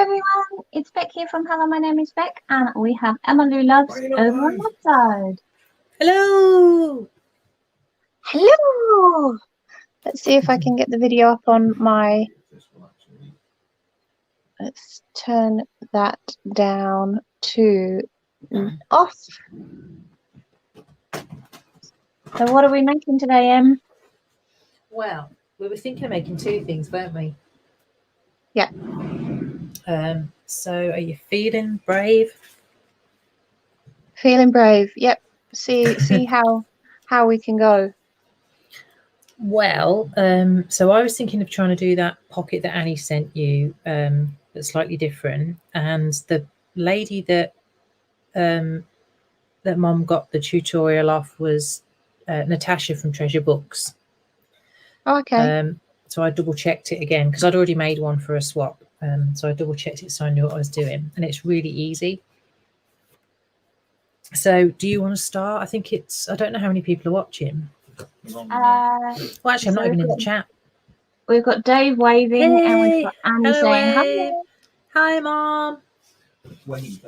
everyone, it's Bec here from Hello, my name is Bec, and we have Emma Lou Loves over on that side. Hello! Hello! Let's see if I can get the video up on my... Let's turn that down to off. So what are we making today, Em? Well, we were thinking of making two things, weren't we? Yeah. So are you feeling brave? Feeling brave. Yep. See how we can go. Well, so I was thinking of trying to do that pocket that Annie sent you, that's slightly different. And the lady that Mom got the tutorial off was Natasha from Treasure Books. Oh, okay. So I double checked it again because I'd already made one for a swap. So I double checked it so I knew what I was doing, and it's really easy. So do you want to start? I think I don't know how many people are watching. Well, actually, I'm not even in the chat. We've got Dave waving, hey, and we've got Annie saying hi. Hi, Mom. Wave.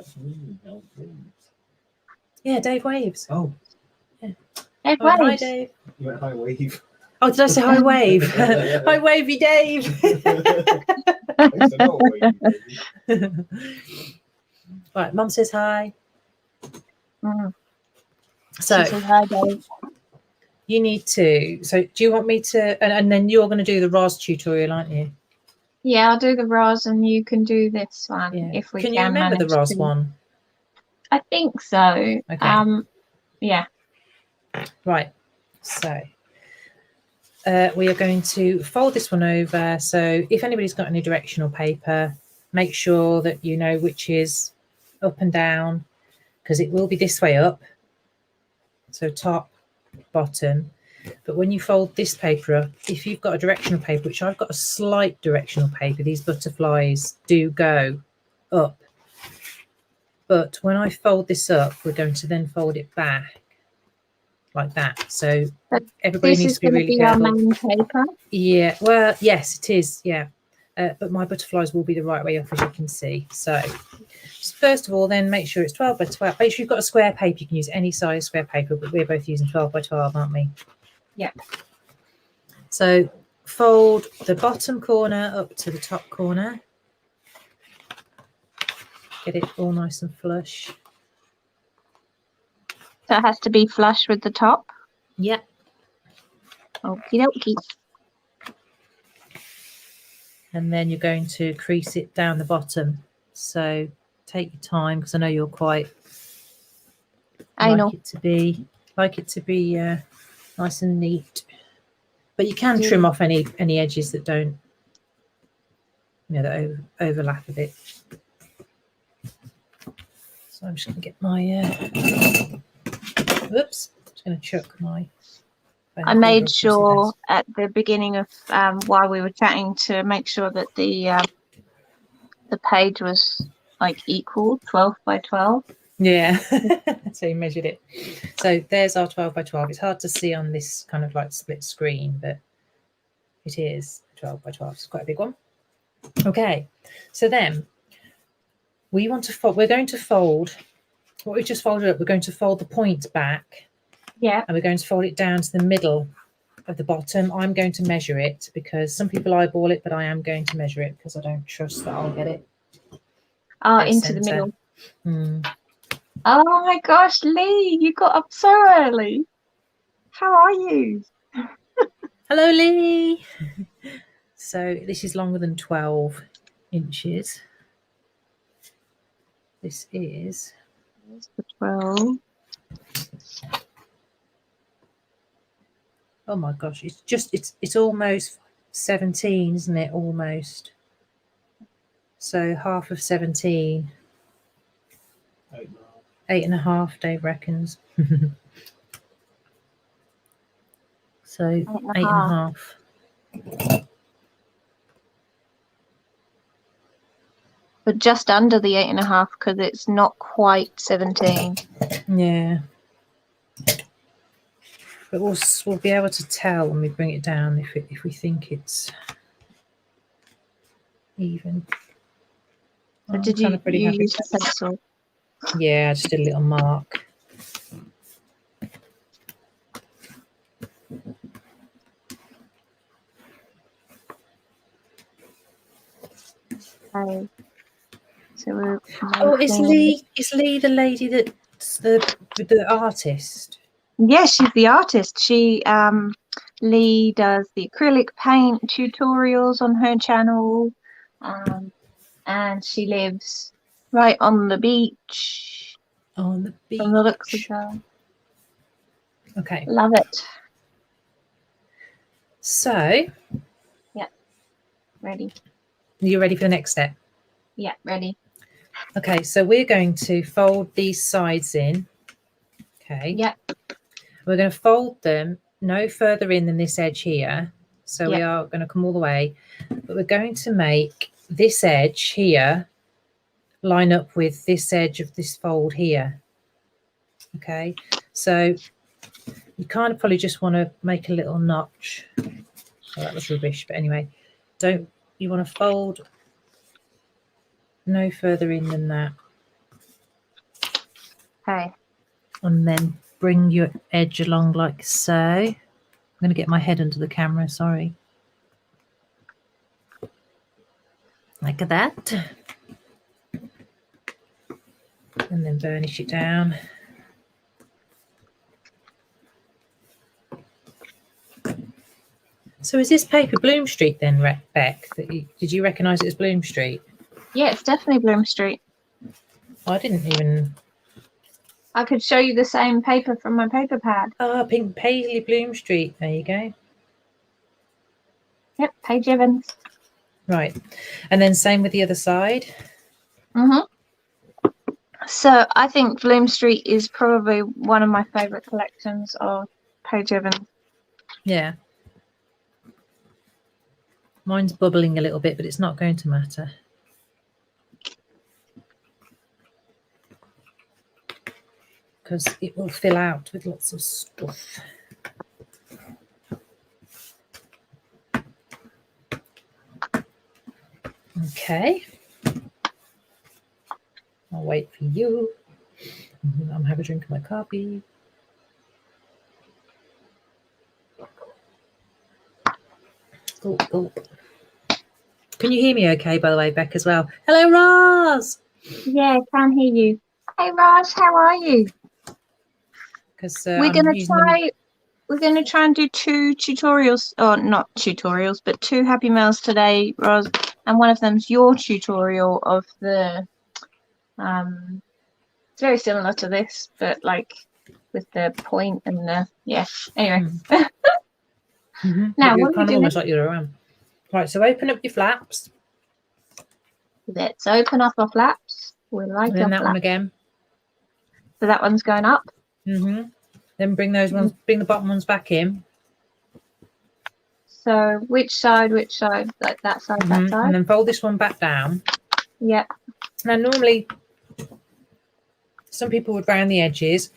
Yeah, Dave waves. Oh. Yeah. Dave waves. Hi, Dave. You went hi wave. Oh, did I say hi wave? Hi wavy Dave. Right, Mum says hi. So she says hi, Dave. You need to. So do you want me to? And then you're going to do the ROS tutorial, aren't you? Yeah, I'll do the ROS, and you can do this one if we can. Can you remember the ROS one? I think so. Okay. Yeah. Right. So we are going to fold this one over. So if anybody's got any directional paper, make sure that you know which is up and down, because it will be this way up. So top, bottom. But when you fold this paper up, if you've got a directional paper, which I've got a slight directional paper, these butterflies do go up. But when I fold this up, we're going to then fold it back like that. So everybody needs to be really careful. Our main paper. Yeah, well, yes, it is. Yeah. But my butterflies will be the right way up, as you can see. So first of all, then make sure it's 12 by 12. Make sure you've got a square paper. You can use any size square paper, but we're both using 12 by 12, aren't we? Yeah. So fold the bottom corner up to the top corner. Get it all nice and flush. So it has to be flush with the top? Yeah. Okie dokie. And then you're going to crease it down the bottom. So take your time, because I know you're quite like it to be nice and neat. But you can trim off any edges that don't, that overlap a bit. So I'm just going to get my whoops, I'm just going to chuck my. I made sure at the beginning of while we were chatting to make sure that the page was like equal, 12 by 12. Yeah. So you measured it. So there's our 12 by 12. It's hard to see on this kind of like split screen, but it is 12 by 12. It's quite a big one. Okay. So then we want to fold. We're going to fold what we've just folded up. We're going to fold the point back. Yeah. And we're going to fold it down to the middle of the bottom. I'm going to measure it because some people eyeball it, but I am going to measure it because I don't trust that I'll get it. Into the middle. Oh my gosh, Lee, you got up so early. How are you? Hello, Lee. So this is longer than 12 inches. This is the 12. Oh my gosh, it's almost 17, isn't it? Almost. So half of 17. 8.5, Dave reckons. So 8.5. But just under the 8.5 because it's not quite 17. Yeah. But we'll be able to tell when we bring it down if we think it's even. So I'm did kind you, of pretty you happy. use the pencil? Yeah, I just did a little mark. Okay. So we're Oh, is making... Lee the lady that's the artist? Yeah, she's the artist. She Lee does the acrylic paint tutorials on her channel, and she lives right on the beach. On the beach. From the looks of her, Okay. love it. So, Ready? you ready for the next step? Yeah, ready. Okay, so we're going to fold these sides in. Okay. Yeah, We're going to fold them no further in than this edge here. So we are going to come all the way, but we're going to make this edge here line up with this edge of this fold here. Okay, so you kind of probably just want to make a little notch. Well, that was rubbish, but anyway, you want to fold no further in than that, okay. and then bring your edge along like so. I'm going to get my head under the camera, sorry. Like that. And then burnish it down. So is this paper Bloom Street then, Bec? Did you recognise it as Bloom Street? Yeah, it's definitely Bloom Street. I didn't even... I could show you the same paper from my paper pad. Ah, Pink Paisley Bloom Street. There you go. Yep, Paige Evans. Right. And then same with the other side. So I think Bloom Street is probably one of my favourite collections of Paige Evans. Yeah. Mine's bubbling a little bit, but it's not going to matter. Because it will fill out with lots of stuff. Okay. I'll wait for you. I'm having a drink of my coffee. Gulp, gulp. Can you hear me okay, by the way, Bec, as well? Hello, Roz! Yeah, I can hear you. Hey Raj, how are you? Because We're gonna try and do two tutorials, or not tutorials, but two Happy Meals today, Roz, and one of them's your tutorial of the it's very similar to this, but like with the point and the anyway. Now you're what are kind we of doing? almost like you're around. Right, so open up your flaps. Let's open up our flaps. We like And then our that flaps. one again. So that one's going up. Then bring those ones, bring the bottom ones back in. So which side? Like that side, that side. And then fold this one back down. Yeah. Now, normally, some people would round the edges,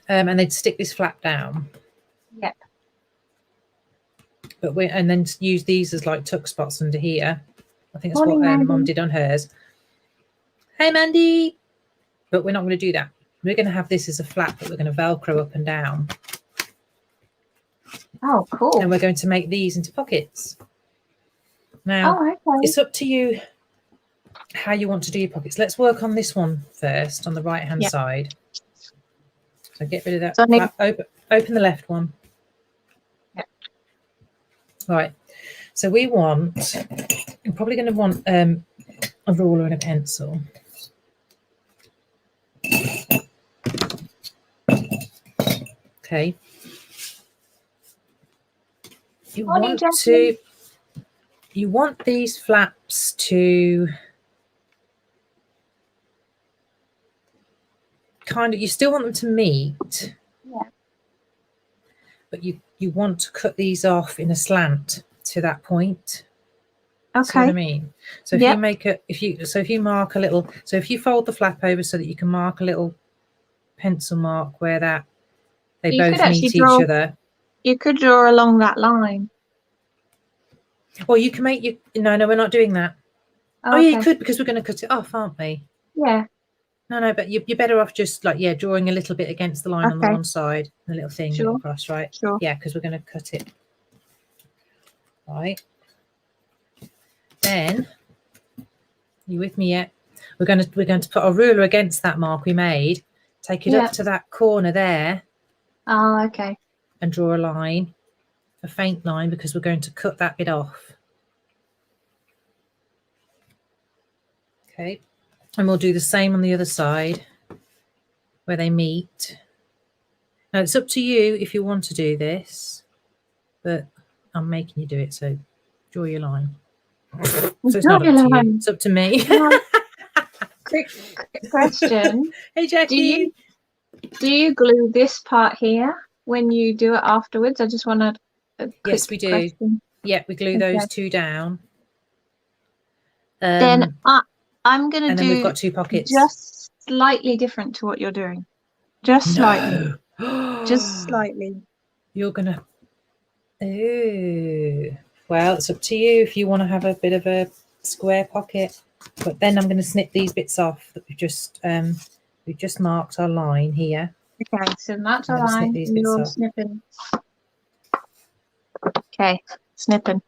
and they'd stick this flap down. Yep. But and then use these as like tuck spots under here. I think that's Morning, what Mandy. Mum did on hers. Hey, Mandy! But we're not going to do that. We're going to have this as a flap that we're going to Velcro up and down. Oh, cool. And we're going to make these into pockets. Now, it's up to you how you want to do your pockets. Let's work on this one first on the right hand side. So get rid of that. So open the left one. Yep. Right. So we want, I'm probably going to want a ruler and a pencil. Okay. You want these flaps to kind of, you still want them to meet. Yeah. But you want to cut these off in a slant to that point. Okay. See what I mean? So if you make if you mark a little, so if you fold the flap over so that you can mark a little pencil mark where they both meet each other. You could draw along that line. Or you can make no, we're not doing that. Oh, yeah, you okay. could, because we're going to cut it off, aren't we? Yeah. No, but you're better off just like, yeah, drawing a little bit against the line on the Okay. one side, and a little thing Sure. across, right? Sure. Yeah, because we're going to cut it. Right. Then, you with me yet? We're going to put a ruler against that mark we made, take it Yeah. up to that corner there, Oh, okay. and draw a line, a faint line, because we're going to cut that bit off. Okay. And we'll do the same on the other side where they meet. Now, it's up to you if you want to do this, but I'm making you do it, so draw your line. So it's not up to you. It's up to me. Quick question. Hey, Jackie. Do you glue this part here when you do it afterwards? I just wanted a quick Yes, we do. question. Yeah, we glue Okay. those two down. Then I'm going to and then do we've got two pockets. just slightly different to what you're doing. Just slightly. No. Just slightly. You're going to... Ooh. Well, it's up to you if you want to have a bit of a square pocket. But then I'm going to snip these bits off that we've just marked our line here. Okay, so that's a I'm gonna snip line. these bits You're off. snipping. Okay, snipping.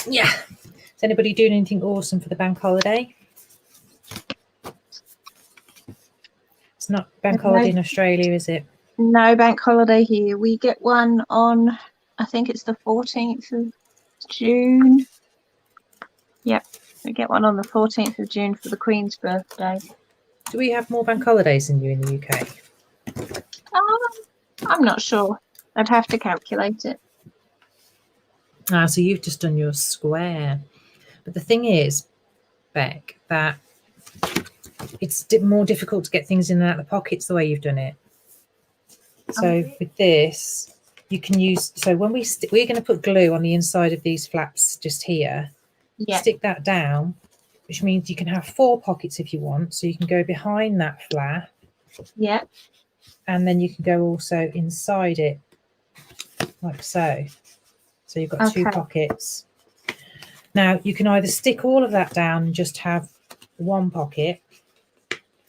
Yeah. Is anybody doing anything awesome for the bank holiday? It's not bank holiday in Australia, is it? No bank holiday here. We get one on, I think it's the 14th of June. Yep, we get one on the 14th of June for the Queen's birthday. Do we have more bank holidays than you in the UK? I'm not sure. I'd have to calculate it. Ah, so you've just done your square. But the thing is, Bec, that it's more difficult to get things in and out of the pockets the way you've done it. So with this, you can use, so when we're going to put glue on the inside of these flaps just here, stick that down, which means you can have 4 pockets if you want. So you can go behind that flap. Yeah. And then you can go also inside it, like so. So you've got 2 pockets. Now, you can either stick all of that down and just have 1 pocket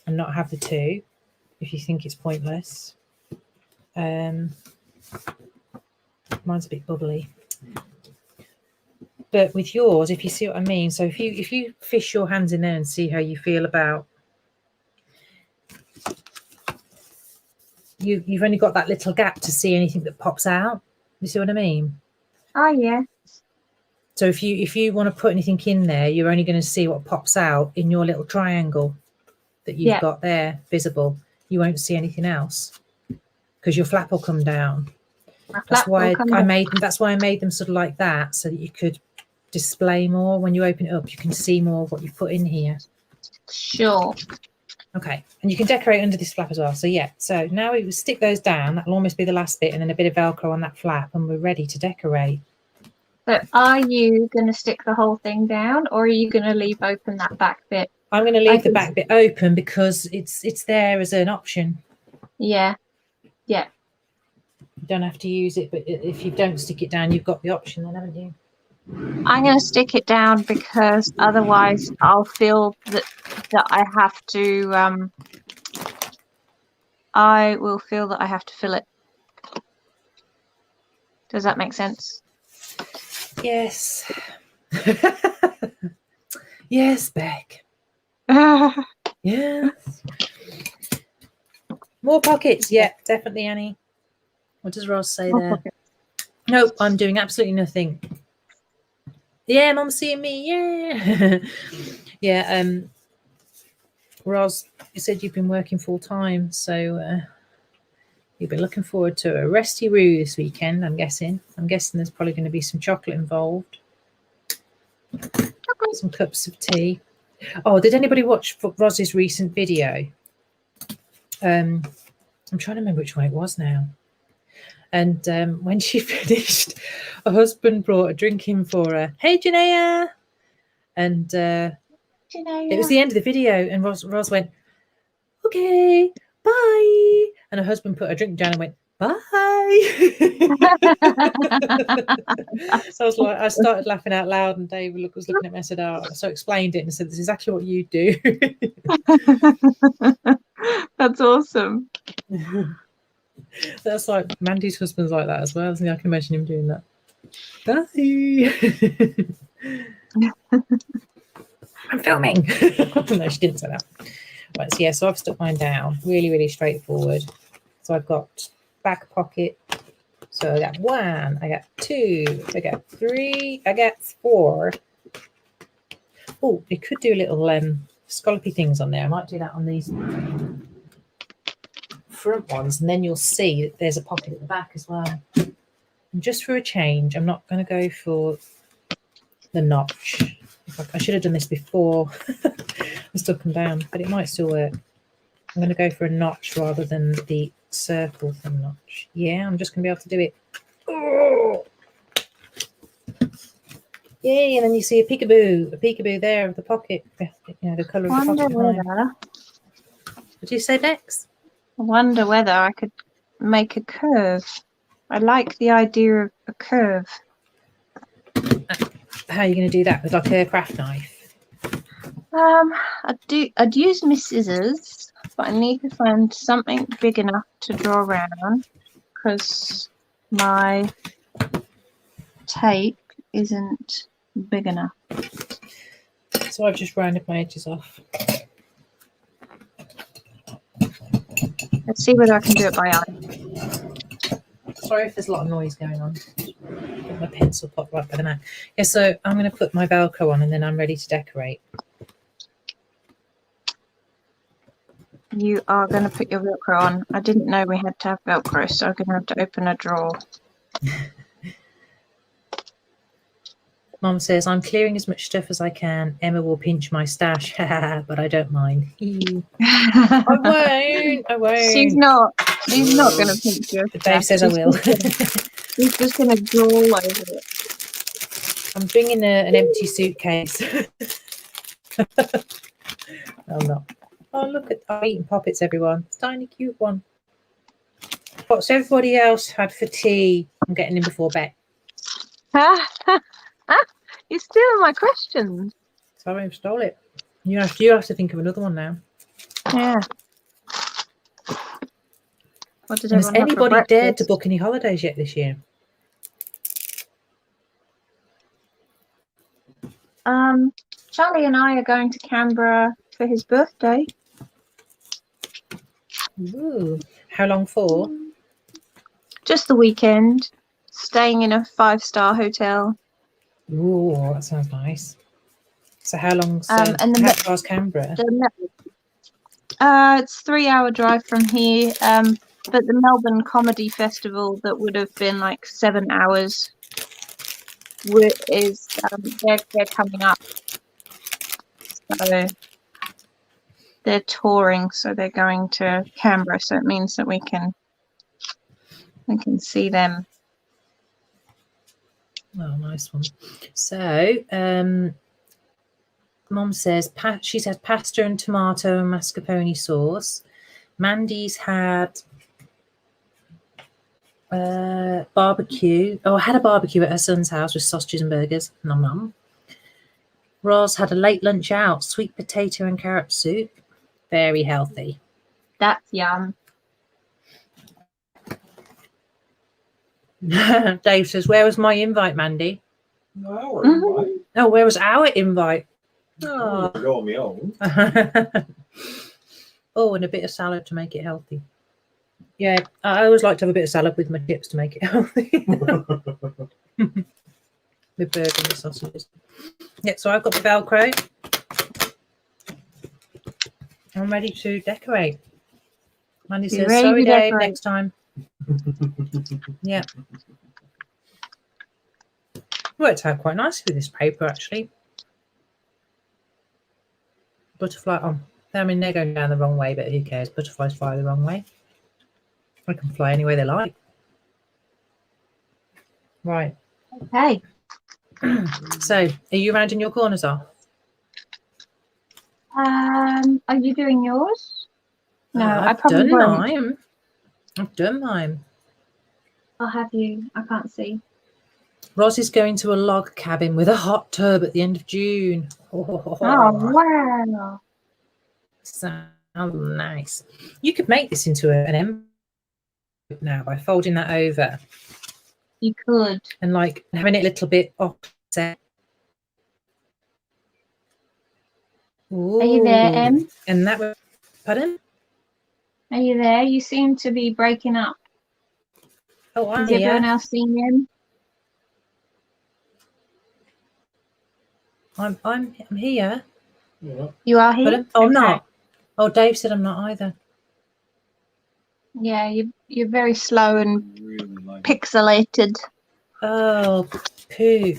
and not have the 2, if you think it's pointless. Mine's a bit bubbly. But with yours, if you see what I mean, so if you fish your hands in there and see how you feel about, you've only got that little gap to see anything that pops out. You see what I mean? Oh yeah. So if you want to put anything in there, you're only going to see what pops out in your little triangle that you've got there visible. You won't see anything else because your flap will come down. That's why I made them sort of like that, so that you could display more. When you open it up, you can see more of what you've put in here. Sure. Okay, and you can decorate under this flap as well. So yeah, so now we stick those down. That'll almost be the last bit, and then a bit of Velcro on that flap, and we're ready to decorate. So are you going to stick the whole thing down, or are you going to leave open that back bit? I'm going to leave the back bit open because it's there as an option. Yeah. Yeah. You don't have to use it, but if you don't stick it down, you've got the option then, haven't you? I'm going to stick it down because otherwise I'll feel that I have to. I will feel that I have to fill it. Does that make sense? Yes. Yes, Bec. Yes. More pockets. Yeah, definitely, Annie. What does Roz say there? Pockets. Nope, I'm doing absolutely nothing. Yeah, Mum's seeing me. Yeah. Yeah. Roz, you said you've been working full time, so you've been looking forward to a resty roo this weekend. I'm guessing. There's probably going to be some chocolate involved. Some cups of tea. Oh, did anybody watch Roz's recent video? I'm trying to remember which one it was now. And when she finished, her husband brought a drink in for her. Hey, Janaea! And it was the end of the video, and Roz went, okay, bye. And her husband put a drink down and went, bye. So I started laughing out loud, and David was looking at me. I said, oh, so I explained it and said, this is exactly what you do. That's awesome. That's like Mandy's husband's like that as well, isn't he? I can imagine him doing that. Bye. I'm filming. No, she didn't say that. Right, so yeah, so I've stuck mine down. Really, really straightforward. So I've got back pocket. So I got 1, I got 2, I got 3, I got 4. Oh, it could do little scallopy things on there. I might do that on these front ones, and then you'll see that there's a pocket at the back as well. And just for a change, I'm not going to go for the notch. I should have done this before I stuck them down, but it might still work. I'm going to go for a notch rather than the circle thing notch. Yeah, I'm just going to be able to do it. Oh! Yay, and then you see a peekaboo there of the pocket. You know, the colour of the pocket behind. What did you say, Bex? I wonder whether I could make a curve. I like the idea of a curve. How are you going to do that? With like a craft knife? I'd use my scissors, but I need to find something big enough to draw around because my tape isn't big enough. So I've just rounded my edges off. Let's see whether I can do it by eye. Sorry if there's a lot of noise going on. My pencil popped right by the mat. Yeah, so I'm going to put my Velcro on and then I'm ready to decorate. You are going to put your Velcro on. I didn't know we had to have Velcro, so I'm going to have to open a drawer. Mom says, I'm clearing as much stuff as I can. Emma will pinch my stash, but I don't mind. I won't. She's not going to pinch you. But Dave says I will. She's just going to draw all over it. I'm bringing an empty suitcase. I'm not. Oh, look at I'm eating poppets, everyone. Tiny, cute one. What's everybody else had for tea? I'm getting in before bed. You're stealing my questions. Sorry, I stole it. You have to think of another one now. Yeah. What did Has anybody dared to book any holidays yet this year? Charlie and I are going to Canberra for his birthday. Ooh. How long for? Just the weekend. Staying in a 5-star hotel. Ooh, that sounds nice. So how long? And how far is Canberra? It's 3-hour drive from here. But the Melbourne Comedy Festival that would have been like 7 hours is they're coming up. So they're touring, so they're going to Canberra. So it means that we can see them. Oh, nice one. So, Mom says she's had pasta and tomato and mascarpone sauce. Mandy's had barbecue. Oh, I had a barbecue at her son's house with sausages and burgers. Nom nom. Roz had a late lunch out, sweet potato and carrot soup. Very healthy. That's yum. Dave says, where was my invite, Mandy? No, invite. Oh, where was our invite? Oh, You're me own. Oh, and a bit of salad to make it healthy. Yeah, I always like to have a bit of salad with my chips to make it healthy. With burgers and sausages. Yeah, so I've got the Velcro. I'm ready to decorate. Mandy says, sorry, Dave, next time. Yeah. Worked out quite nicely with this paper, actually. Butterfly. Oh, I mean, they're going down the wrong way, but who cares? Butterflies fly the wrong way. They can fly any way they like. Right. Okay. So, are you rounding your corners off? Are you doing yours? No, I I've probably done won't. mine. I've done mine. I'll have you. I can't see. Roz is going to a log cabin with a hot tub at the end of June. Oh, wow. Sounds nice. You could make this into an envelope now by folding that over You could. and like having it a little bit offset. Are you there, Em? Ooh. And that would, pardon? Are you there? You seem to be breaking up. Oh, I'm Is everyone here. else seeing Em? I'm here. Yeah. You are here? Pardon? Oh, I'm Okay. not. Oh, Dave said I'm not either. Yeah, you're very slow and Really like pixelated. Oh, poop.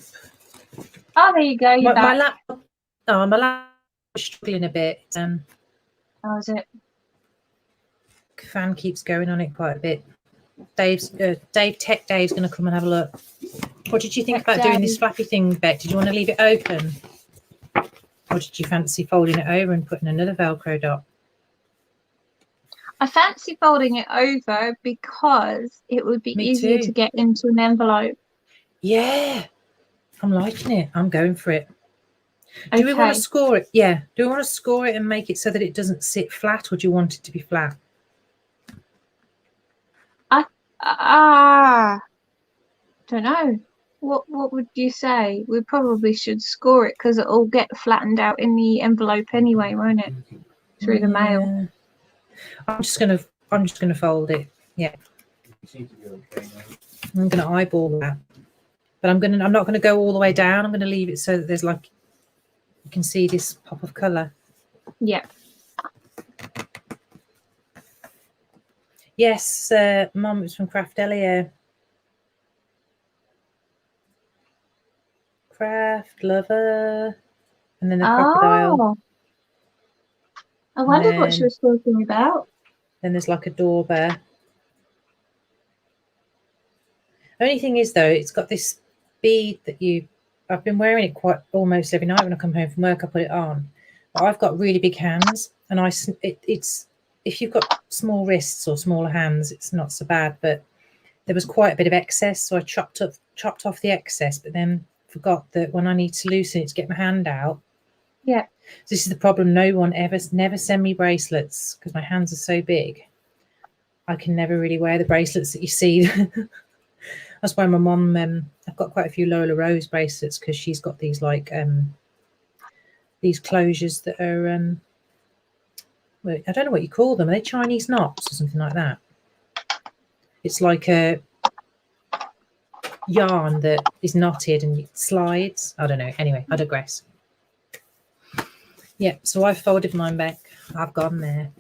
Oh, there you go. You're My back. laptop. Oh, my laptop is struggling a bit. How is it? Fan keeps going on it quite a bit. Dave's going to come and have a look. What did you think Tech about doing this Dave. flappy thing, Beck? Did you want to leave it open? Or did you fancy folding it over and putting another Velcro dot? I fancy folding it over because it would be Me easier too. to get into an envelope. Yeah, I'm liking it. I'm going for it. Do we want Okay. to score it? Yeah. Do we want to score it and make it so that it doesn't sit flat, or do you want it to be flat? Don't know. What would you say? We probably should score it because it'll get flattened out in the envelope anyway, won't it? Through the mail. Yeah. I'm just gonna fold it. Yeah. You seem to be okay now. I'm gonna eyeball that. But I'm not gonna go all the way down. I'm gonna leave it so that there's like you can see this pop of colour. Yeah. Yes, Mum, it's from Craft Elio. Craft lover. And then the crocodile. Oh. I wondered what she was talking about. Then there's like a door bear. Only thing is though, it's got this bead that I've been wearing it quite almost every night when I come home from work. I put it on, but I've got really big hands, and it's if you've got small wrists or smaller hands, it's not so bad. But there was quite a bit of excess, so I chopped off the excess, but then forgot that when I need to loosen it to get my hand out. Yeah. So this is the problem. No one never send me bracelets because my hands are so big. I can never really wear the bracelets that you see. That's why my mum, I've got quite a few Lola Rose bracelets because she's got these like these closures that are well, I don't know what you call them. Are they Chinese knots or something like that? It's like a yarn that is knotted and it slides. I don't know. Anyway, I digress. Yeah, so I've folded mine back. I've gone there.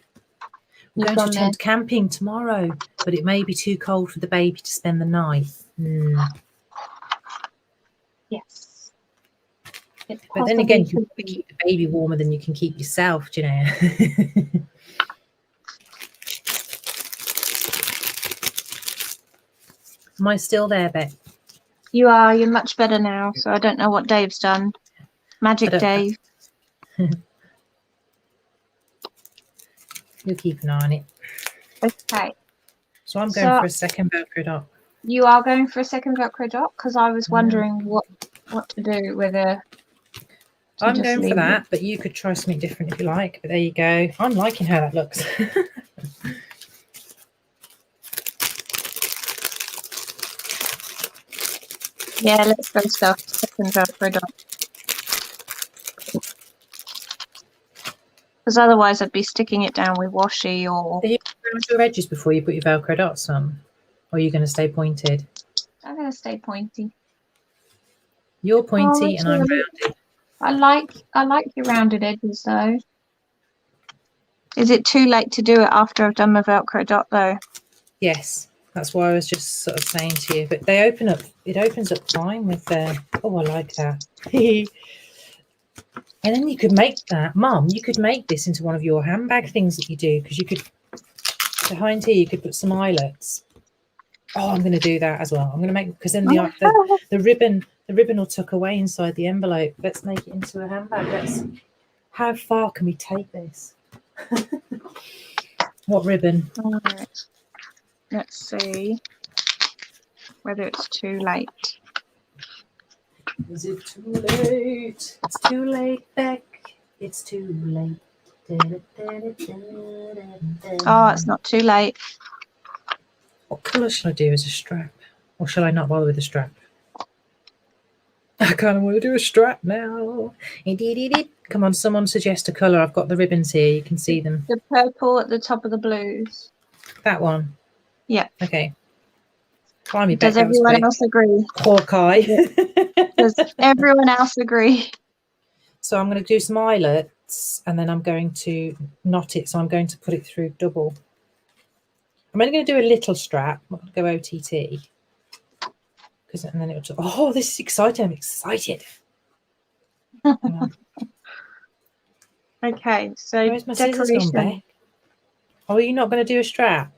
We're going to attend camping tomorrow, but it may be too cold for the baby to spend the night. Yes. But then again, you want to keep the baby warmer than you can keep yourself, do you know? Am I still there, Beck? You are. You're much better now. So I don't know what Dave's done. Magic Dave. You'll keep an eye on it. Okay. So I'm going for a second Velcro dot. You are going for a second Velcro dot because I was wondering what to do with a. I'm going for that, but you could try something different if you like. But there you go. I'm liking how that looks. Yeah, let's go stuff. Second Velcro dot. Because otherwise I'd be sticking it down with washi or... Are you going to your edges before you put your Velcro dots on? Or are you going to stay pointed? I'm going to stay pointy. You're pointy and I'm rounded. I like your rounded edges though. Is it too late to do it after I've done my Velcro dot though? Yes, that's why I was just sort of saying to you. But they open up, it opens up fine with oh, I like that. And then you could make that, Mum, you could make this into one of your handbag things that you do, because you could, behind here, you could put some eyelets. Oh, I'm going to do that as well. I'm going to make, because then the ribbon will tuck away inside the envelope. Let's make it into a handbag. How far can we take this? What ribbon? All right. Let's see whether it's too late. Is it too late? It's too late, Bec. It's too late. Oh, it's not too late. What colour shall I do as a strap? Or shall I not bother with the strap? I kind of want to do a strap now. Come on, someone suggest a colour. I've got the ribbons here. You can see them. The purple at the top of the blues. That one? Yeah. Okay. Blimey, Bec, Does that was everyone quick. else agree? Hawkeye. Does everyone else agree? So I'm going to do some eyelets and then I'm going to knot it. So I'm going to put it through double. I'm only going to do a little strap. I'm not going to go OTT. And then it'll. Oh, this is exciting! I'm excited. Okay, so Where's my scissors gone, decoration. Bec? Oh, are you not going to do a strap?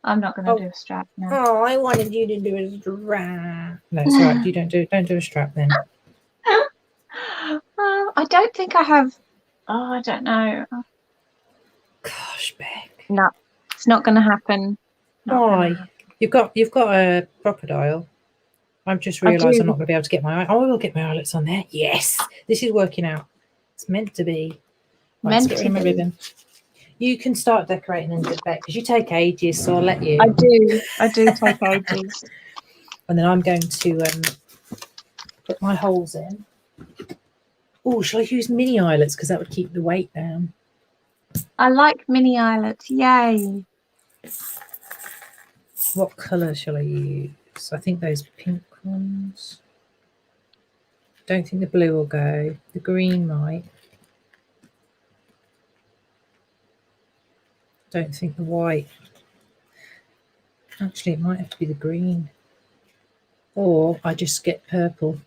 I'm not going to do a strap now. Oh, I wanted you to do a strap. No, it's all right. You don't do a strap then. I don't think I have. Oh, I don't know. Gosh, Bec. No, it's not going to happen. Why? You've got a crocodile. I've just realised I'm not going to be able to get my eye. Oh, I will get my eyelets on there. Yes, this is working out. It's meant to be. Right, let's get rid of my ribbon. You can start decorating and Bec because you take ages, so I'll let you. I do take ages. And then I'm going to put my holes in. Oh, shall I use mini eyelets because that would keep the weight down? I like mini eyelets. Yay! What colour shall I use? I think those pink ones. Don't think the blue will go. The green might. Don't think the white. Actually, it might have to be the green. Or I just get purple.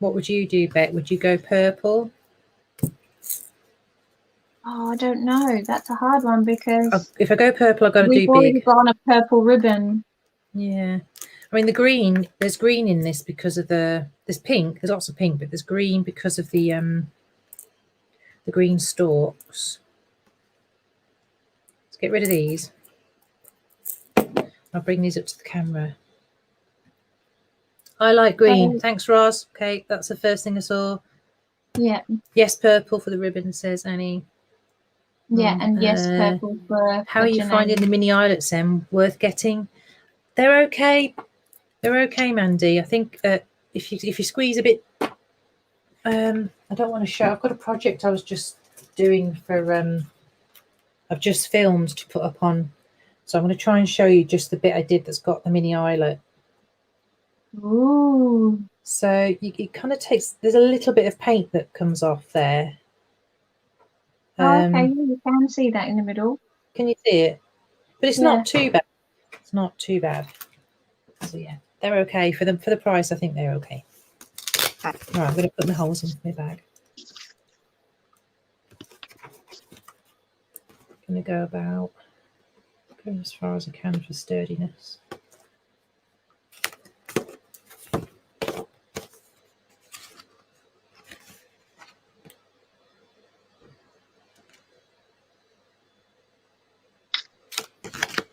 What would you do, Bec? Would you go purple? Oh, I don't know. That's a hard one because If I go purple, I've got to do we've already big. got on a purple ribbon. Yeah. I mean, the green, there's green in this because of there's pink. There's lots of pink, but there's green because of the green stalks. Let's get rid of these. I'll bring these up to the camera. I like green. Thanks, Roz. Okay, that's the first thing I saw. Yeah. Yes, purple for the ribbon, says Annie. Yeah, and yes, purple for. How are you finding the mini eyelets, Em? Worth getting? They're okay. They're okay, Mandy. I think if you squeeze a bit. I don't want to show. I've got a project I was just doing for. I've just filmed to put up on. So I'm going to try and show you just the bit I did that's got the mini eyelet. Ooh. So it kind of takes. There's a little bit of paint that comes off there. Oh, okay, you can see that in the middle. Can you see it? But it's not too bad. It's not too bad. So yeah, they're okay for them. For the price, I think they're okay. Right, I'm going to put my holes into my bag. I'm going to go about as far as I can for sturdiness.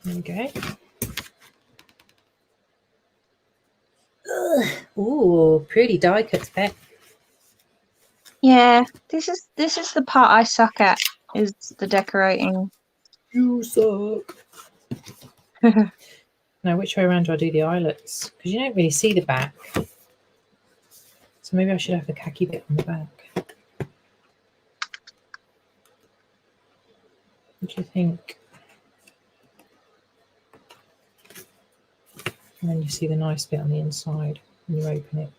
There we go. Ugh. Ooh, pretty die cuts, Bec. Yeah, this is the part I suck at, is the decorating. You suck. Now, which way around do I do the eyelets? Because you don't really see the back. So maybe I should have the khaki bit on the back. What do you think? And then you see the nice bit on the inside when you open it.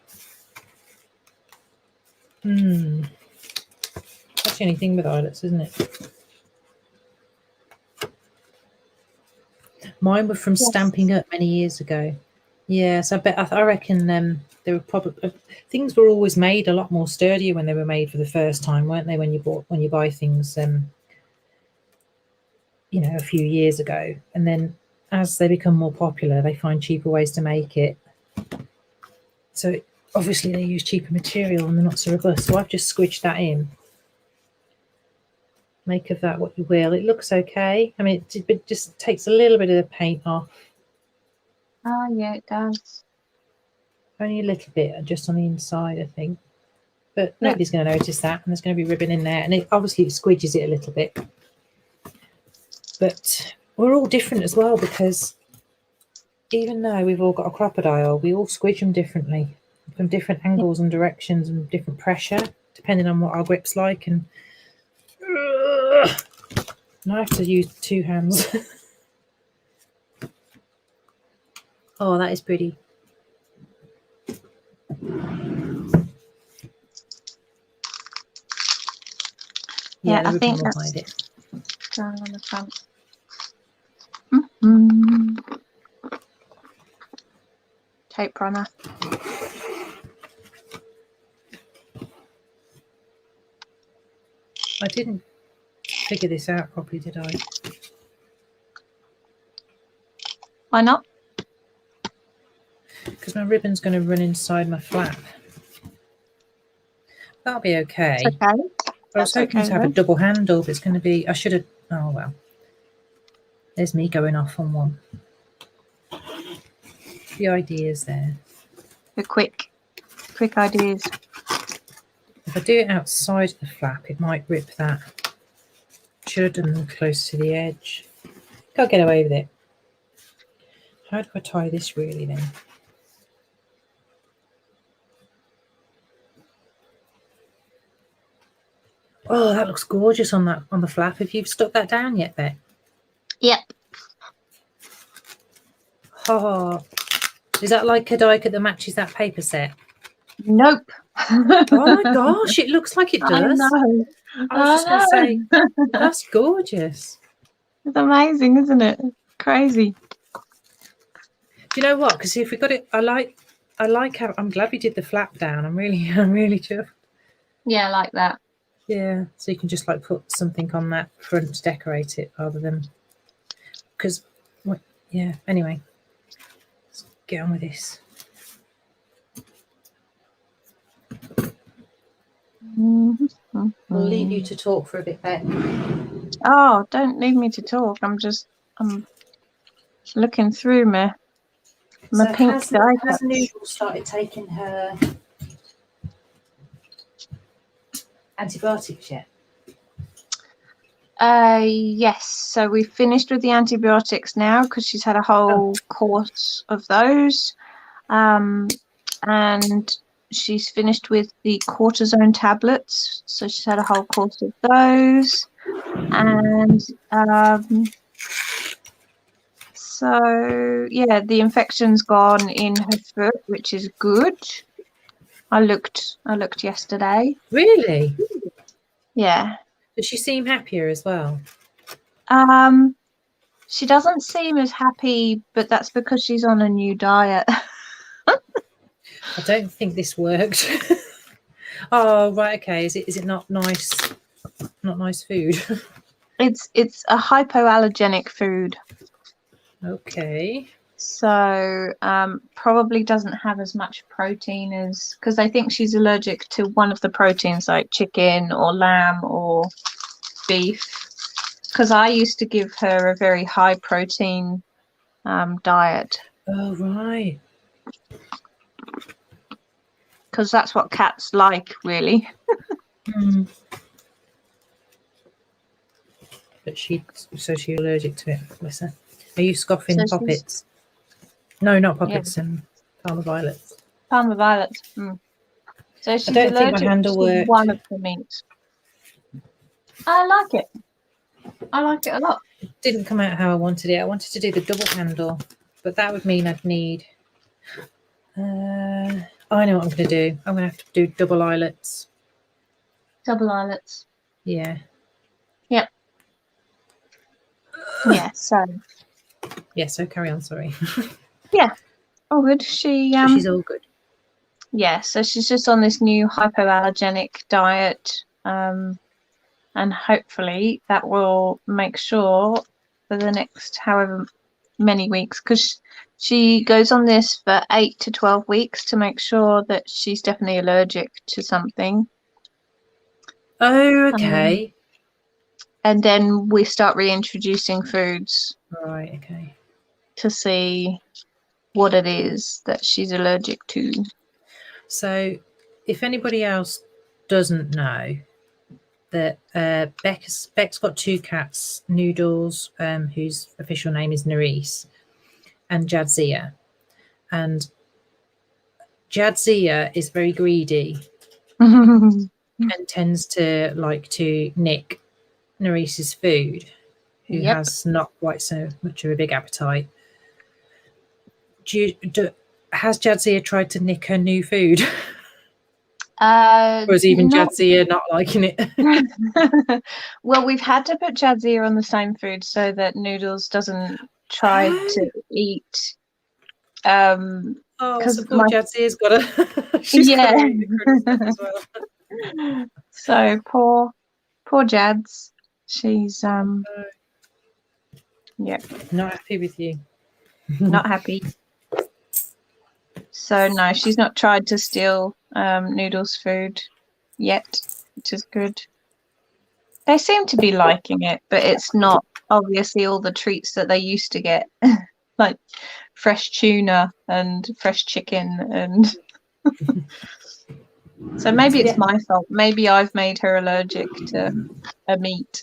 That's the only thing with eyelets, isn't it? Mine were from Stamping Up many years ago. Yes, I reckon they were probably things were always made a lot more sturdier when they were made for the first time, weren't they? When you buy things you know, a few years ago, and then as they become more popular, they find cheaper ways to make it. So obviously they use cheaper material and they're not so robust. So I've just squidged that in. Make of that what you will. It looks okay. I mean, it just takes a little bit of the paint off. Oh, yeah, it does. Only a little bit, just on the inside, I think. But Yeah. nobody's going to notice that, and there's going to be ribbon in there, and it obviously squidges it a little bit. But we're all different as well, because even though we've all got a crocodile, we all squidge them differently, from different angles and directions and different pressure, depending on what our grip's like. And I have to use 2 hands. Oh, that is pretty. Yeah, the I think ribbon will that's hide it. going on the front. Mm-hmm. Tape runner. I didn't figure this out properly, did I? Why not? Because my ribbon's going to run inside my flap. That'll be okay. It's okay. I was hoping okay, to have a though. double handle, but it's going to be... I should have... Oh, well. There's me going off on one. The ideas there. The quick ideas. If I do it outside the flap, it might rip that. Should have done them close to the edge. Can't get away with it. How do I tie this really then? Oh, that looks gorgeous on the flap. Have you stuck that down yet, Bec? Yep. Oh, is that like a die cut that matches that paper set? Nope. Oh my gosh, it looks like it does. I know. I was just going to say, that's gorgeous. It's amazing, isn't it? Crazy. Do you know what? Because if we got it, I like how, I'm glad we did the flap down. I'm really chuffed. Yeah, I like that. Yeah, so you can just like put something on that front to decorate it rather than, because, yeah, anyway, let's get on with this. Mm-hmm. We'll leave you to talk for a bit, Bec. Oh, don't leave me to talk. I'm looking through my pink die cuts. Has Noodle started taking her antibiotics yet? Yes. So we've finished with the antibiotics now because she's had a whole course of those. And she's finished with the cortisone tablets. So she's had a whole course of those. And so yeah, the infection's gone in her foot, which is good. I looked yesterday. Really? Yeah. Does she seem happier as well? She doesn't seem as happy, but that's because she's on a new diet. I don't think this worked. Oh, right, okay. Is it not nice? Not nice food. It's a hypoallergenic food. Okay. So probably doesn't have as much protein as, because I think she's allergic to one of the proteins like chicken or lamb or beef. Because I used to give her a very high protein diet. Oh, right. Because that's what cats like, really. Mm. But so she's allergic to it. Bless her. Are you scoffing So poppets? No, not poppets. Parma violets. Parma violets. Mm. So she's don't think my allergic handle to worked. one of the meats. I like it. I like it a lot. It didn't come out how I wanted it. I wanted to do the double handle, but that would mean I'd need. I know what I'm going to do. I'm going to have to do double eyelets. Double eyelets. Yeah. Yep. Yeah. So. Yeah. So carry on. Sorry. Yeah. All good. She's all good. Yeah. So she's just on this new hypoallergenic diet, and hopefully that will make sure for the next however many weeks, because she goes on this for 8 to 12 weeks to make sure that she's definitely allergic to something. Oh, okay. And then we start reintroducing foods Right, okay. to see what it is that she's allergic to. So if anybody else doesn't know, that Bec's got 2 cats, Noodles, whose official name is Nerisse, and Jadzia. And Jadzia is very greedy and tends to like to nick Nerisse's food, who Yep. has not quite so much of a big appetite. Has Jadzia tried to nick her new food? Or is even not Jadzia not liking it? Well, we've had to put Jadzia on the same food so that Noodles doesn't try to eat. Oh, 'cause so poor Jadzia's got a she's got to eat the crud stuff as well. So poor Jads. She's yeah, Not happy with you. not happy. So no, she's not tried to steal Noodles' food yet, which is good. They seem to be liking it, but it's not obviously all the treats that they used to get, like fresh tuna and fresh chicken, and so maybe it's my fault. Maybe I've made her allergic to a meat.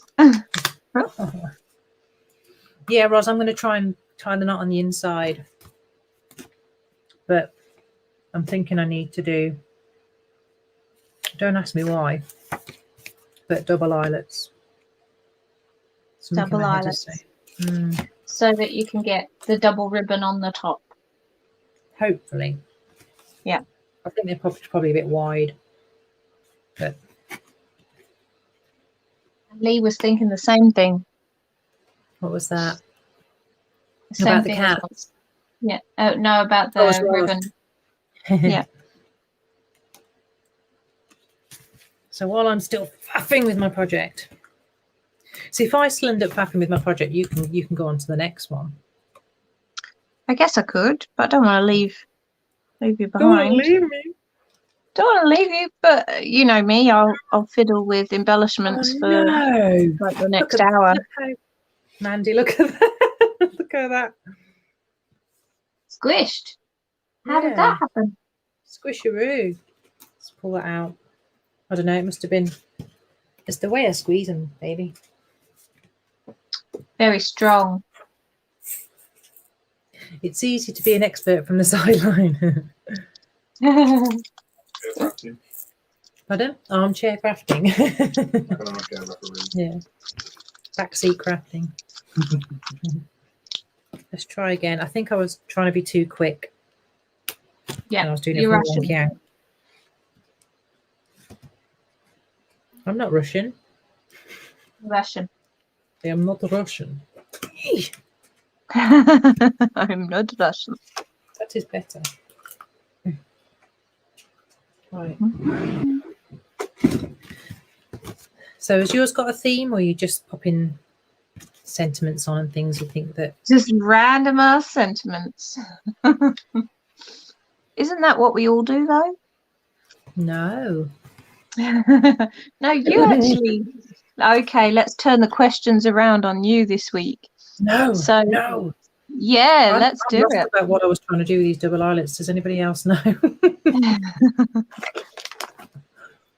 Yeah, Roz, I'm going to try and tie the knot on the inside, but I'm thinking I need to do, don't ask me why, but double eyelets. Something Double I had to eyelets. say. So that you can get the double ribbon on the top. Hopefully. Yeah. I think they're probably a bit wide, but Lee was thinking the same thing. what was that? The same About the thing as cat? us. Yeah. Oh no, about the Oh, it's ribbon. Yeah. So while I'm still faffing with my project, see if I still end up faffing with my project, you can go on to the next one. I guess I could, but I don't want to leave you Don't want behind. to leave me. Don't want to leave you, but you know me, I'll fiddle with embellishments for like the next hour. Mandy, look at that. Look at that. Squished. How did that happen? Squisheroo. Let's pull that out. I don't know, it must have been just the way I squeeze them, baby. Very strong. It's easy to be an expert from the sideline. Crafting. Pardon? Armchair crafting. Like an armchair referee. Yeah. Backseat crafting. Let's try again. I think I was trying to be too quick. Yeah, And I was doing it you're from Russian. one count. I'm not Russian. Russian. I'm not Russian. I'm not Russian. That is better. Right. So has yours got a theme, or you just popping sentiments on and things you think that... Just random ass sentiments. Isn't that what we all do though? No. No, you actually. Okay, let's turn the questions around on you this week. No. So No. yeah, let's I'm do lost it. about what I was trying to do with these double eyelets. Does anybody else know?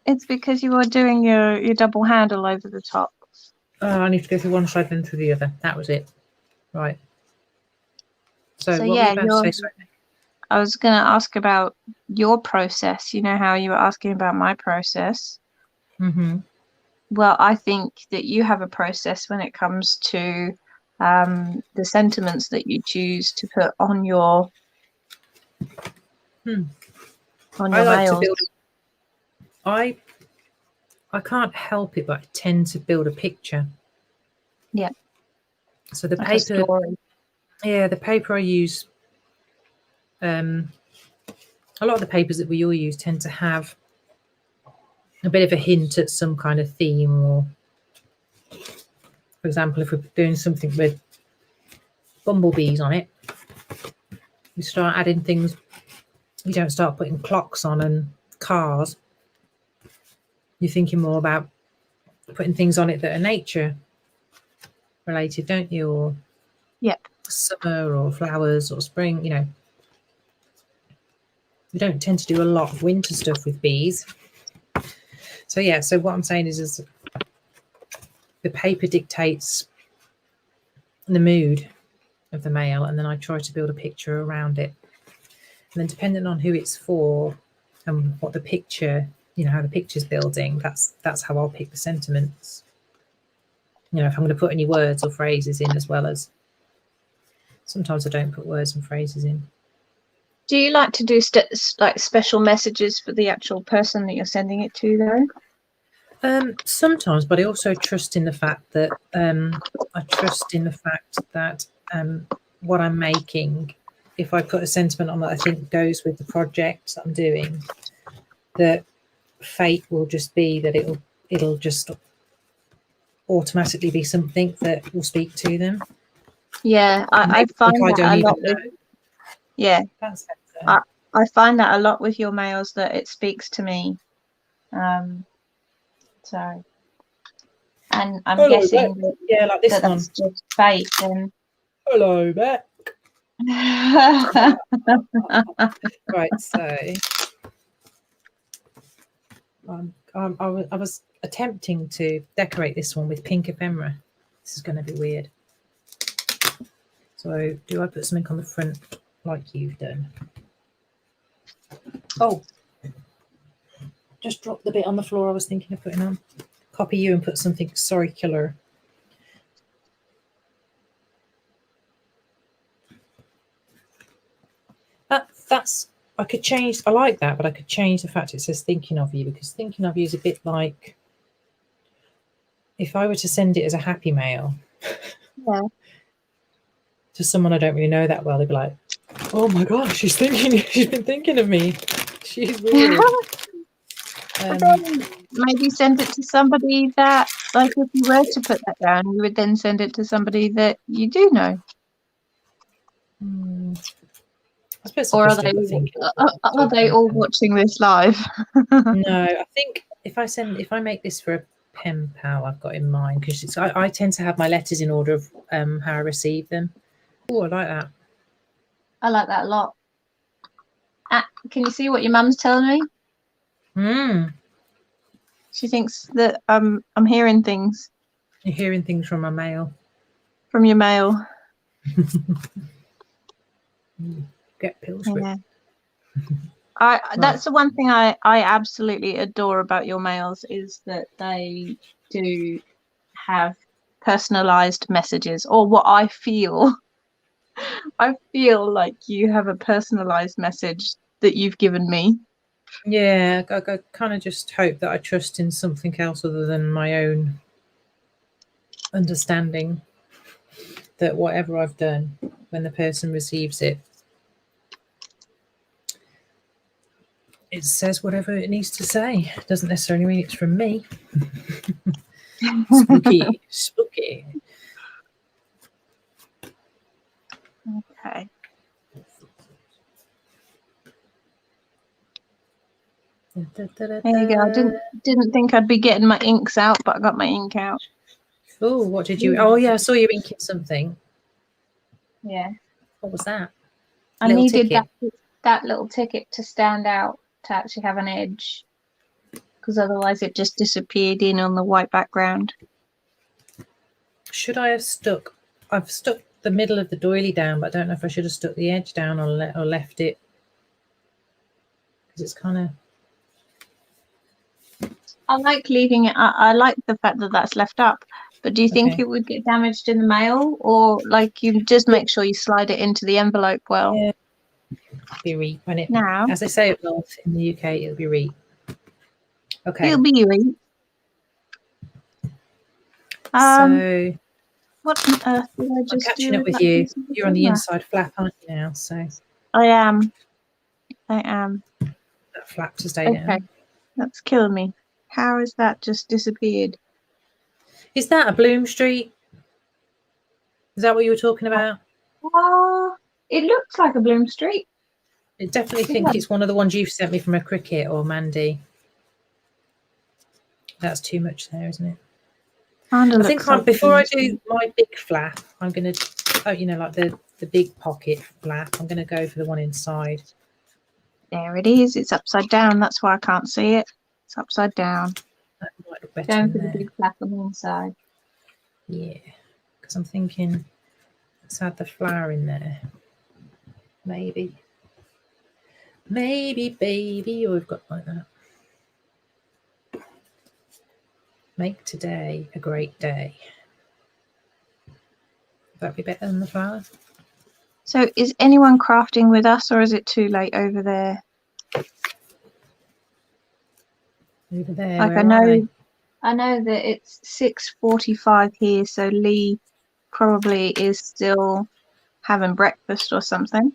It's because you were doing your double handle over the top. Oh, I need to go through one side then through the other. That was it. Right. So what yeah, were you about to say? Sorry. I was going to ask about your process. You know how you were asking about my process? Mm-hmm. Well, I think that you have a process when it comes to the sentiments that you choose to put on your I like nails. to build. I can't help it, but I tend to build a picture. Yeah. So the Like a paper, story. yeah, the paper I use. A lot of the papers that we all use tend to have a bit of a hint at some kind of theme, or, for example, if we're doing something with bumblebees on it, you start adding things. You don't start putting clocks on and cars. You're thinking more about putting things on it that are nature related, don't you? Or Yep. summer or flowers or spring, you know. We don't tend to do a lot of winter stuff with bees. So yeah, so what I'm saying is the paper dictates the mood of the mail, and then I try to build a picture around it. And then depending on who it's for and what the picture, you know, how the picture's building, that's how I'll pick the sentiments. You know, if I'm going to put any words or phrases in, as well as sometimes I don't put words and phrases in. Do you like to do like special messages for the actual person that you're sending it to, though? Sometimes, but I also trust in the fact that what I'm making, if I put a sentiment on that I think goes with the project that I'm doing, that fate will just be that it'll just automatically be something that will speak to them. Yeah, I find if I that don't a even lot. know. Yeah, That's better. I find that a lot with your mails, that it speaks to me. So, and I'm Hello, guessing Bec. Yeah, like this one. that's just fate. And Hello, Bec. Right, so I was attempting to decorate this one with pink ephemera. This is going to be weird. So do I put something on the front like you've done? Oh, just dropped the bit on the floor I was thinking of putting on. Copy you and put something, sorry, killer. That's, I could change, I like that, but I could change the fact it says thinking of you, because thinking of you is a bit like, if I were to send it as a happy mail yeah. to someone I don't really know that well, they'd be like, oh my gosh, she's been thinking of me. She's weird. But then maybe send it to somebody that, like, if you were to put that down, you would then send it to somebody that you do know. I suppose Or I are could they, still think are they all watching this live? No, I think if I make this for a pen pal I've got in mind, because I tend to have my letters in order of how I receive them. Oh, I like that. I like that a lot. Can you see what your mum's telling me? She thinks that I'm hearing things You're hearing things from my mail. from your mail. Get pills. Yeah. That's the one thing I absolutely adore about your mails, is that they do have personalized messages, or what I feel. I feel like you have a personalized message that you've given me. Yeah, I kind of just hope that I trust in something else other than my own understanding, that whatever I've done, when the person receives it, it says whatever it needs to say. It doesn't necessarily mean it's from me. Spooky, spooky. Okay. There you go. I didn't think I'd be getting my inks out, but I got my ink out. Oh, what did you? Oh, yeah, I saw you inking something. Yeah. What was that? I needed that little ticket to stand out, to actually have an edge, because otherwise it just disappeared in on the white background. Should I have stuck? I've stuck the middle of the doily down, but I don't know if I should have stuck the edge down or left it, because it's kind of. I like leaving it. I like the fact that that's left up. But do you think it would get damaged in the mail, or like you just make sure you slide it into the envelope well? Yeah. Be read when it. Now, as they say up north in the UK, it'll be read. Okay. it'll be read. So. What on earth did I just I'm catching do up with you. You're on the inside flap, aren't you now? So. I am. That flap to stay down. That's killing me. How has that just disappeared? Is that a Bloom Street? Is that what you were talking about? Oh, it looks like a bloom streak. I definitely think it's one of the ones you've sent me from a cricket or Mandy. That's too much there, isn't it? I think before I do my big flap, I'm going to, like the big pocket flap, I'm going to go for the one inside. There it is. It's upside down. That's why I can't see it. It's upside down. That might look better Going for there. the big flap on the inside. Yeah, because I'm thinking let's add the flower in there. Maybe, baby. Oh, we've got like that. Make today a great day. Would that be better than the flower? So is anyone crafting with us, or is it too late over there? Over there, Like where I know that it's 6:45 here, so Lee probably is still having breakfast or something.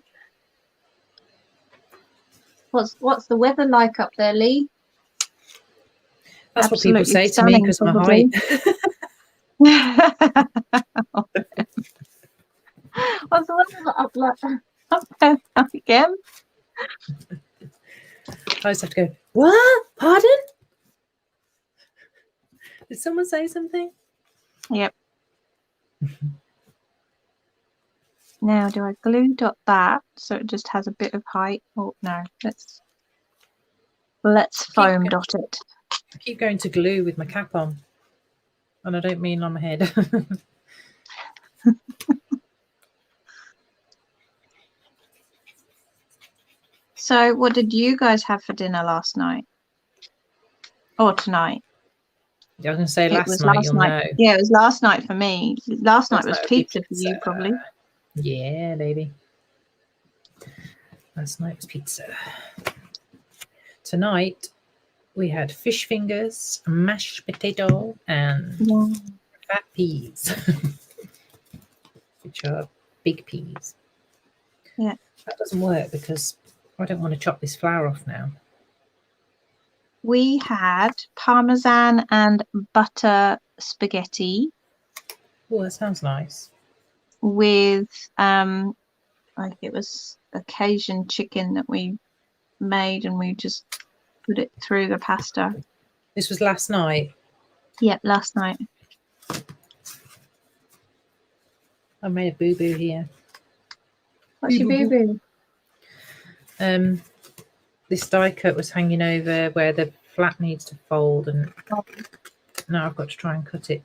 What's the weather like up there, Lee? That's Absolutely what people say stunning, to me because of my height. What's the weather up there again? I just have to go, what? Pardon? Did someone say something? Yep. Now, do I glue dot that so it just has a bit of height? Oh no, let's foam dot it. I keep going to glue with my cap on, and I don't mean on my head. So, what did you guys have for dinner last night? Or tonight? I was going to say last night, last night. know. Yeah, it was last night for me. Last night was pizza for you, probably. Yeah, baby. Last night was pizza. Tonight, we had fish fingers, mashed potato, and fat peas, which are big peas. Yeah. That doesn't work because I don't want to chop this flour off now. We had parmesan and butter spaghetti. Oh, that sounds nice. With like it was a Cajun chicken that we made, and we just put it through the pasta. This was last night? Yep, last night. I made a boo-boo here. What's your boo-boo? This die cut was hanging over where the flap needs to fold, and now I've got to try and cut it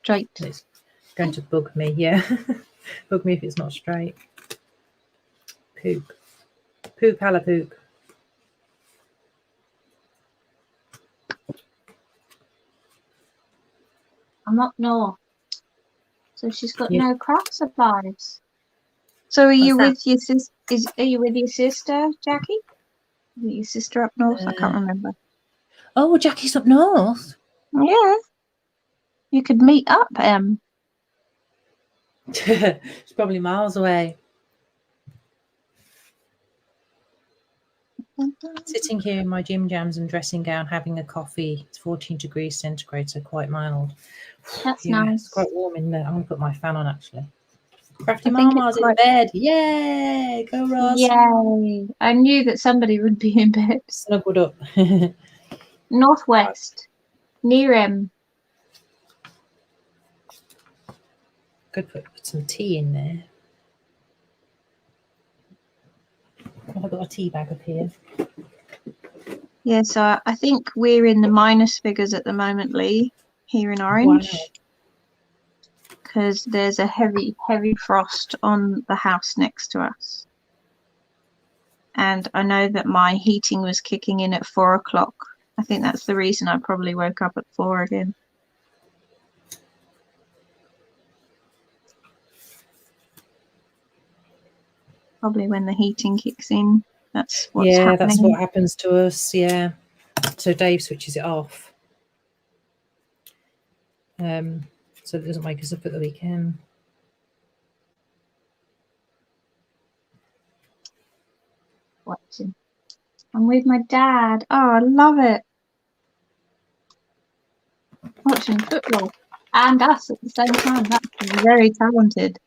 straight. It's going to bug me, yeah. Bug me if it's not straight. Poop. Poop a la poop. I'm up north, so she's got no craft supplies. So are you with your sister? Are you with your sister, Jackie? Is it your sister up north? I can't remember. Oh, Jackie's up north. Yeah, you could meet up, Em. She's probably miles away. Sitting here in my gym jams and dressing gown, having a coffee. It's 14 degrees centigrade, so quite mild. That's nice. It's quite warm in there. I'm going to put my fan on, actually. Crafty Mama's in bed. Yay! Go, Ross. Yay! I knew that somebody would be in bed. Snuggled up. Northwest. Near Em. Could put some tea in there. I've got a tea bag up here. Yeah, so I think we're in the minus figures at the moment, Lee, here in Orange. Because there's a heavy frost on the house next to us. And I know that my heating was kicking in at 4 o'clock. I think that's the reason I probably woke up at 4 again. Probably when the heating kicks in, that's what's happening. That's what happens to us, yeah. So Dave switches it off. So it doesn't wake us up at the weekend. Watching. I'm with my dad. Oh, I love it. Watching football and us at the same time. That's very talented.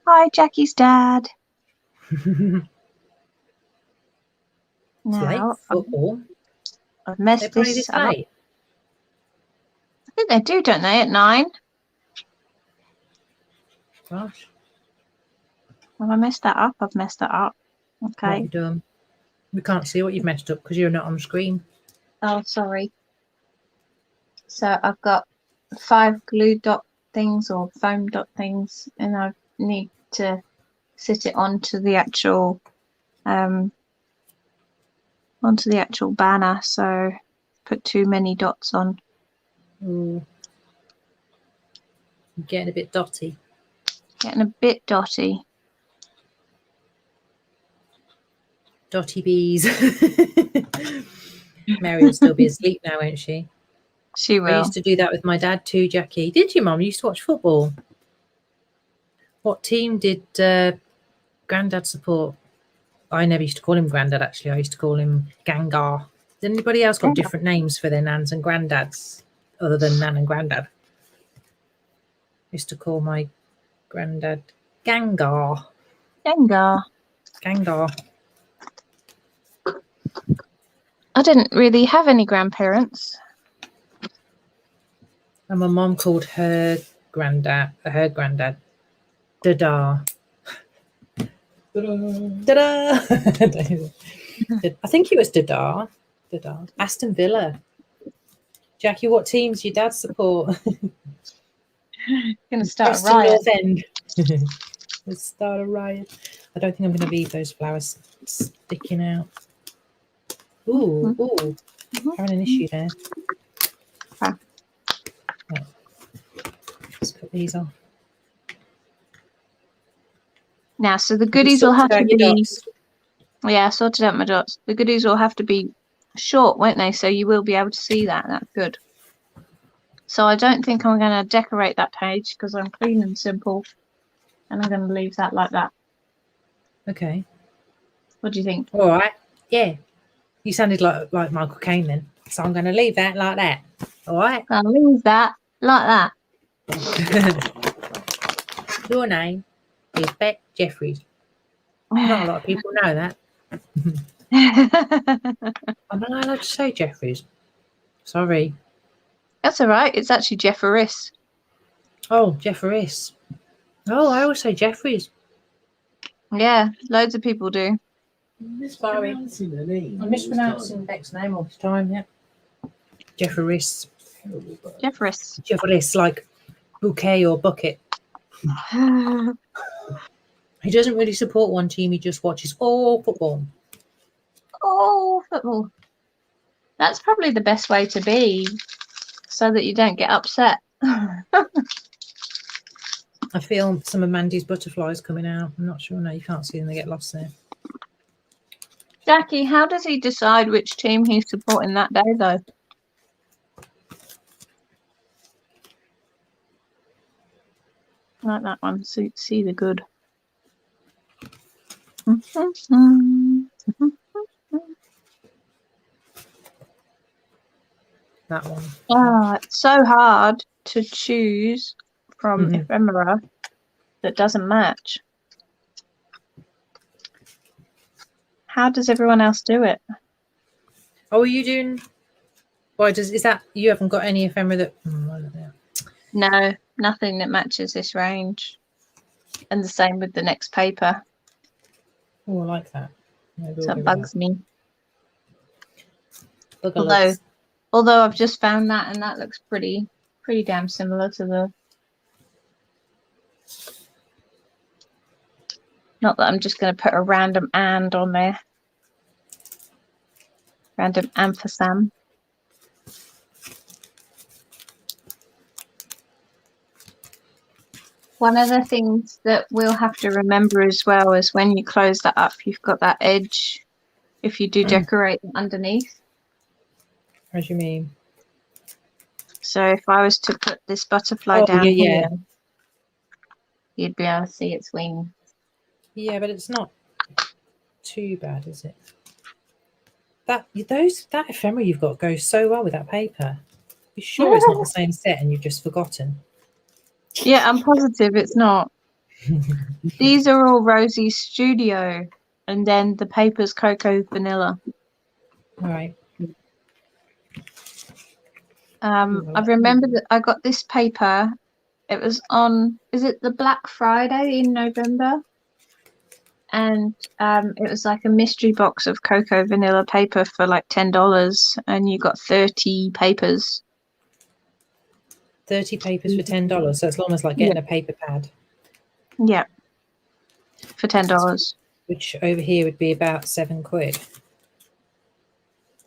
Hi, Jackie's dad. It's late Now, football. I've They messed play this this up. late. I think they do, don't they, at 9? Gosh, Have I messed that up? I've messed that up. what Okay. have you done? We can't see what you've messed up because you're not on screen. Oh, sorry. So I've got 5 glue dot things or foam dot things, and I need to sit it onto the actual banner. So put too many dots on. Ooh. I'm getting a bit dotty. Getting a bit dotty. Dotty bees. Mary will still be asleep now, won't she? She I will. used to do that with my dad too, Jackie. Did you, Mum? You used to watch football. What team did Grandad support? I never used to call him Grandad, actually. I used to call him Gangar. Has anybody else got Gangar. different names for their nans and granddads other than Nan and Grandad? I used to call my granddad Gangar. Gengar. Gangar. I didn't really have any grandparents. And my mum called her granddad Dada. Dada. I think it was Dada. Dada. Aston Villa. Jackie, what teams your dad support? Gonna start a Preston riot. North End. Let's start a riot. I don't think I'm going to leave those flowers sticking out. Ooh, ooh. Having an issue there. Okay. Right. Let's cut these off. Now, so the goodies will have to be. Yeah, I sorted out my dots. The goodies will have to be short, won't they? So you will be able to see that. That's good. So I don't think I'm going to decorate that page because I'm clean and simple. And I'm going to leave that like that. Okay. What do you think? All right. Yeah. You sounded like Michael Caine then. So I'm going to leave that like that. All right. I'll leave that like that. Your name is Bec Jeffries. Not a lot of people know that. I'm not allowed to say Jeffries. Sorry. That's all right. It's actually Jeffress. Oh, Jeffries. Oh, I always say Jeffries. Yeah, loads of people do. Mispronouncing the name. I'm mispronouncing Bec's name all the time, yeah. Jeffries. Jeffress. Jeffries, like bouquet or bucket. He doesn't really support one team, he just watches all football. Oh, football. That's probably the best way to be so that you don't get upset. I feel some of Mandy's butterflies coming out. I'm not sure. No, you can't see them. They get lost there. Jackie, how does he decide which team he's supporting that day, though? Like that one. See the good. That one. Oh, it's so hard to choose from ephemera that doesn't match. How does everyone else do it? Oh, are you doing? Why is that? You haven't got any ephemera that? I don't know. No, nothing that matches this range. And the same with the next paper. Oh, I like that. Maybe we'll So go it with bugs that. me. Boogaloo. Although I've just found that, and that looks pretty damn similar to the. Not that I'm just going to put a random and on there. Random ampersand. One of the things that we'll have to remember as well is when you close that up, you've got that edge. If you do decorate underneath. What do you mean? So if I was to put this butterfly down here, you'd be able to see its wings. Yeah, but it's not too bad, is it? That ephemera you've got goes so well with that paper. You sure it's not the same set and you've just forgotten? Yeah, I'm positive it's not. These are all Rosie's studio, and then the paper's cocoa vanilla. All right. I remember that I got this paper. It was on, is it the Black Friday in November? And it was like a mystery box of cocoa vanilla paper for like $10, and you got 30 papers. 30 papers for $10. So it's almost like getting a paper pad. Yeah, for $10. Which over here would be about £7.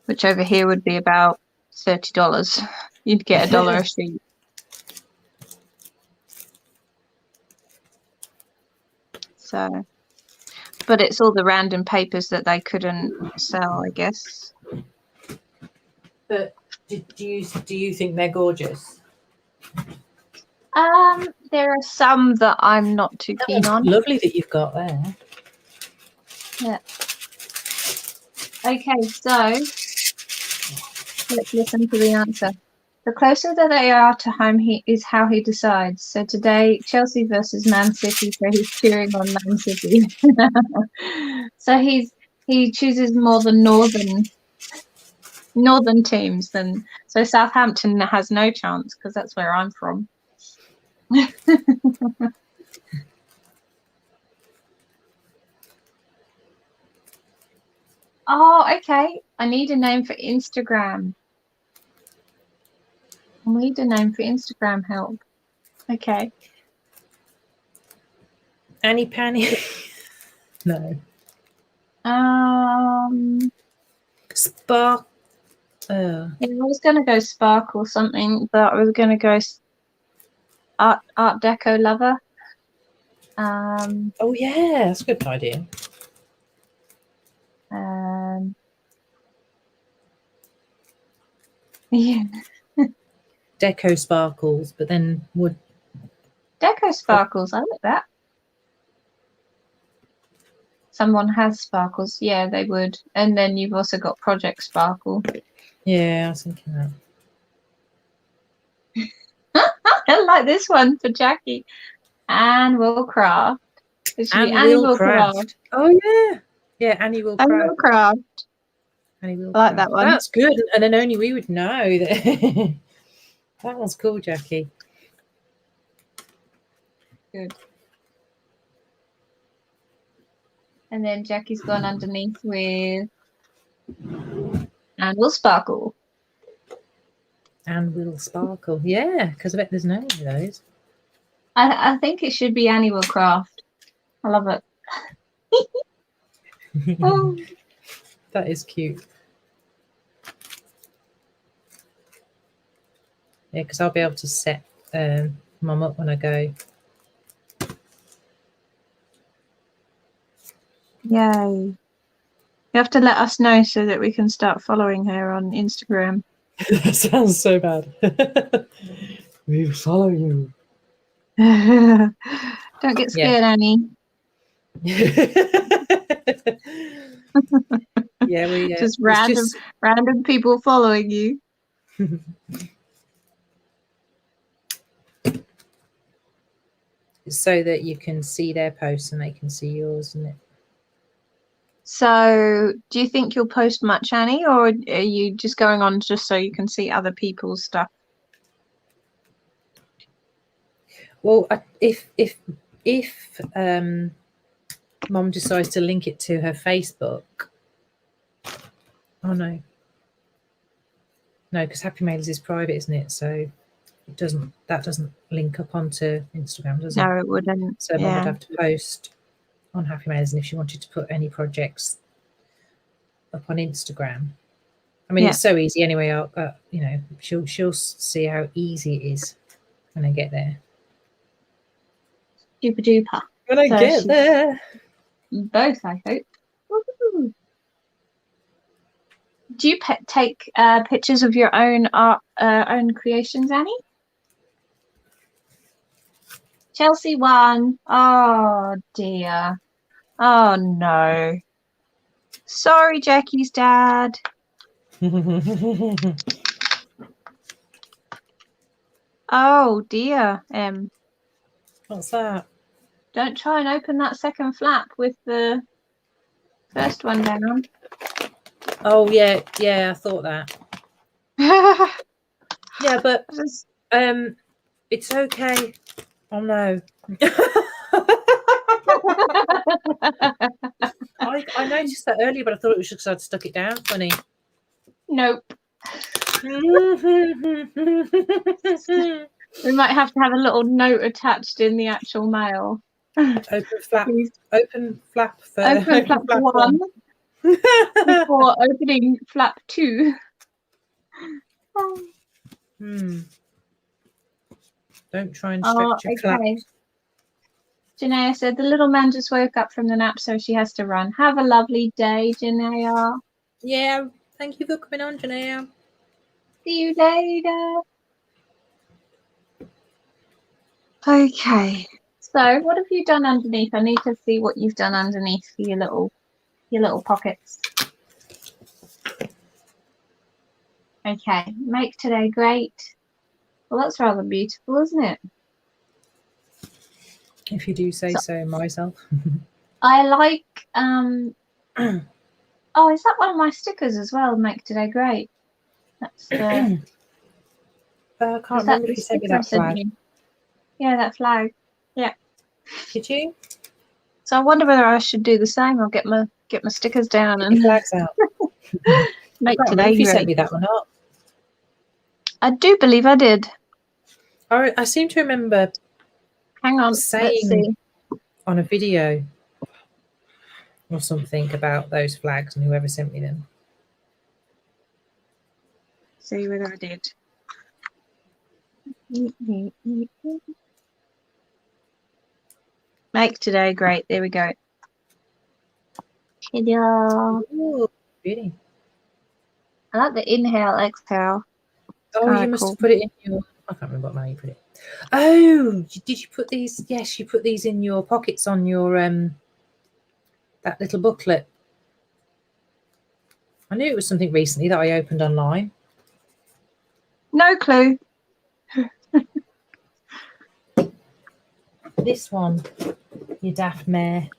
Which over here would be about $30. You'd get $1 a sheet. So, but it's all the random papers that they couldn't sell, I guess. But do you think they're gorgeous? There are some that I'm not too That keen one's on. lovely that you've got there. Yeah. Okay, so let's listen to the answer. The closer that they are to home, is how he decides. So today, Chelsea versus Man City, so he's cheering on Man City. So he chooses more the northern teams than, so Southampton has no chance because that's where I'm from. Oh, okay. I need a name for Instagram. I need a name for Instagram help. Okay. Annie Panny. No. Spark. Yeah, I was gonna go Spark or something, but I was gonna go Art Deco lover. Oh yeah, that's a good idea. Yeah, Deco sparkles, but then would Deco Sparkles. I like that. Someone has sparkles. Yeah, they would. And then you've also got Project Sparkle. yeah, I was thinking that. I like this one for Jackie. Anne will craft. It should be Annie Annie will will craft. craft. Oh yeah, yeah. Annie will Annie craft. will craft. Annie will I like craft. that one. That's good, and then only we would know that. That one's cool, Jackie. Good. And then Jackie's gone underneath with Anne will sparkle. Anne will sparkle. Yeah, because I bet there's no of those. I think it should be Annie will craft. I love it. Oh. That is cute. Yeah, because I'll be able to set Mum up when I go. Yay. You have to let us know so that we can start following her on Instagram. That sounds so bad. We follow you. Don't get scared, Annie. Yeah, we just random people following you. So that you can see their posts and they can see yours, isn't it? So do you think you'll post much, Annie, or are you just going on just so you can see other people's stuff? Well, if Mum decides to link it to her Facebook. Oh no, because Happy Mailers is private, isn't it? So that doesn't link up onto Instagram, does it? No, it wouldn't. So Mum would have to post on Happy Mailers, and if she wanted to put any projects up on Instagram, I mean, it's so easy anyway. You know, she'll see how easy it is when I get there. Super duper. When I get there. Both, I hope. Woo-hoo. Do you take pictures of your own art, own creations, Annie? Chelsea won. Oh dear. Oh no. Sorry, Jackie's dad. Oh dear, What's that? don't try and open that second flap with the first one down. Oh yeah, I thought that. Yeah, but Just- it's okay. Oh no. I noticed that earlier, but I thought it was just because I'd stuck it down funny. Nope. We might have to have a little note attached in the actual mail. Open flap. Please Open flap for open flap 1 before opening flap 2. Don't try and stretch your flap. Janaea said the little man just woke up from the nap, so she has to run. Have a lovely day, Janaea. Yeah, thank you for coming on, Janaea. See you later. Okay. So what have you done underneath? I need to see what you've done underneath for your little pockets. Okay, make today great. Well, that's rather beautiful, isn't it? If you do say so myself. I like oh, is that one of my stickers as well? Make today great. That's the I can't remember if you sent me that flag. Yeah, that flag. Yeah. Did you? So I wonder whether I should do the same or get my stickers down Get and your flags out. make I can't remember today if you sent great. me that or not. I do believe I did. I seem to remember Hang on, let's saying see. on a video or something about those flags and whoever sent me them. See whether I did. Make today great. There we go. Ta-da. Ooh, really? I like the inhale, exhale. Oh, you must have put it in your... I can't remember what you put it. Oh, did you put these? Yes, you put these in your pockets on your that little booklet. I knew it was something recently that I opened online. No clue. This one, you daft mare.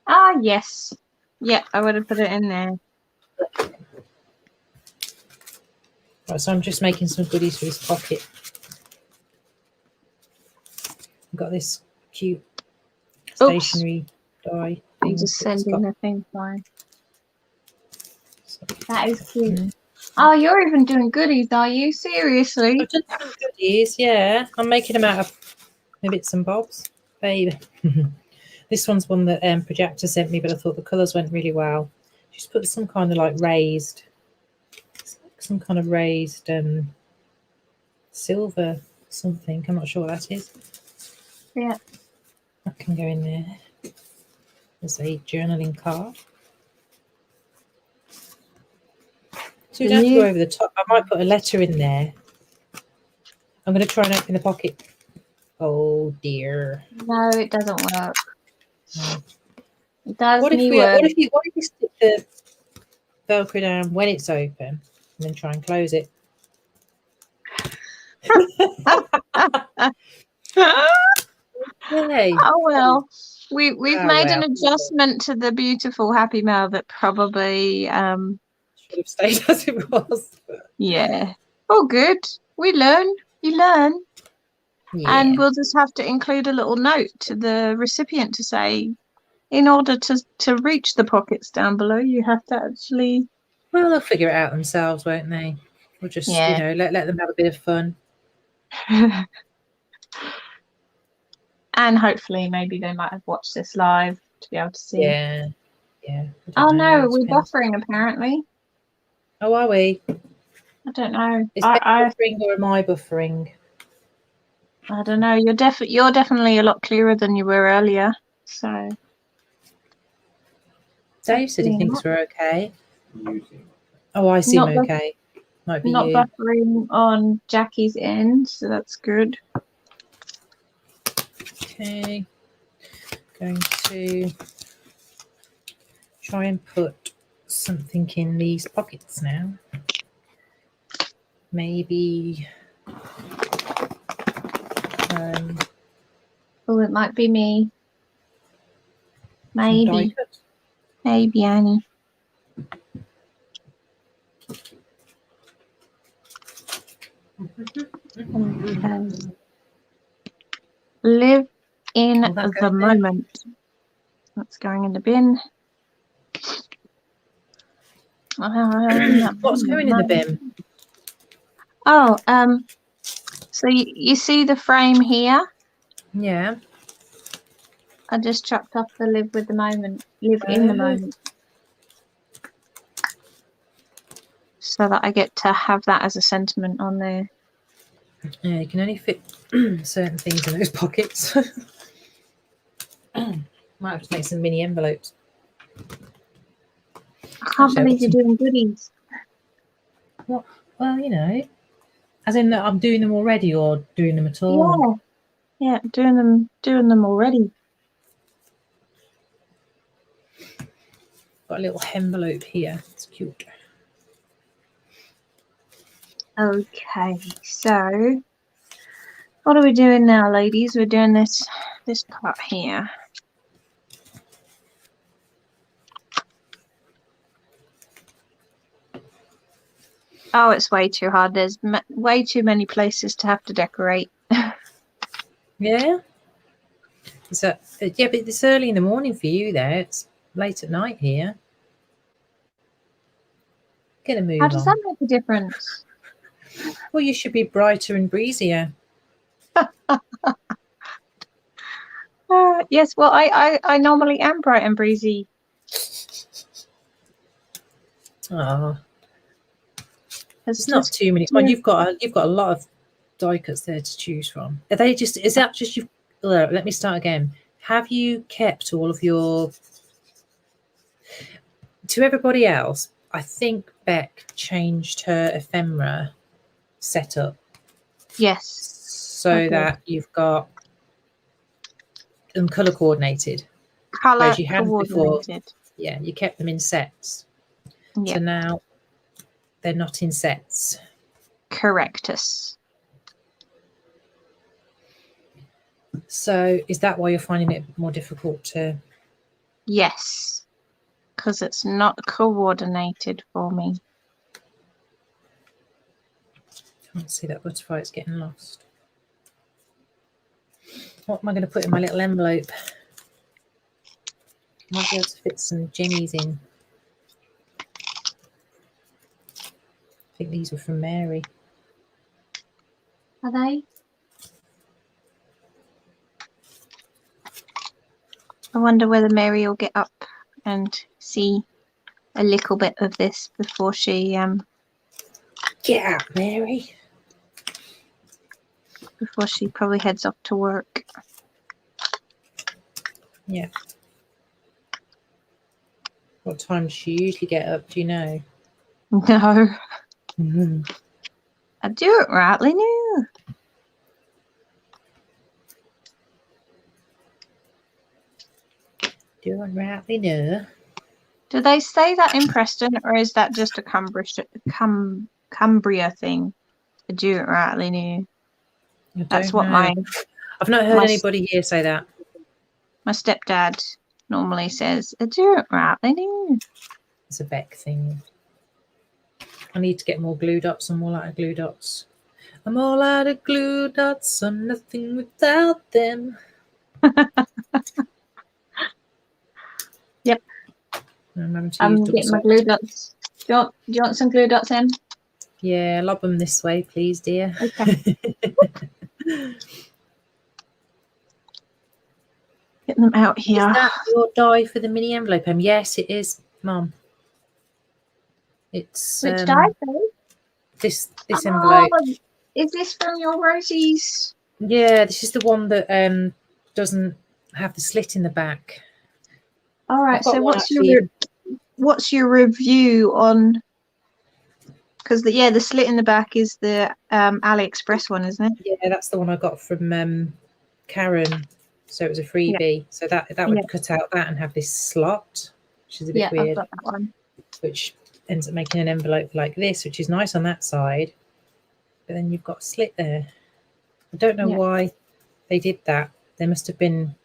Ah, yes. Yeah, I would have put it in there. Right, so I'm just making some goodies for his pocket. I've got this cute stationery die thing. I'm just sending the thing fine. So, that is cute. Oh, you're even doing goodies, are you? Seriously? I've done some goodies, yeah. I'm making them out of bits and bobs. Babe. This one's one that Projector sent me, but I thought the colours went really well. She's put some kind of like raised, some kind of raised silver something. I'm not sure what that is. Yeah. That can go in there. There's a journaling card. So we don't have to go over the top. I might put a letter in there. I'm going to try and open the pocket. Oh dear. No, it doesn't work. No. It does What if me we work. what if you stick the Velcro down when it's open and then try and close it? Yay. Oh well. We've made an well. adjustment to the beautiful happy mail that probably Should have stayed as it was. yeah. Oh good. We learn. You learn. Yeah. And we'll just have to include a little note to the recipient to say, in order to reach the pockets down below, you have to actually. Well, they'll figure it out themselves, won't they? We'll just, Yeah. let them have a bit of fun. And hopefully maybe they might have watched this live to be able to see. Yeah. Yeah. Oh no, we're buffering apparently. Oh, are we? I don't know. Is Bec buffering or am I buffering? I don't know. You're definitely a lot clearer than you were earlier. So Dave said he thinks we're okay. Oh, I seem okay. Might be not you. buffering on Jackie's end, so that's good. Okay. Going to try and put something in these pockets now. maybe Oh, it might be me. some die Maybe. cut. Maybe Annie. Okay. Live in Will that go the in there? moment. That's going in the bin. What's going in the bin? Oh, so you see the frame here? Yeah. I just chucked off the live with the moment, live in the Oh. moment, so that I get to have that as a sentiment on there. Yeah, you can only fit certain things in those pockets. Might have to make some mini envelopes. I can't Actually, I've believe got you're doing goodies. What? Well, you know, as in that I'm doing them already or doing them at all. Yeah, doing them already. Got a little envelope here. It's cute. Okay, so what are we doing now, ladies? We're doing this part here. Oh, it's way too hard. There's way too many places to have to decorate. Yeah. So yeah, but it's early in the morning for you there. It's late at night here. Get a move How does on. that make a difference? Well, you should be brighter and breezier. Yes, well, I normally am bright and breezy. Oh, It's it's not just too many. Well, you've got a lot of die cuts there to choose from. Are they just? Is that just you? Let me start again. Have you kept all of your? To everybody else, I think Bec changed her ephemera setup Yes, so okay. that you've got them color coordinated. Color Whereas you hadn't before. coordinated. Yeah, you kept them in sets. Yeah, So now they're not in sets. correctus. So is that why you're finding it more difficult to? Yes, because it's not coordinated for me. Can't see that butterfly. It's getting lost. What am I going to put in my little envelope? Might be able to fit some jimmies in. I think these were from Mary. Are they? I wonder whether Mary will get up and see a little bit of this before she Get out, Mary. before she probably heads off to work. Yeah. What time does she usually get up? Do you know? No, Mm-hmm. I do it rightly now. Doing rightly now. Do they say that in Preston, or is that just a Cumbria thing? I do it rightly now. I That's don't what know. I've not heard my anybody here say that. stepdad normally says. I do it rightly now. It's a Bec thing. I need to get more glue dots. I'm all out of glue dots. I'm all out of glue dots. I'm nothing without them. Yep. I'm having to I'm use double getting my sided. glue dots. Do you want some glue dots, Em? Yeah, lob them this way, please, dear. Okay. Get them out here. Is that your die for the mini envelope? Yes, it is, Mum. It's Which die? this envelope. Oh, is this from your Rosie's? Yeah, this is the one that doesn't have the slit in the back. All right. I've got So one what's your review on? Because the slit in the back is the AliExpress one, isn't it? Yeah, that's the one I got from Karen. So it was a freebie. Yeah. So that would cut out that and have this slot, which is a bit weird. I've got that one. Which ends up making an envelope like this, which is nice on that side. but then you've got a slit there. I don't know Yeah. why they did that. There must have been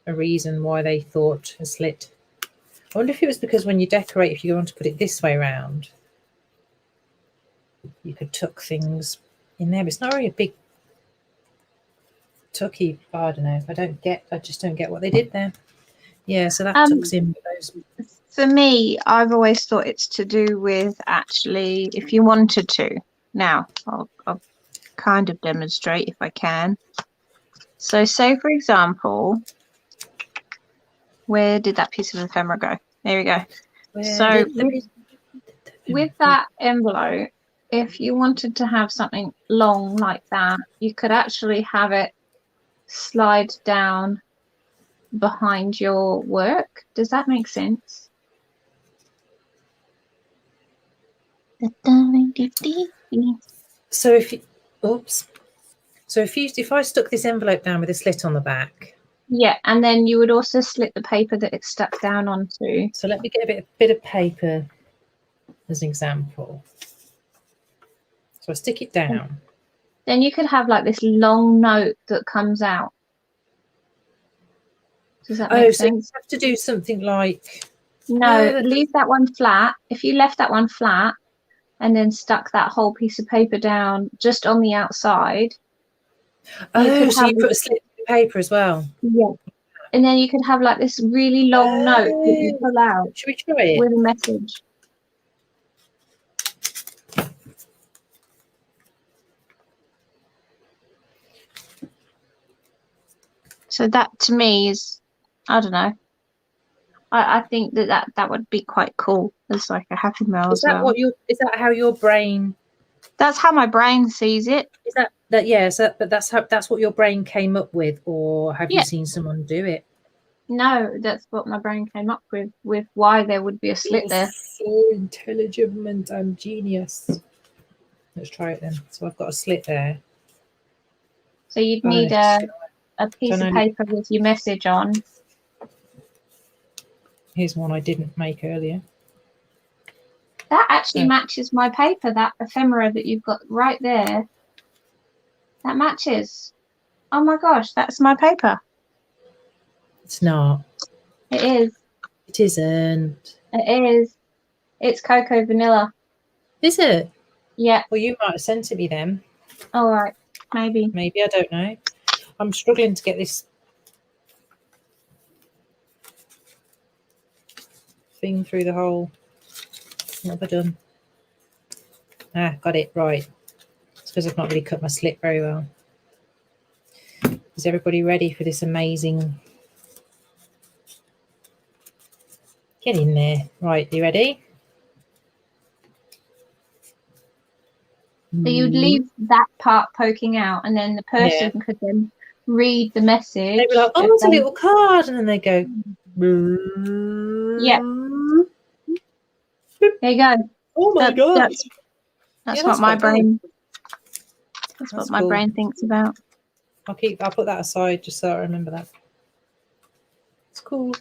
a reason why they thought a slit. I wonder if it was because when you decorate, if you want to put it this way around, you could tuck things in there. But it's not really a big tucky. I don't know. I just don't get what they did there. Yeah, so that tucks in those. For me, I've always thought it's to do with actually, if you wanted to. Now, I'll kind of demonstrate if I can. So, say for example, where did that piece of ephemera go? There we go. So, with that envelope, if you wanted to have something long like that, you could actually have it slide down behind your work. Does that make sense? So if I stuck this envelope down with a slit on the back. Yeah, and then you would also slit the paper that it's stuck down onto. So let me get a bit of paper as an example. So I stick it down. Then you could have like this long note that comes out. Does that make sense? So you have to do something like... No, leave that one flat. If you left that one flat and then stuck that whole piece of paper down just on the outside. So you put a slit in the paper as well? Yeah. And then you could have like this really long note that you pull out. Should we try it? With a message. So that to me is, I don't know. I think that would be quite cool as like a happy mail as well. Is that how your brain? That's how my brain sees it. Is that yeah? So but that's what your brain came up with, or have you seen someone do it? No, that's what my brain came up with why there would be a slit there. So intelligent and genius. Let's try it then. So I've got a slit there. So you'd need a piece of paper with your message on. Here's one I didn't make earlier. That actually matches my paper, that ephemera that you've got right there. That matches. Oh my gosh, that's my paper. It's not. It is. It isn't. It is. It's cocoa vanilla. Is it? Yeah. Well, you might have sent it me then. All right. Maybe. Maybe, I don't know. I'm struggling to get this thing through the hole. What have I done? Got it. Right. It's because I've not really cut my slit very well. Is everybody ready for this amazing... Get in there. Right, you ready? So you'd leave that part poking out, and then the person could then read the message. They'd be like, oh, it's a little card. And then they go... Yeah. There you go. Oh my god. That's what my brain... That's what my brain thinks about. I'll put that aside just so I remember that. It's cool.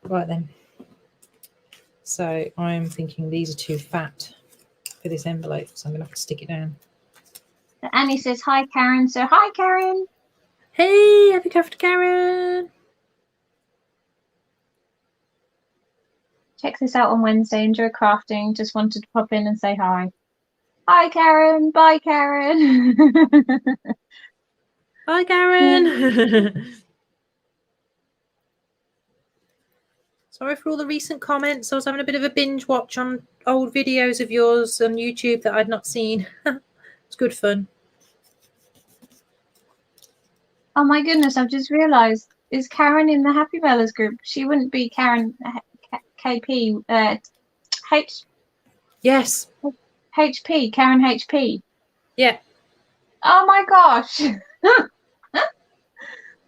Right then. So I'm thinking these are too fat for this envelope, so I'm gonna have to stick it down. Annie says hi, Karen. So hi, Karen. Hey, happy craft, Karen. Check this out on Wednesday. Enjoy crafting. Just wanted to pop in and say hi. Hi, Karen. Bye, Karen. Hi, Karen. Sorry for all the recent comments. I was having a bit of a binge watch on old videos of yours on YouTube that I'd not seen. It's good fun. Oh my goodness, I've just realised. Is Karen in the Happy Mailers group? She wouldn't be Karen KP. Yes. HP. Karen HP. Yeah. Oh my gosh.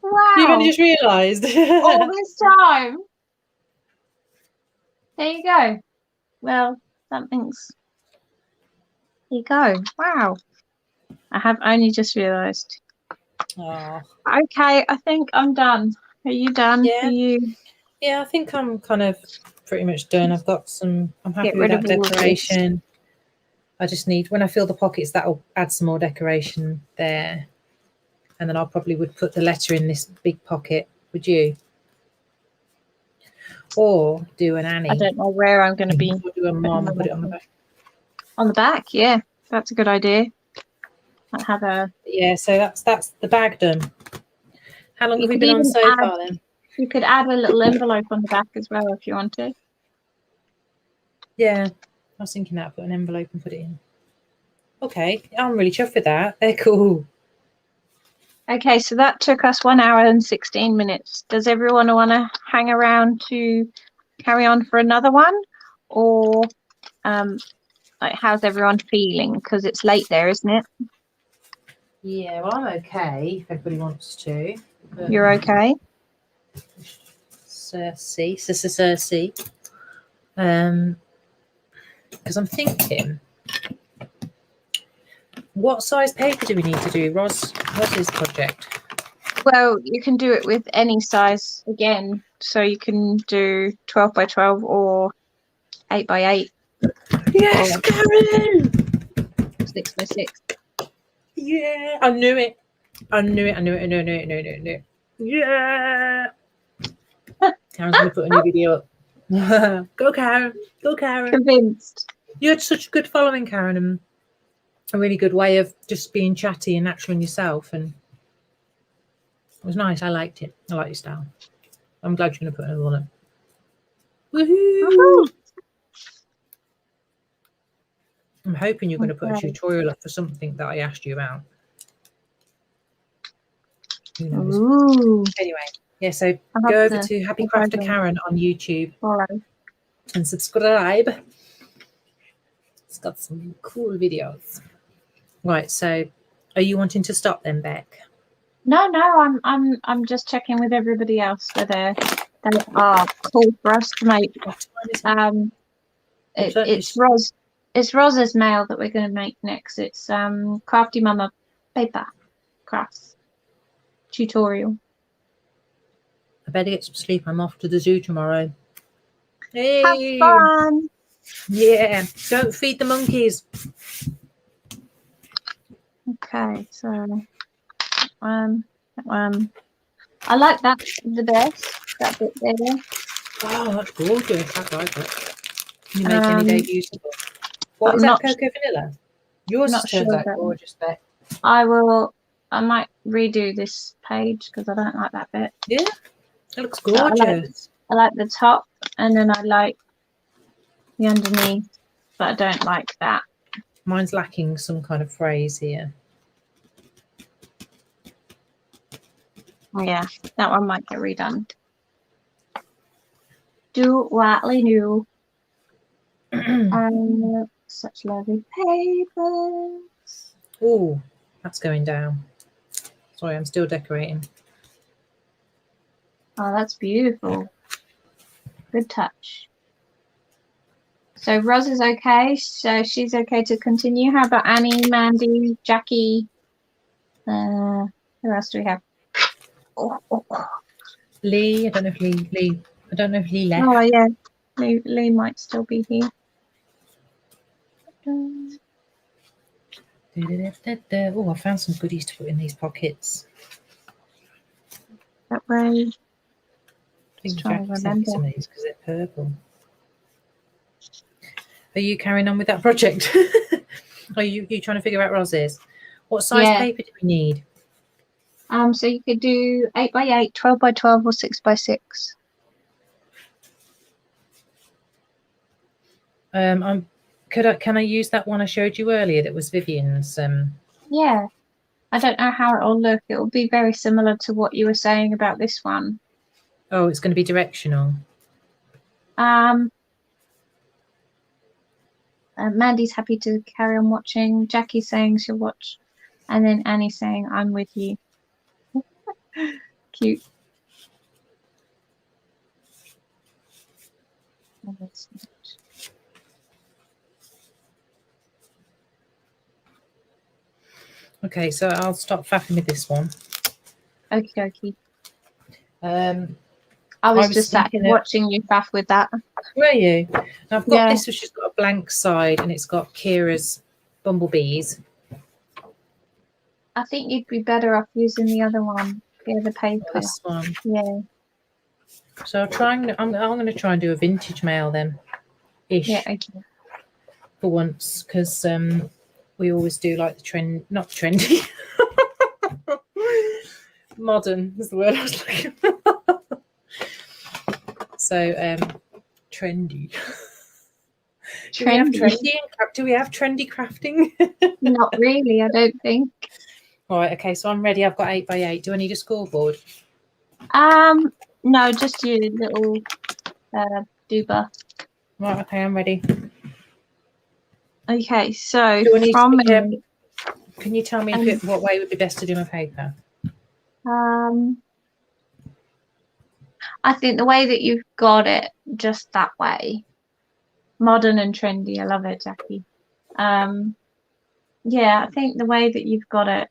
Wow. You've only just realised. All this time. There you go. Well, something's... There you go. Wow. I have only just realised. Oh. Okay, I think I'm done. Are you done? Yeah. Are you... Yeah, I think I'm kind of pretty much done. I've got some... I'm happy Get with rid that of all of decoration. I just need, when I fill the pockets, that'll add some more decoration there. And then I probably would put the letter in this big pocket. Would you? Or do an Annie. I don't know where I'm going to be. Or do a mom, put it on the back. On the back, yeah, that's a good idea. I have a. Yeah, so that's the bag done. How long You have we could been on even so add- far then? You could add a little envelope on the back as well if you wanted. Yeah, I was thinking that, put an envelope and put it in. Okay, I'm really chuffed with that. They're cool. Okay, so that took us 1 hour and 16 minutes. Does everyone want to hang around to carry on for another one? Or like, how's everyone feeling? Because it's late there, isn't it? Yeah, well, I'm okay if everybody wants to. You're okay? Cersei. Because I'm thinking, what size paper do we need to do Roz's project? Well, you can do it with any size again. So you can do 12 by 12 or 8 by 8. Yes, or Karen! 6 by 6. Yeah, I knew it. No. Yeah. Karen's going to put a new video up. Go, Karen. Go, Karen. Convinced. You had such a good following, Karen, and a really good way of just being chatty and natural in yourself. And it was nice. I liked it. I like your style. I'm glad you're going to put another one up. Woohoo! I'm hoping you're going to put a tutorial up for something that I asked you about. Who knows? Ooh. Anyway, yeah, so go over to Happy Crafter Karen on YouTube and subscribe. It's got some cool videos. Right, so are you wanting to stop then, Bec? No, I'm just checking with everybody else whether they are cool for us to make. It's Roz's mail that we're going to make next. It's Crafty Mama paper crafts tutorial. I better get some sleep. I'm off to the zoo tomorrow. Hey. Have fun. Yeah, don't feed the monkeys. Okay, so I like that the best. That bit there. Oh, that's gorgeous. I like it. Can you make any day usable? What is that, cocoa vanilla? Yours not turns sure out gorgeous, Bec. I might redo this page because I don't like that bit. Yeah, it looks gorgeous. I like the top, and then I like the underneath, but I don't like that. Mine's lacking some kind of phrase here. Yeah, that one might get redone. Do what I knew. Such lovely papers. Oh, that's going down. Sorry, I'm still decorating. Oh, that's beautiful. Good touch. So Roz is okay. So she's okay to continue. How about Annie, Mandy, Jackie? Who else do we have? Lee, I don't know if Lee left. Oh yeah, Lee might still be here. Oh, I found some goodies to put in these pockets. That way. I think Jackie sent me some of these because they're purple. Are you carrying on with that project? Are you trying to figure out Roz's? What size paper do we need? So you could do 8 by 8, 12 by 12, or 6 by 6. Can I use that one I showed you earlier that was Vivian's? Yeah. I don't know how it'll look. It will be very similar to what you were saying about this one. Oh, it's going to be directional. Mandy's happy to carry on watching. Jackie's saying she'll watch. And then Annie's saying, I'm with you. Cute. Okay, so I'll stop faffing with this one. Okie dokie. I was just sat here watching you faff with that. Were you? Now I've got this, which has got a blank side, and it's got Kira's bumblebees. I think you'd be better off using the other one, the other paper. This one. Yeah, So I'm going to try and do a vintage mail then, ish, yeah, okay. for once, because we always do like the trend, not trendy. Modern is the word I was looking for. So trendy. Trendy. Do we have trendy crafting? Not really, I don't think. Right, okay, so I'm ready. I've got 8 by 8. Do I need a scoreboard? No, just your little duber. Right, okay, I'm ready. Okay, so Do I need from to be, memory, can you tell me what way would be best to do my paper? I think the way that you've got it, just that way, modern and trendy. I love it, Jackie. Yeah, I think the way that you've got it,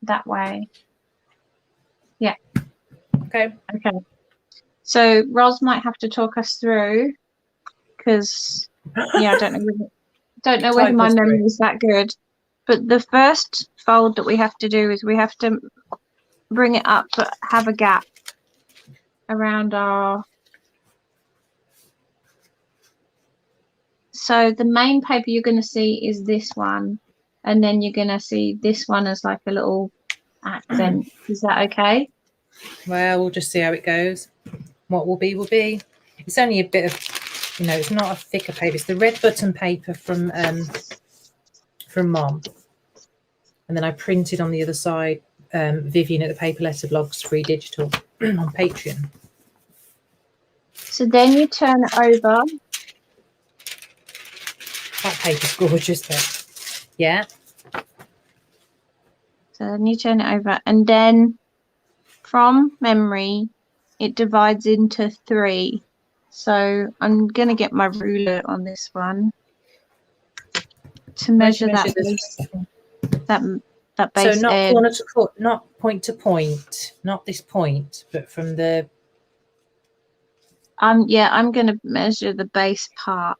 that way. Yeah. Okay. Okay. So Ros might have to talk us through, because yeah, I don't know whether my memory is that good. But the first fold that we have to do is we have to bring it up, but have a gap around our. So the main paper you're going to see is this one, and then you're going to see this one as like a little accent. Is that okay? Well, we'll just see how it goes. What will be, will be. It's only a bit of, it's not a thicker paper. It's the red button paper from Mom. And then I printed on the other side, Vivian at the Paper Letter Blogs free digital on Patreon. So then you turn it over. That paper's gorgeous, though. Yeah. So then you turn it over, and then from memory, it divides into 3. So I'm going to get my ruler on this one to measure that base, that base. So not edge. corner to corner, not point to point, not this point, but from the. Yeah, I'm going to measure the base part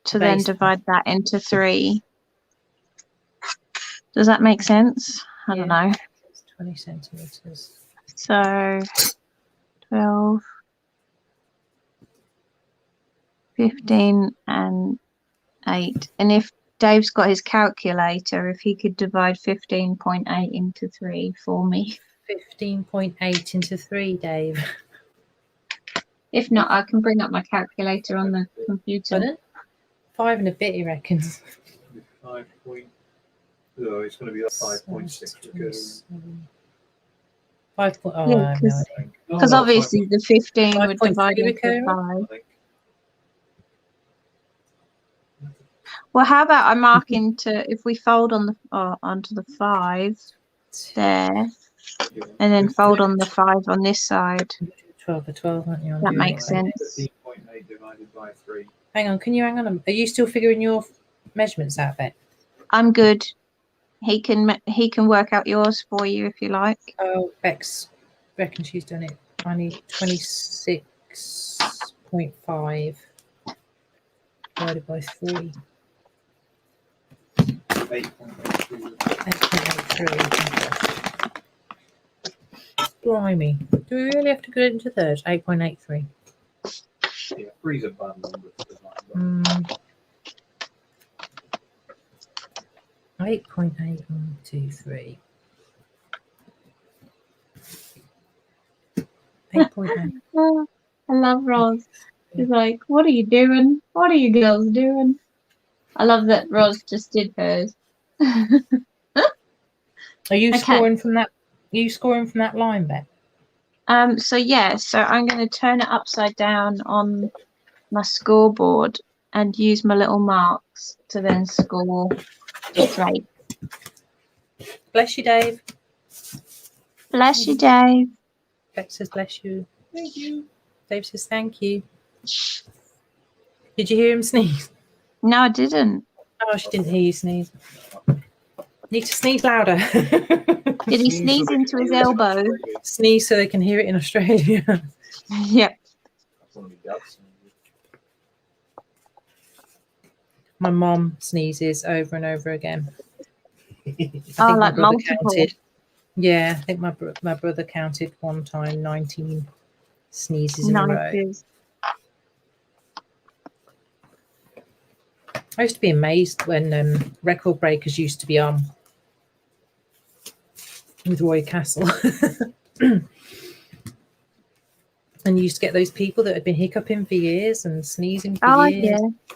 to then divide that into 3. Does that make sense? I don't know. 20 centimeters. So 12, 15, and 8. And if Dave's got his calculator, if he could divide 15.8 into 3 for me. 15.8 into 3, Dave. If not, I can bring up my calculator on the computer. Pardon? 5 and a bit, he reckons. 5 point. Oh, it's going to be like 5.6. 5 point. Oh, Yeah, I have no idea. because obviously the 15 would divide into 5.3, 5. Well, how about I mark into, if we fold on the onto the 5 there, and then fold on the 5 on this side. 12 or 12, aren't you? That makes sense. 15.8 divided by 3. Hang on, can you hang on? Are you still figuring your measurements out, Bet? I'm good. He can work out yours for you if you like. Oh, Bex reckons she's done it. I need 26.5 divided by 3. 8.83. Blimey. Do we really have to go into thirds? 8.83. Yeah, 3's a bad number. 8.8123. 8.8. I love Ros. She's like, what are you doing? What are you girls doing? I love that Ros just did hers. Are you scoring from that? Are you scoring from that line, Bet? So yeah, so I'm going to turn it upside down on my scoreboard and use my little marks to then score straight. Bless you, Dave. Bless you, Dave. Bex says bless you. Thank you. Dave says thank you. Did you hear him sneeze? No, I didn't. Oh, she didn't hear you sneeze. Need to sneeze louder. Did he sneeze into his elbow? Sneeze so they can hear it in Australia. Yep. My mom sneezes over and over again. think Oh, my like brother multiple. counted. Yeah, I think my brother counted one time 19 sneezes in a row. Nice. I used to be amazed when record breakers used to be on with Roy Castle. And you used to get those people that had been hiccuping for years and sneezing for Oh, years. yeah.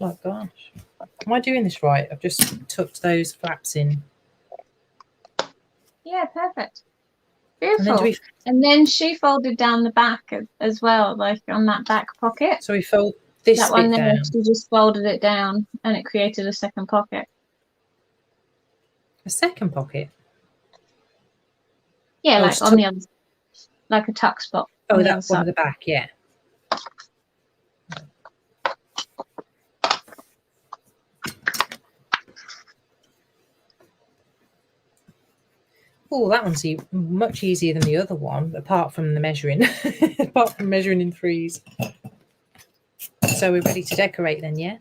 Like, gosh, am I doing this right? I've just tucked those flaps in. Yeah, perfect. And then Beautiful. And then she folded down the back as well, like on that back pocket. so we fold this That one bit there, down. she just folded it down and it created a second pocket. A second pocket. Yeah, Oh, like just on the other, like a tuck spot on Oh, the other that one side. at the back, yeah. Oh, that one's much easier than the other one, apart from the measuring. Apart from measuring in threes. So we're ready to decorate then, yeah?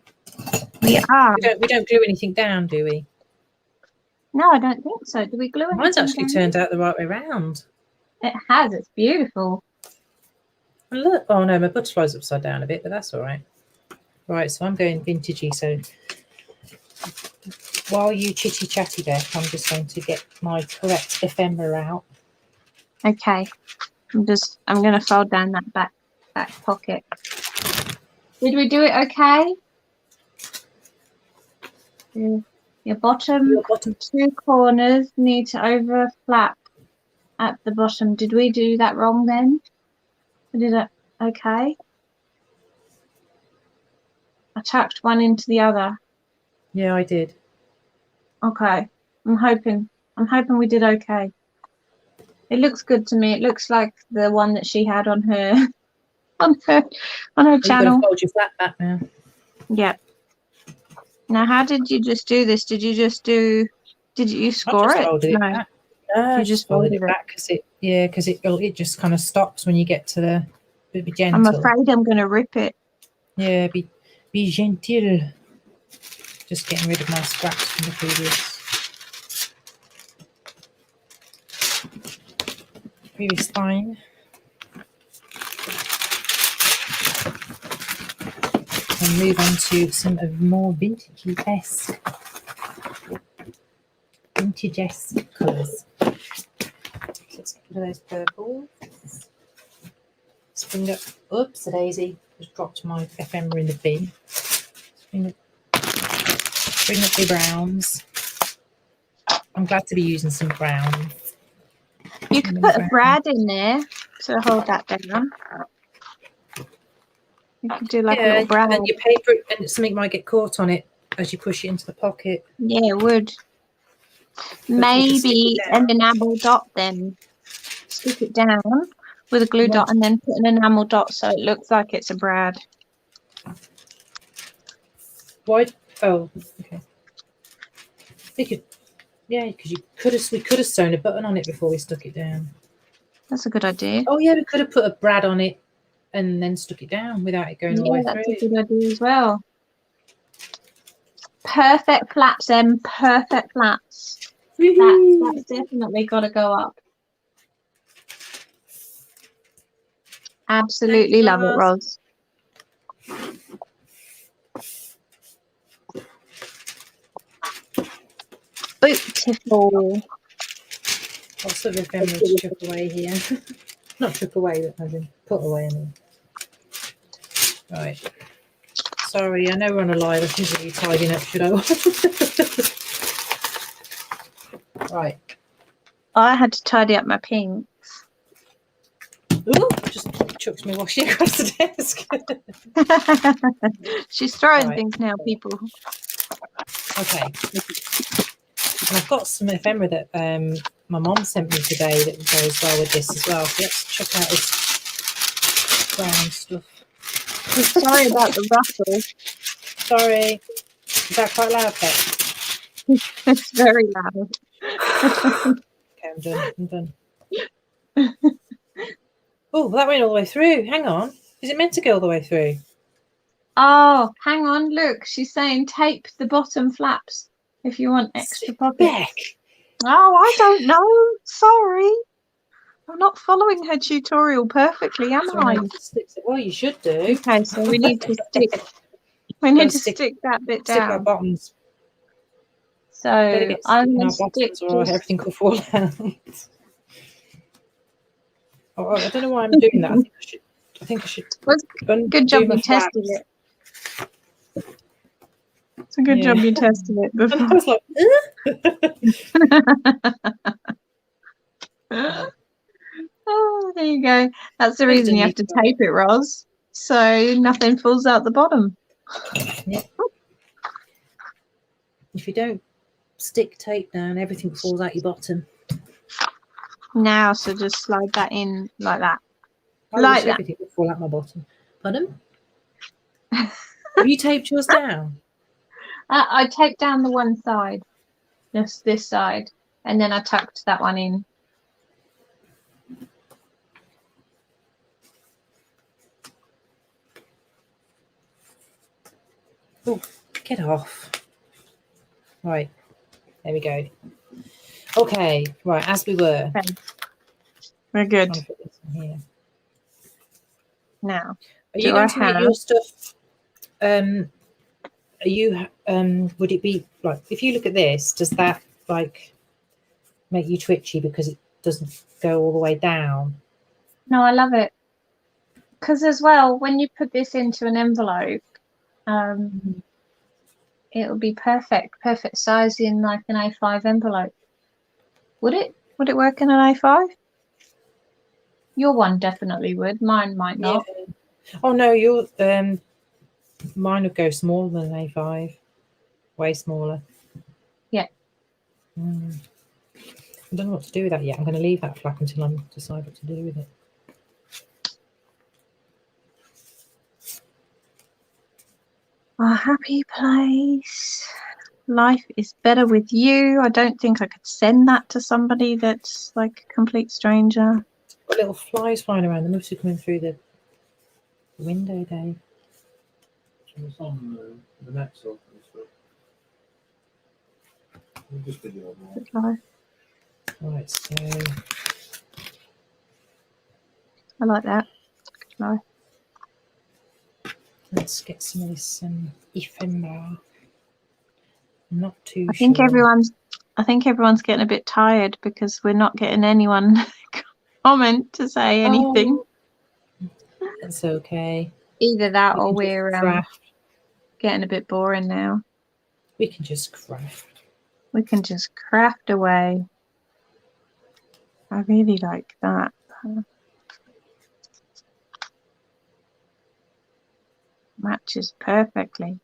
We are. We don't glue anything down, do we? No, I don't think so. Do we glue anything Mine's actually down? turned out the right way round. It has. It's beautiful. And look, oh no, my butterfly's upside down a bit, but that's all right. Right, so I'm going vintagey. So while you chitty chatty there, I'm just going to get my correct ephemera out. Okay. I'm going to fold down that back pocket. Did we do it okay? Your bottom two corners need to overlap at the bottom. Did we do that wrong then? I did it okay. I tucked one into the other. Yeah, I did. Okay. I'm hoping we did okay. It looks good to me. It looks like the one that she had on her on her You've channel. got to fold your flat back now. Yeah. Now, how did you just do this? Did you score it? Folded it back. No, You I just folded folded it back because it just kind of stops when you get to the. Be gentle. I'm afraid I'm going to rip it. Yeah, be gentle. Just getting rid of my scraps from the previous line. And move on to some of more vintage-esque colours. So let's get rid of those purples. Let's bring up, oops, a daisy. Just dropped my ephemera in the bin. Bring up the browns. I'm glad to be using some brown. You could put a brad in there to hold that down. You could do like a little brad. And then you paper it and something might get caught on it as you push it into the pocket. Yeah, it would. Maybe an enamel dot then. Stick it down with a glue dot and then put an enamel dot so it looks like it's a brad. Why? Oh, okay. Because we could have sewn a button on it before we stuck it down. That's a good idea. Oh yeah, we could have put a brad on it and then stuck it down without it going all the way through. Yeah, that's a good idea as well. Perfect flaps, Em. Perfect flaps. That's definitely got to go up. Absolutely love it, Roz. Beautiful. Lots of ephemera to chip away here. Not chip away, but as in put away. I mean. Right. Sorry, I know we're on a live. I shouldn't be tidying up, should I? Right. I had to tidy up my pinks. Ooh, just chucks me washing across the desk. She's throwing things now, people. Okay. And I've got some ephemera that my mom sent me today that goes well with this as well. So let's check out this brown stuff. Sorry about the rustle. Sorry. Is that quite loud, Pet? It's very loud. Okay, I'm done. Oh, that went all the way through. Hang on. Is it meant to go all the way through? Oh, hang on. Look, she's saying tape the bottom flaps if you want extra pockets. Bec. Oh, I don't know. Sorry. I'm not following her tutorial perfectly, am I? Well, you should do. Okay, so we need to stick. We need to stick that bit Stick our down. bottoms. So Better get I'm sticking going our to stick. bottoms or everything will fall out. Oh, I don't know why I'm doing that. I think I should. Good job you tested it. It's a good job you tested it And I before. was like, Oh, there you go. That's the Maybe reason you have to tape it, Roz, so nothing falls out the bottom. Yeah. If you don't stick tape down, everything falls out your bottom. Now, so just slide that in like that. I Like wish that. everything would fall out my bottom. Pardon? Have you taped yours down? I taped down the one side, just this side, and then I tucked that one in. Oh, get off. Right, there we go. Okay, right, as we were. Okay. We're good. I'll put this in here. Now, Are you going to make your stuff? Are you? Would it be like if you look at this? Does that like make you twitchy because it doesn't go all the way down? No, I love it. Because as well, when you put this into an envelope, it'll be perfect size in like an A5 envelope. Would it? Would it work in an A5? Your one definitely would. Mine might not. Yeah. Oh no, your mine would go smaller than an A5. Way smaller. Yeah. I don't know what to do with that yet. I'm going to leave that flap until I decide what to do with it. A happy place. Life is better with you. I don't think I could send that to somebody that's like a complete stranger. Got little flies flying around. They must be coming through the window, Dave. It's on the next one. We'll just do the other one. Right, so I like that. Good. let's get some of this ephemera. Not too I think sure. everyone's getting a bit tired because we're not getting anyone comment to say anything. Oh, that's okay. Either that or we're craft. Getting a bit boring now. We can just craft. We can just craft away. I really like that. Matches perfectly.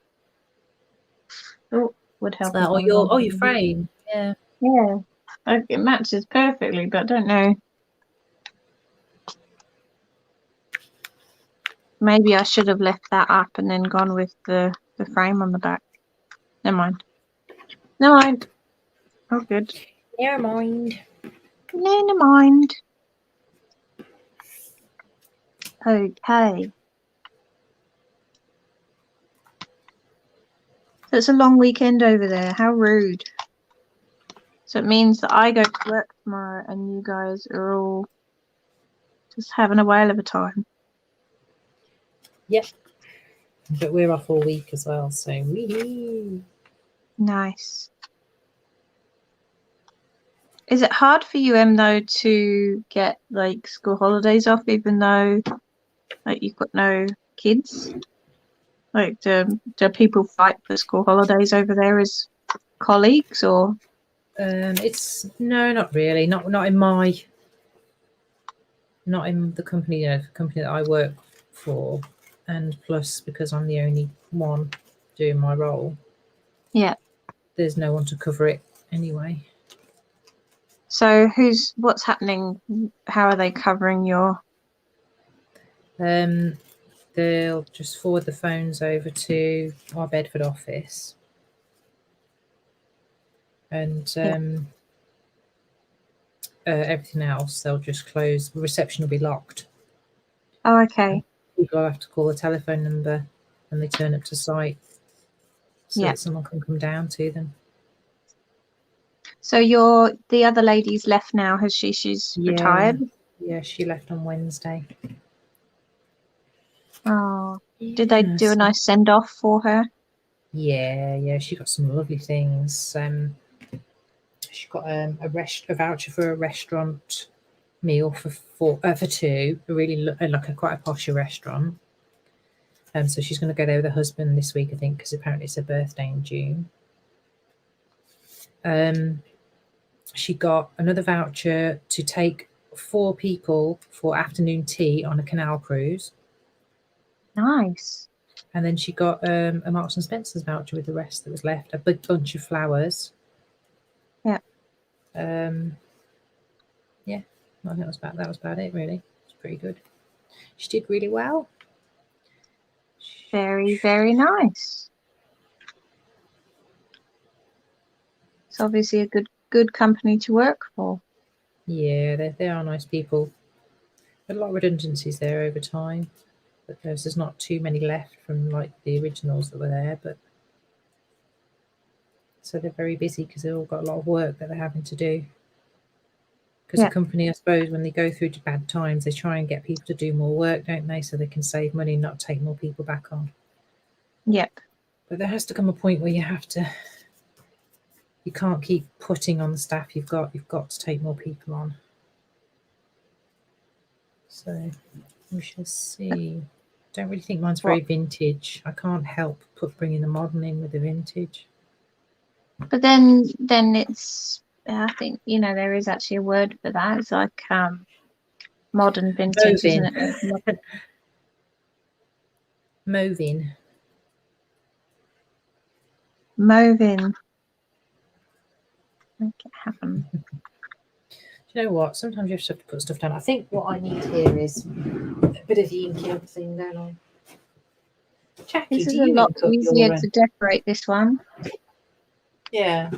Oh, would help. That, or your frame. Yeah. Yeah. It matches perfectly, but I don't know. Maybe I should have left that up and then gone with the frame on the back. Never mind. Never mind. Oh, good. Never mind. Never mind. Okay. So it's a long weekend over there. How rude. So it means that I go to work tomorrow and you guys are all just having a whale of a time. Yep. But we're off all week as well, so wee-hoo. Nice. Is it hard for you, Em, though, to get like school holidays off, even though like you've got no kids? Like, do people fight for school holidays over there as colleagues, or? It's no, not really. Not in my. Not in the company. The company that I work for, and plus because I'm the only one doing my role. Yeah. There's no one to cover it anyway. So what's happening? How are they covering your? They'll just forward the phones over to our Bedford office, and everything else they'll just close. The reception will be locked. Oh, okay. People will have to call the telephone number when they turn up to site, so that someone can come down to them. So the other lady's left now, has she? She's retired. Yeah, she left on Wednesday. Oh, did they do a Yes. nice send off for her? Yeah, she got some lovely things. She got a voucher for a restaurant meal for two, like quite a posh restaurant. So she's going to go there with her husband this week, I think, because apparently it's her birthday in June. She got another voucher to take 4 people for afternoon tea on a canal cruise. Nice. And then she got a Marks and Spencer's voucher with the rest that was left, a big bunch of flowers. Yeah. Yeah, I think that was about it, really. It's pretty good. She did really well. Very, very nice. It's obviously a good company to work for. Yeah, they are nice people. A lot of redundancies there over time, but there's not too many left from like the originals that were there. But so they're very busy because they've all got a lot of work that they're having to do. Because Yeah. the company, I suppose, when they go through bad times, they try and get people to do more work, don't they? So they can save money and not take more people back on. Yep. But there has to come a point where you can't keep putting on the staff you've got. You've got to take more people on. So we shall see. Don't really think mine's very vintage. I can't help bringing the modern in with the vintage. But then it's, I think, there is actually a word for that. It's like modern vintage, isn't it? Moving. Moving. Make it happen. Do you know what? Sometimes you just have to put stuff down. I think what I need here is a bit of the inking thing going on. Jackie, this is a lot easier to decorate, this one. Yeah.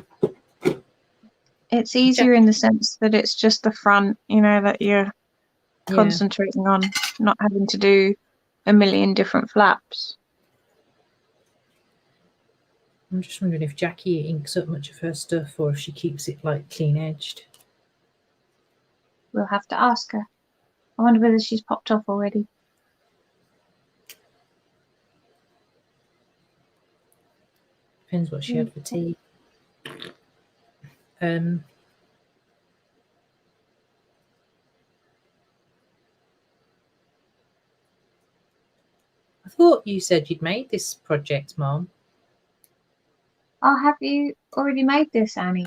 It's easier in the sense that it's just the front, that you're concentrating on, not having to do a million different flaps. I'm just wondering if Jackie inks up much of her stuff or if she keeps it like clean edged. We'll have to ask her. I wonder whether she's popped off already. Depends what she had for tea. I thought you said you'd made this project, Mom. Oh, have you already made this, Annie?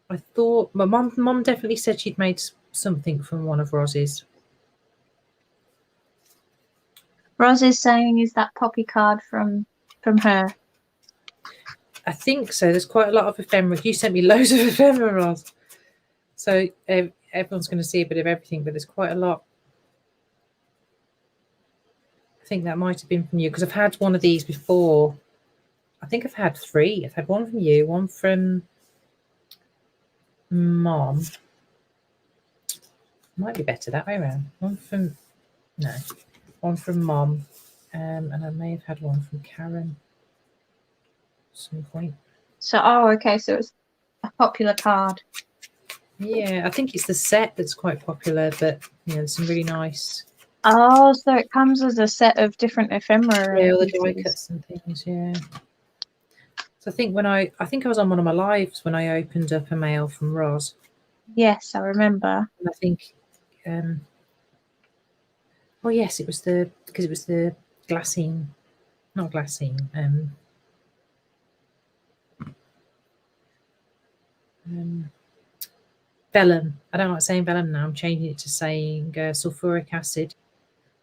I thought my mom definitely said she'd made something from one of Roz's. Roz is saying, is that poppy card from her? I think so. There's quite a lot of ephemera. You sent me loads of ephemera, Roz. So everyone's going to see a bit of everything, but there's quite a lot. I think that might have been from you because I've had one of these before. I think I've had 3. I've had one from you, one from Mom. Might be better that way around. One from Mom, and I may have had one from Karen at some point. So, okay, so it's a popular card. Yeah, I think it's the set that's quite popular, but there's some really nice. Oh, so it comes as a set of different ephemera. Yeah, all the die cuts and things. Yeah. So I think I was on one of my lives when I opened up a mail from Roz. Yes, I remember. And I think, oh yes, it was the glassine, not glassine. Vellum. I don't like saying vellum now. I'm changing it to saying sulfuric acid.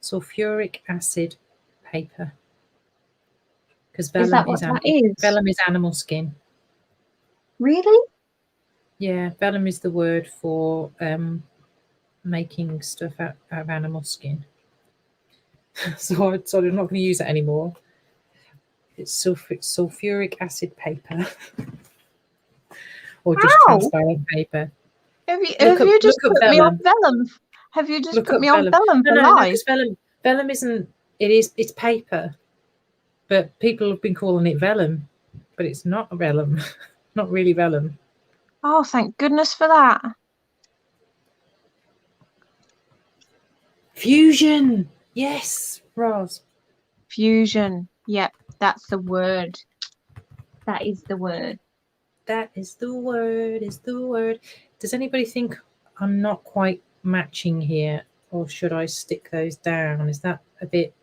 Sulfuric acid paper. Because vellum vellum is animal skin. Really? Yeah, vellum is the word for making stuff out of animal skin. So I'm not going to use it anymore. It's sulfuric acid paper. Or just transparent paper. Have you just put me on vellum? Have you just put me on vellum for life? No, because vellum isn't. It's paper, but people have been calling it vellum, but it's not vellum. Not really vellum. Oh, thank goodness for that. Fusion. Yes, Roz. Fusion. Yep, that's the word. That is the word. That is the word. Is the word. Does anybody think I'm not quite matching here, or should I stick those down? Is that a bit?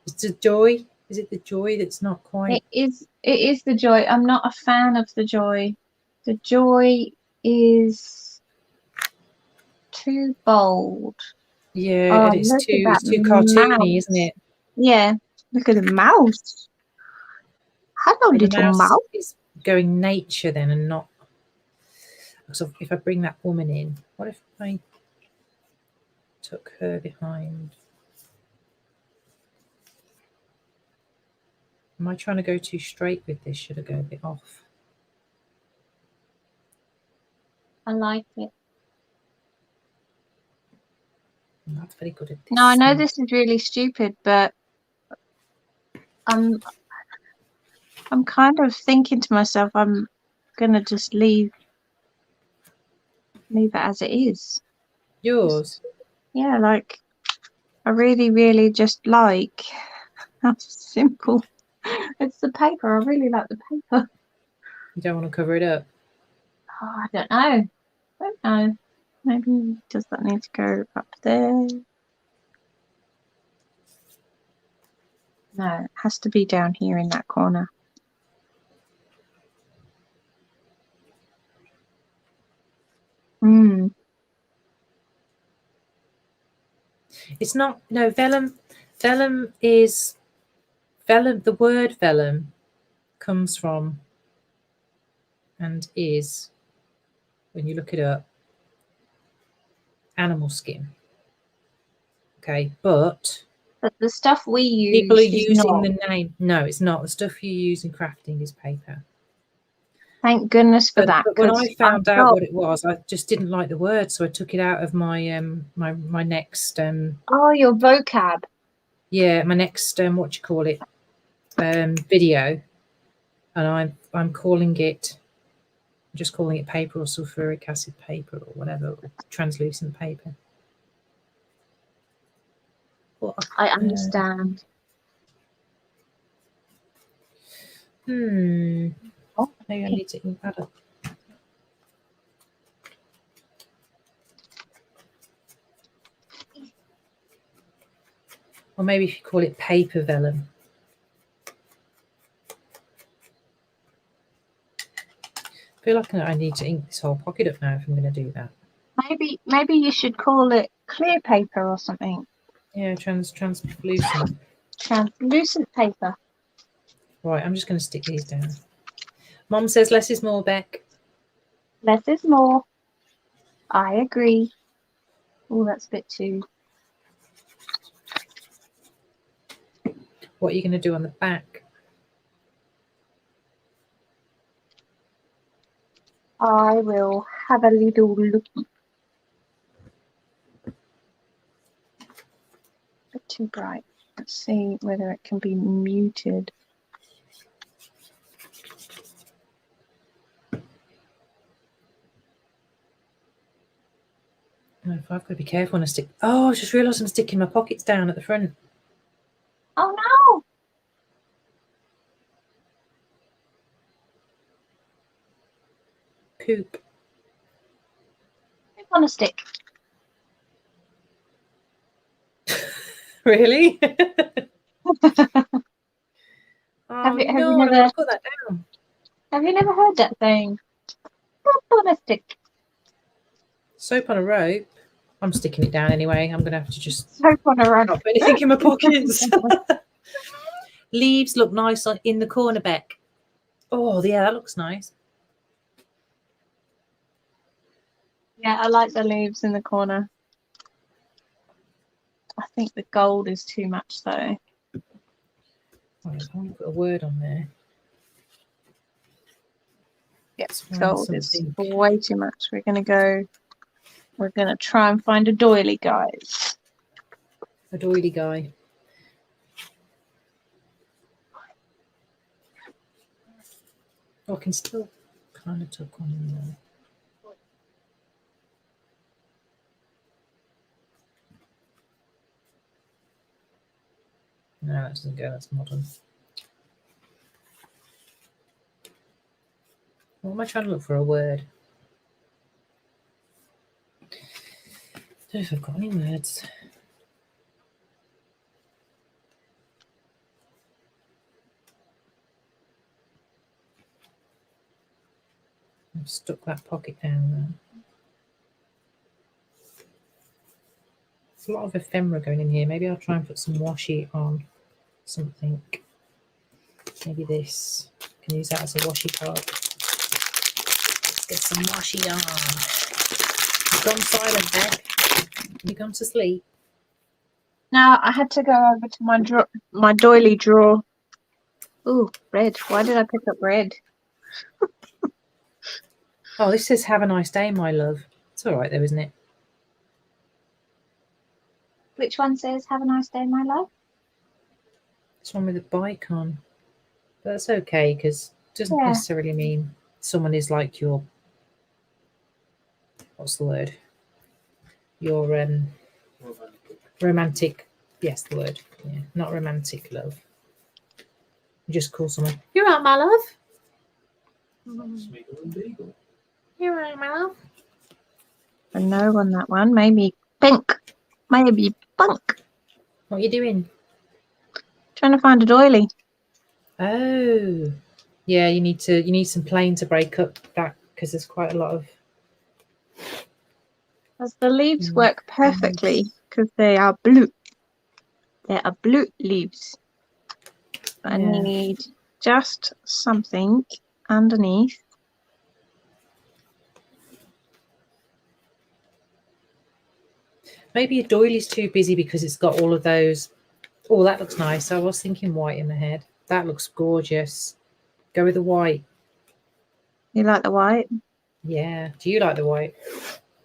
Is the joy? Is it the joy that's not quite? It is the joy. I'm not a fan of the joy. The joy is too bold. Yeah, Oh, it's look at that too cartoony, isn't mouse. it? Yeah, look at the mouse. Hello, Well, the little mouse mouse. is going nature then, and not. So if I bring that woman in, what if I took her behind? Am I trying to go too straight with this? Should I go a bit off? I like it. I'm not very good at this. No, I know this is really stupid, but I'm kind of thinking to myself, I'm gonna just leave it as it is. Yours. Yeah, like I really, really just like how simple. It's the paper. I really like the paper. You don't want to cover it up. Oh, I don't know. I don't know. Maybe does that need to go up there? No, it has to be down here in that corner. Hmm. It's not. No, vellum. Vellum is vellum. The word vellum comes from and is, when you look it up, animal skin. Okay, but But the stuff we people are use is using not. the name. No, it's not. The stuff you use in crafting is paper. Thank goodness for that. But when I Because found out what it was, I just didn't like the word, so I took it out of my my next Oh, your vocab. yeah, my next what do you call it, video, and I'm calling it, I'm just calling it paper or sulfuric acid paper or whatever, or translucent paper. I understand. Maybe Oh, I need to ink that up. Or maybe if you call it paper vellum. I feel like I need to ink this whole pocket up now if I'm going to do that. maybe you should call it clear paper or something. Yeah, translucent. Translucent paper. Right, I'm just going to stick these down. Mom says less is more, Bec. Less is more. I agree. Oh, that's a bit too. What are you going to do on the back? I will have a little look. A bit too bright. Let's see whether it can be muted. I've got to be careful when I stick. Oh, I just realised I'm sticking my pockets down at the front. Oh no! Poop. Poop on a stick. Really? Oh Have you no, I don't want to put that down. Have you never heard that saying? Poop on a stick. Soap on a rope. I'm sticking it down anyway. I'm going to have to just Soap on a rope. not put anything in my pockets. Leaves look nice in the corner, Bec. Oh, yeah, that looks nice. Yeah, I like the leaves in the corner. I think the gold is too much though. Right, I want to put a word on there. Yes, gold is way too much. We're gonna try and find a doily, guys. A doily guy. Oh, I can still kind of tuck one in there. No, that doesn't go. That's modern. What am I trying to look for? A word. I don't know if I've got any words. I've stuck that pocket down there. There's a lot of ephemera going in here. Maybe I'll try and put some washi on something. Maybe this. I can use that as a washi card. Let's get some washi on. You've gone silent, Bec. You gone to sleep? Now I had to go over to my doily drawer. Ooh, red. Why did I pick up red? Oh, this says "Have a nice day, my love." It's all right though, isn't it? Which one says "Have a nice day, my love"? It's one with a bike on. But that's okay because it doesn't Yeah. necessarily mean someone is like your, what's the word? Your romantic, yes, the word. Yeah, not romantic love. You just call someone, "You're right, my love." Smeagol and Beagle. You're right, my love. A no on that one. Maybe pink. Maybe punk. What are you doing? Trying to find a doily. Oh, yeah. You need some plain to break up that because there's quite a lot of. As the leaves work perfectly because they are blue. They are blue leaves. But I Yeah. need just something underneath. Maybe a doily's too busy because it's got all of those. Oh, that looks nice. I was thinking white in the head. That looks gorgeous. Go with the white. You like the white? Yeah. Do you like the white?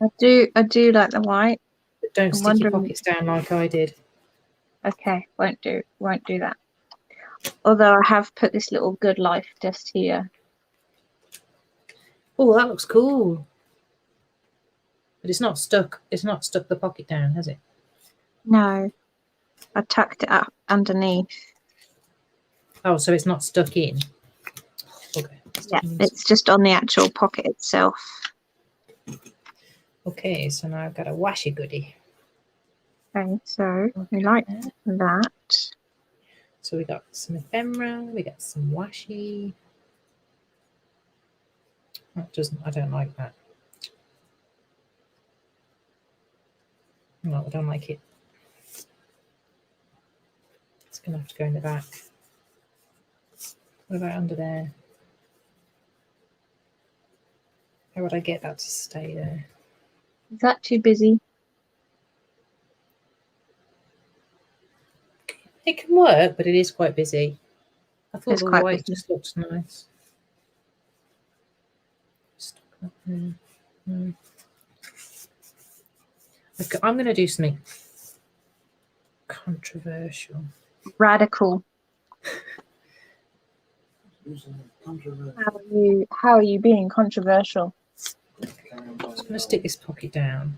I do like the white. But don't I'm stick your wondering. pockets down like I did. Okay, won't do that. Although I have put this little good life just here. Oh, that looks cool. But it's not stuck. It's not stuck the pocket down, has it? No, I tucked it up underneath. Oh, so it's not stuck in. Okay. Yeah, it's just on the actual pocket itself. Okay, so now I've got a washi goodie. Okay, so we like that. So we got some ephemera, we got some washi. That doesn't, I don't like that. No, I don't like it. It's gonna have to go in the back. What about under there? How would I get that to stay there? Is that too busy? It can work, but it is quite busy. I thought It's the quite white busy. just looked nice. Stuck that there. No. Okay, I'm going to do something controversial. Radical. How are you being controversial? I'm just going to stick this pocket down.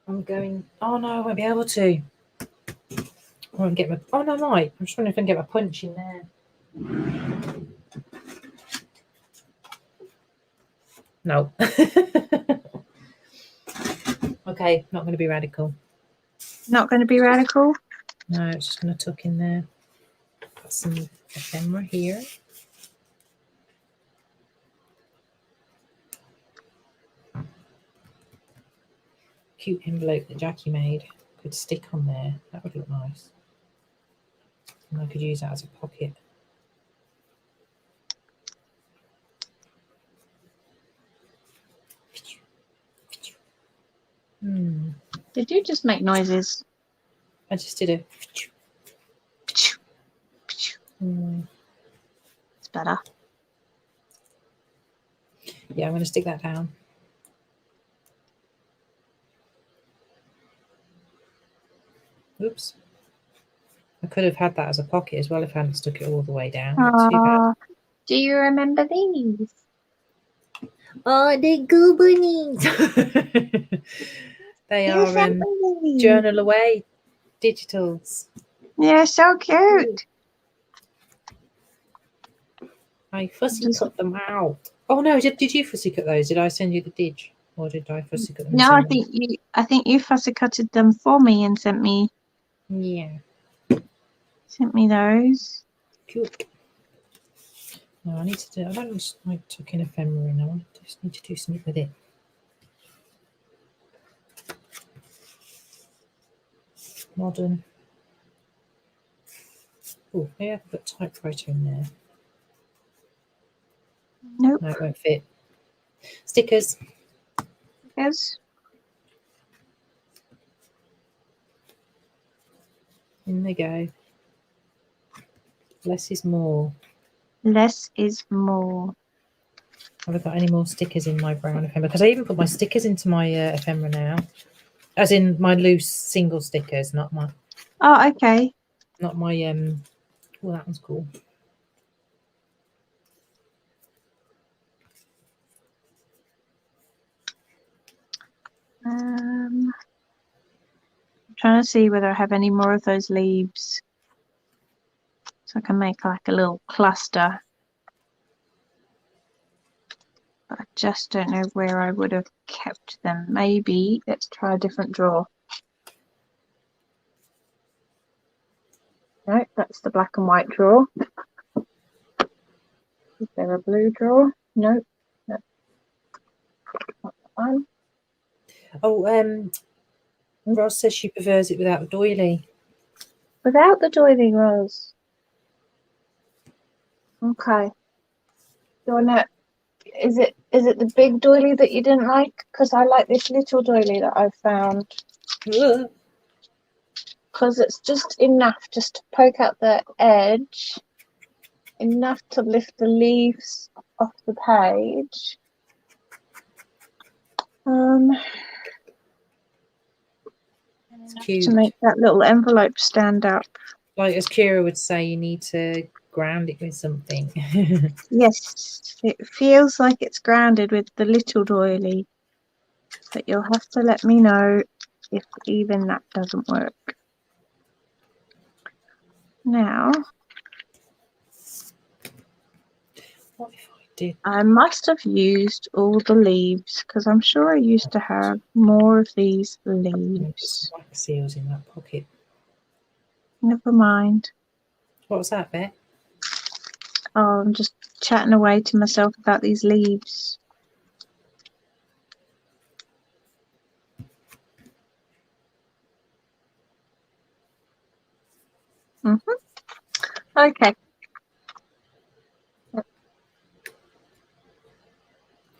I'm going. Oh no, I won't be able to. I won't get my. Oh no, I might. I'm just wondering if I can get my punch in there. No. Okay, not going to be radical. Not going to be radical? No, it's just going to tuck in there. Got some ephemera here. Cute envelope that Jackie made could stick on there. That would look nice. And I could use that as a pocket. Did you just make noises? I just did a. It's better. Yeah, I'm going to stick that down. Oops. I could have had that as a pocket as well if I hadn't stuck it all the way down. Not too bad. Do you remember these? Oh, the Goo Bunnies! They You are sent me these. journal away digitals. Yeah, so cute. I fussy cut them out. Oh no, did you fussy cut those? Did I send you the dig? Or did I fussy cut them? No, I think you fussy cutted them for me and sent me those. Cute. No, I need to do. I don't just like tucking ephemera in. I just need to do something with it. Modern. Oh, maybe I can put typewriter in there. Nope. No, it won't fit. Stickers. Yes. In they go. Less is more. Less is more. Have I got any more stickers in my brown ephemera? Because I even put my stickers into my ephemera now. As in my loose single stickers, not my... Oh, okay. Not my... Well, that one's cool. I'm trying to see whether I have any more of those leaves. So I can make like a little cluster. But I just don't know where I would have kept them. Maybe let's try a different drawer. No, that's the black and white drawer. Is there a blue drawer? No. No. Not that one. Oh, Roz says she prefers it without the doily. Without the doily, Rose. Okay. Do you wanna, is it the big doily that you didn't like? Because I like this little doily that I found. Ugh. Because it's just enough just to poke out the edge, enough to lift the leaves off the page. It's Enough cute. to make that little envelope stand up. Like as Kira would say, you need to ground it with something. Yes, it feels like it's grounded with the little doily, but you'll have to let me know if even that doesn't work. Now, What if I did? I must have used all the leaves because I'm sure I used to have more of these leaves. Wax seals in that pocket. Never mind. What was that, Bet? Oh, I'm just chatting away to myself about these leaves. Okay.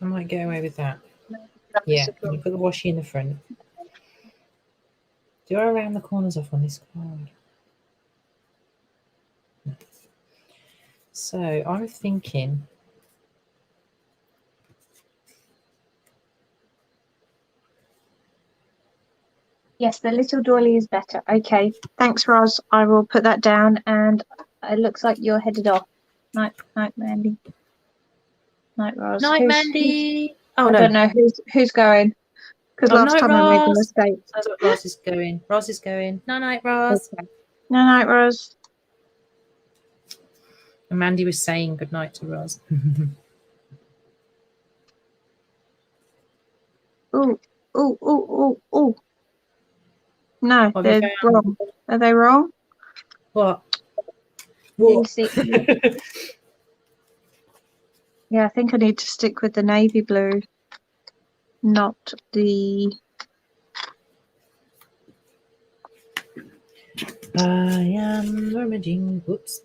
I might get away with that. Yeah, you put the washi in the front. Do I round the corners off on this card? No. So I'm thinking. Yes, the little doily is better. Okay. Thanks, Roz. I will put that down, and it looks like you're headed off. Night, Mandy. Night, Roz. Night, Mandy. Oh I no. don't know who's going. Because last night, time I made the Roz. mistake. That's what Roz is going. Roz is going. Night, Roz. Okay. Night, Roz. And Mandy was saying good night to Roz. Ooh, ooh, ooh, ooh, ooh. No, What have they're you found? wrong. Are they wrong? What? You What? see, yeah, I think I need to stick with the navy blue, not the... I am rummaging. Whoops.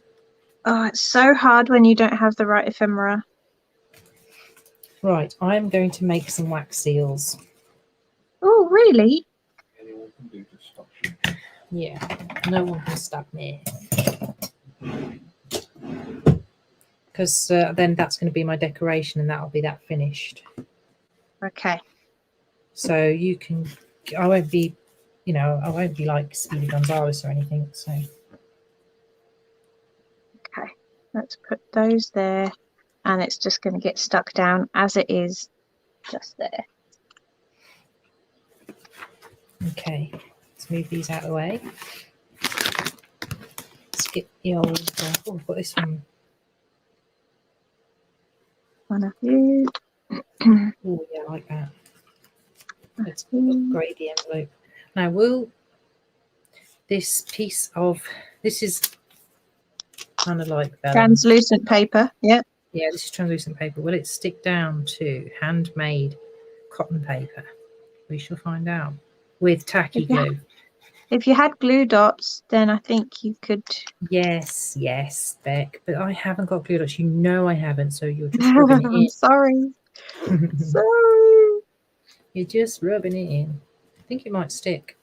Oh, it's so hard when you don't have the right ephemera. Right, I'm going to make some wax seals. Oh, really? Anyone can do to stop you. Yeah, no one can stab me. Because then that's going to be my decoration and that'll be that finished. Okay. So you can, I won't be, I won't be like Speedy Gonzales or anything. So let's put those there, and it's just going to get stuck down as it is just there. Okay, let's move these out of the way. Skip the old. Oh, I've got this one. One of you. Oh, yeah, I like that. Let's upgrade the envelope. Now, will this piece of this is kind of like vellum. Translucent paper. Yep. Yeah, this is translucent paper. Will it stick down to handmade cotton paper? We shall find out. With tacky glue. If you had glue dots, then I think you could. Yes, Bec. But I haven't got glue dots. You know I haven't, so you're just rubbing it in. I'm sorry. Sorry. You're just rubbing it in. I think it might stick.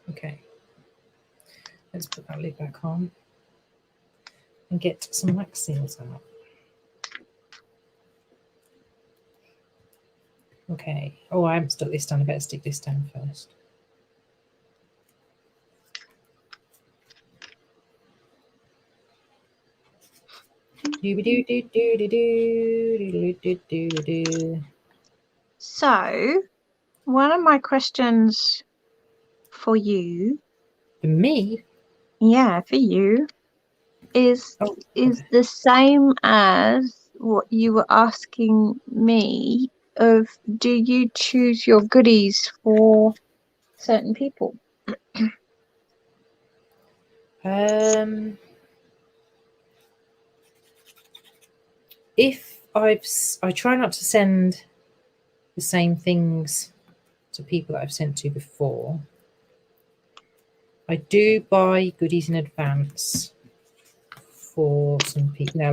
Okay. Let's put that lid back on and get some wax seals out. Okay. Oh, I haven't stuck this down. I better stick this down first. So, one of my questions for you. For me? Yeah, for you. Is okay. the same as what you were asking me of, do you choose your goodies for certain people? If I try not to send the same things to people that I've sent to before. I do buy goodies in advance for some people. Now,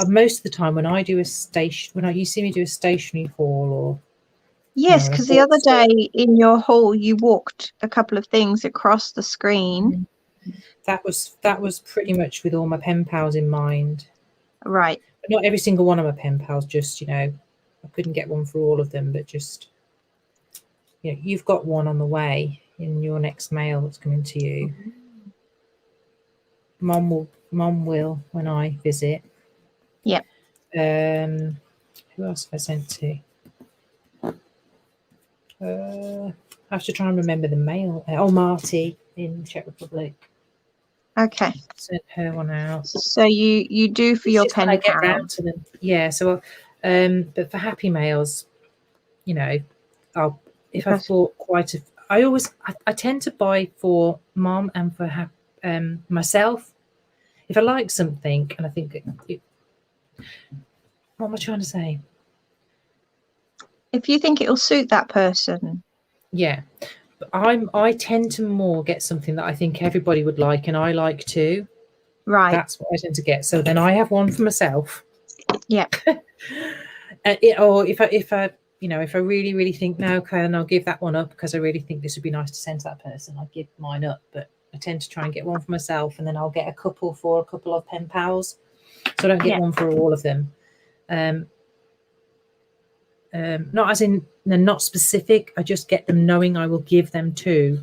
most of the time when I do you see me do a stationery haul or yes, because the other day in your haul you walked a couple of things across the screen. That was pretty much with all my pen pals in mind. Right. But not every single one of my pen pals, just, I couldn't get one for all of them, but just, you've got one on the way in your next mail that's coming to you. Mom will when I visit. Yeah. Who else have I sent to? I have to try and remember the mail. Marty in Czech Republic. Okay. Sent her one out. So you do for your pen pals. Get round to them. Yeah. So, but for happy mails, if I've bought quite a, I tend to buy for Mom and for myself. If I like something and I think what am I trying to say? If you think it'll suit that person. Yeah. But I tend to more get something that I think everybody would like and I like too. Right. That's what I tend to get. So then I have one for myself. Yeah. Or if I really, really think, no, okay, then I'll give that one up because I really think this would be nice to send to that person. I'll give mine up, but I tend to try and get one for myself, and then I'll get a couple for a couple of pen pals. So I don't get one for all of them. Not as in they're not specific. I just get them knowing I will give them to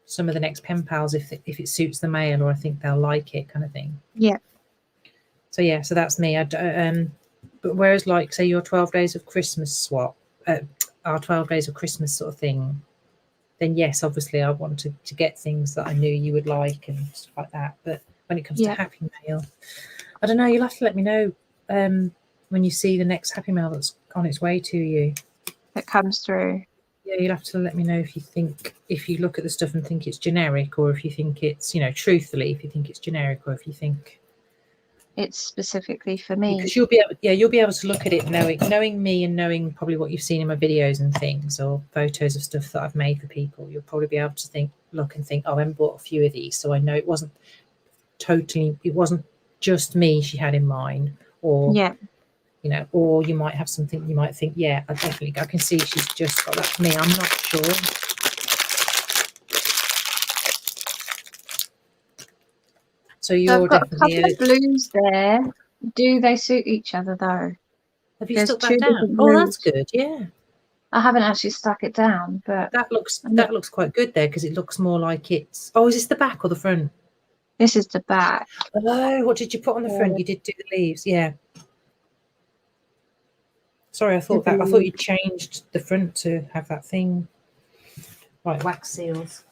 some of the next pen pals if it suits the mail or I think they'll like it, kind of thing. Yeah. So yeah, so that's me. But whereas, like, say your 12 days of Christmas swap, our 12 days of Christmas sort of thing, then yes, obviously I want to get things that I knew you would like and stuff like that. But when it comes to Happy Mail, I don't know. You'll have to let me know when you see the next Happy Mail that's on its way to you. That comes through. Yeah, you'll have to let me know if you look at the stuff and think it's generic, or if you think it's, truthfully, if you think it's generic, or if you think it's specifically for me. Because you'll be able to look at it knowing me and knowing probably what you've seen in my videos and things, or photos of stuff that I've made for people. You'll probably be able to look and think, oh, I bought a few of these, so I know it wasn't just me she had in mind, or or you might have something you might think, yeah, I can see she's just got that for me. I'm not sure. So I've got a couple of blues there. Do they suit each other though? Have you stuck that down? Oh, that's good. Yeah. I haven't actually stuck it down, but That looks quite good there because it looks more like it's. Oh, is this the back or the front? this is the back. Oh, what did you put on the front? You did do the leaves, yeah. Sorry, I thought you changed the front to have that thing. Right, wax seals.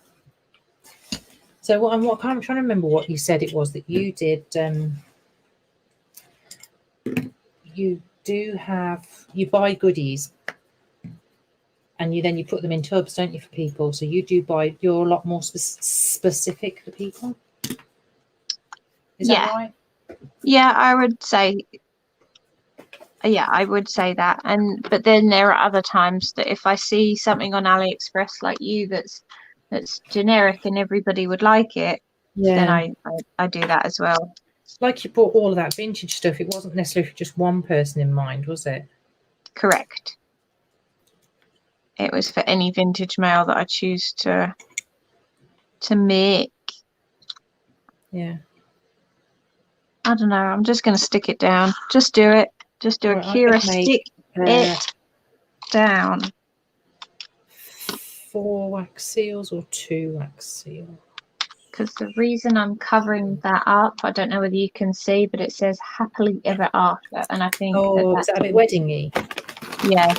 So I'm trying to remember what you said it was that you did. You buy goodies, and you put them in tubs, don't you, for people? So you're a lot more specific for people. Is that right? Yeah, I would say. Yeah, I would say that. But then there are other times that if I see something on AliExpress like you that's generic and everybody would like it, then I do that as well. Like you bought all of that vintage stuff. It wasn't necessarily for just one person in mind, was it? Correct. It was for any vintage mail that I choose to make. Yeah. I don't know. I'm just going to stick it down. Just do it. Just do it. Kira, stick it down. 4 wax seals or 2 wax seals? Because the reason I'm covering that up, I don't know whether you can see, but it says happily ever after. And I think is that a bit wedding-y? Yeah.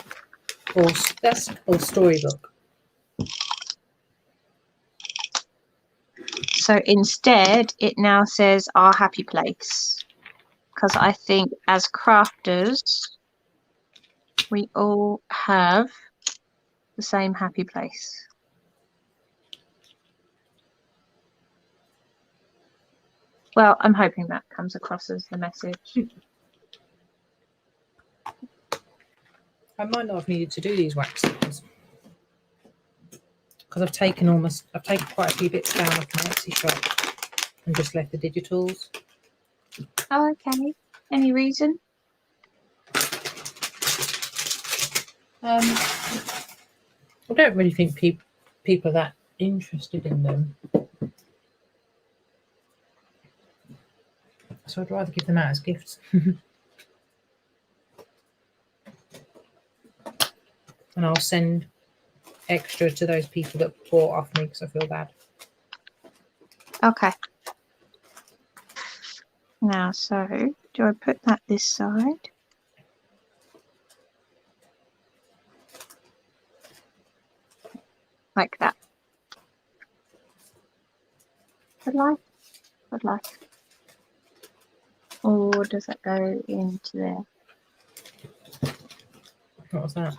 Or storybook. So instead, it now says our happy place. Because I think as crafters, we all have the same happy place. Well, I'm hoping that comes across as the message. I might not have needed to do these wax seals because I've taken quite a few bits down off my Etsy shop and just left the digitals. Oh, okay. Any reason? I don't really think people are that interested in them, so I'd rather give them out as gifts. And I'll send extra to those people that bought off me because I feel bad. Okay. Now, so do I put that this side? Like that. Good life. Good life. Or does that go into there? What was that?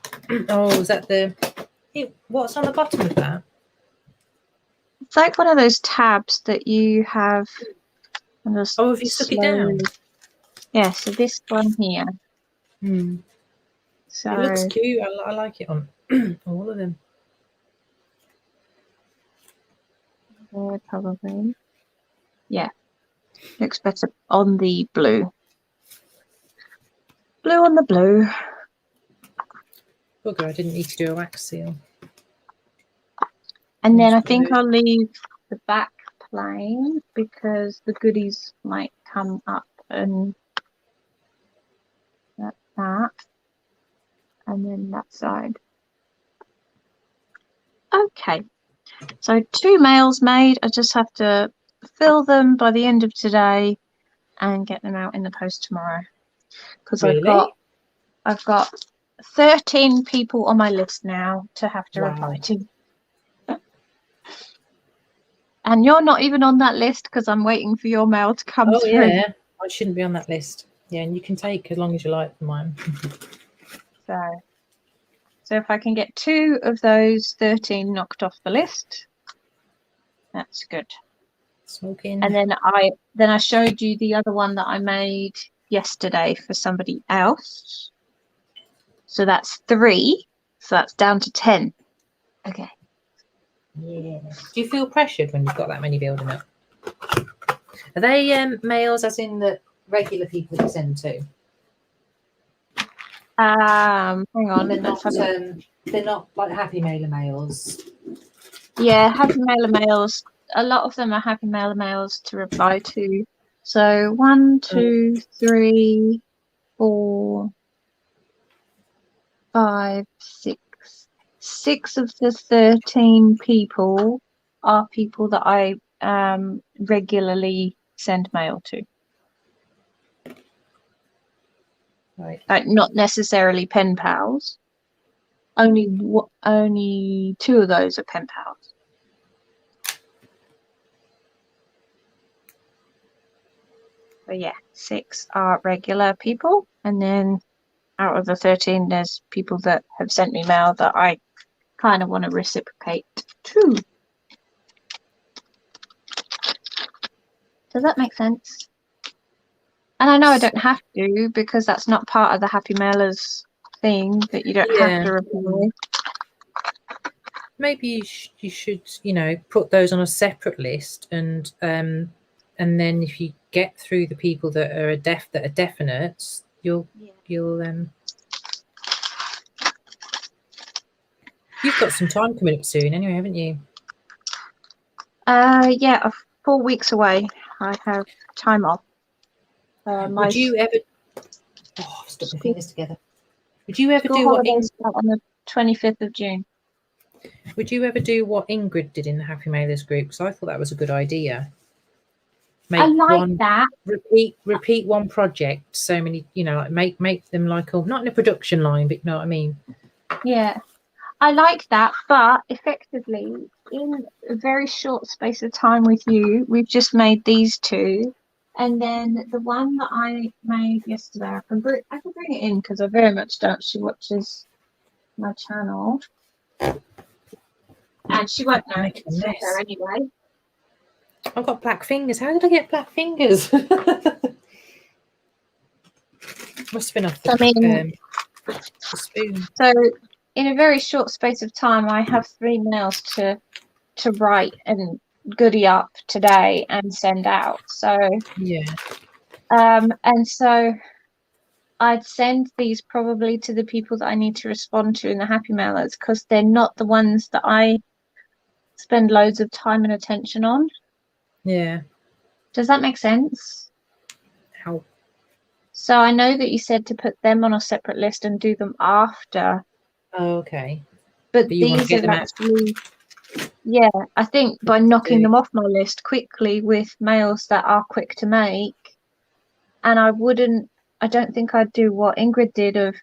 Oh, is that what's on the bottom of that? It's like one of those tabs that you have. Oh, have you stuck it down? Yeah, so this one here. So it looks cute. I like it on all of them. Probably. Yeah. Looks better on the blue. Blue on the blue. Bugger, I didn't need to do a wax seal. And then I think I'll leave the back plain because the goodies might come up and that. And then that side. Okay. So 2 mails made. I just have to fill them by the end of today and get them out in the post tomorrow. Because really? I've got 13 people on my list now to have to reply to. And you're not even on that list because I'm waiting for your mail to come through. Oh yeah, I shouldn't be on that list. Yeah, and you can take as long as you like for mine. So if I can get 2 of those 13 knocked off the list, that's good. Smoking. And then I showed you the other one that I made yesterday for somebody else. So that's 3. So that's down to 10. Okay. Yeah. Do you feel pressured when you've got that many building up? Are they mails as in the regular people that you send to? Hang on. They're not like happy mailer mails. Yeah, happy mailer mails. A lot of them are happy mailer mails to reply to. So 1, 2, 3, 4, 5, 6, 6 of the 13 people are people that I regularly send mail to. Right. Like, not necessarily pen pals. Only 2 of those are pen pals. But yeah, 6 are regular people, and then out of the 13, there's people that have sent me mail that I kind of want to reciprocate too. Does that make sense? And I know I don't have to, because that's not part of the Happy Mailers thing, that you don't have to reply. Maybe you should, you know, put those on a separate list, and then if you get through the people that are definite, you'll you've got some time coming up soon anyway, haven't you? Yeah, 4 weeks away. I have time off. Would you ever? Oh, I've stuck my fingers together. Would you ever school do what holidays start on the 25th of June? Would you ever do what Ingrid did in the Happy Mailers group? Because I thought that was a good idea. I like that. Repeat one project. So many, you know, like make them like not in a production line, but you know what I mean. Yeah, I like that. But effectively, in a very short space of time with you, we've just made these 2, and then the one that I made yesterday, I can bring it in because I very much doubt she watches my channel, and she won't know it's for her anyway. I've got black fingers. How did I get black fingers? Must have been off the spoon. So in a very short space of time, I have 3 mails to write and goody up today and send out. So yeah. And so I'd send these probably to the people that I need to respond to in the Happy Mailers, because they're not the ones that I spend loads of time and attention on. Yeah. Does that make sense? How? So I know that you said to put them on a separate list and do them after. Oh, okay. But these are actually, yeah, I think by knocking them off my list quickly with mails that are quick to make, and I don't think I'd do what Ingrid did of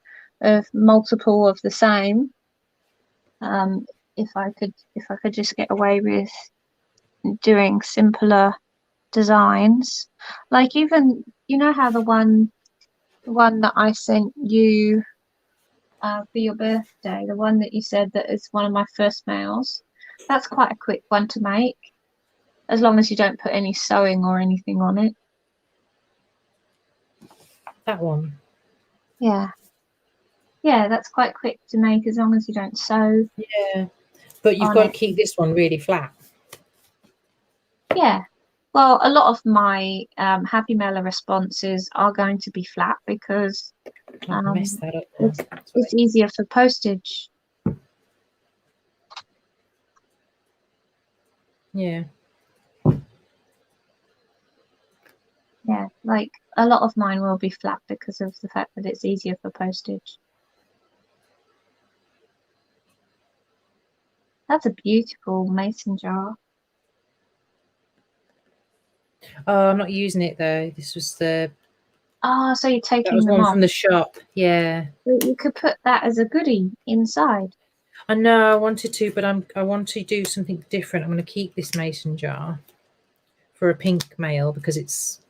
multiple of the same. If I could just get away with doing simpler designs, like, even, you know how the one that I sent you for your birthday, the one that you said that is one of my first mails, that's quite a quick one to make, as long as you don't put any sewing or anything on it. That one? Yeah, that's quite quick to make, as long as you don't sew. Yeah, but you've got to keep this one really flat. Yeah, well, a lot of my Happy Mailer responses are going to be flat, because messed that up. It's easier for postage. Yeah. Yeah, like, a lot of mine will be flat because of the fact that it's easier for postage. That's a beautiful mason jar. Oh, I'm not using it though. This was the. Oh, so you're taking them off. From the shop. Yeah. You could put that as a goodie inside. I know I wanted to, but I want to do something different. I'm going to keep this mason jar for a pink mail because it's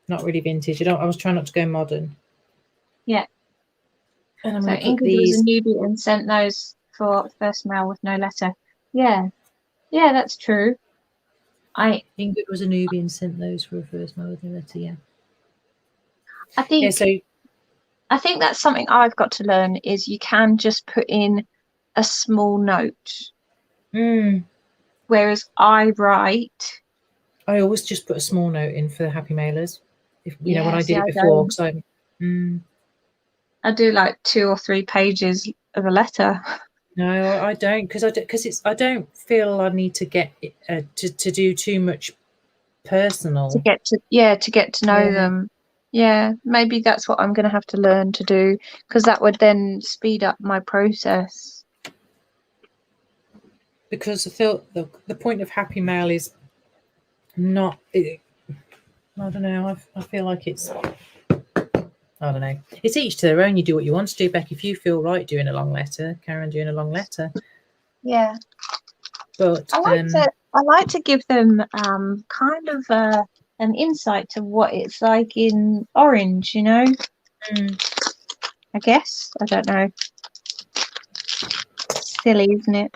not really vintage. I was trying not to go modern. Yeah. And I'm so going to put Ingrid these. was a newbie and sent those for first mail with no letter. Yeah, that's true. Ingrid was a newbie and sent those for a first mail with no letter. Yeah. I think. Yeah, so I think that's something I've got to learn, is you can just put in a small note. Whereas I always just put a small note in for the Happy Mailers. If you know, when I did it before, because I do like 2 or 3 pages of a letter. No, I don't, because I don't feel I need to get to do too much personal to get to know them. Yeah, maybe that's what I'm going to have to learn to do, because that would then speed up my process. because I feel the point of Happy Mail is not. I don't know. I feel like it's. I don't know. It's each to their own. You do what you want to do, Beck. If you feel right doing a long letter, carry on doing a long letter. Yeah. But I like to give them kind of an insight to what it's like in Orange, you know. I guess. I don't know. Silly, isn't it?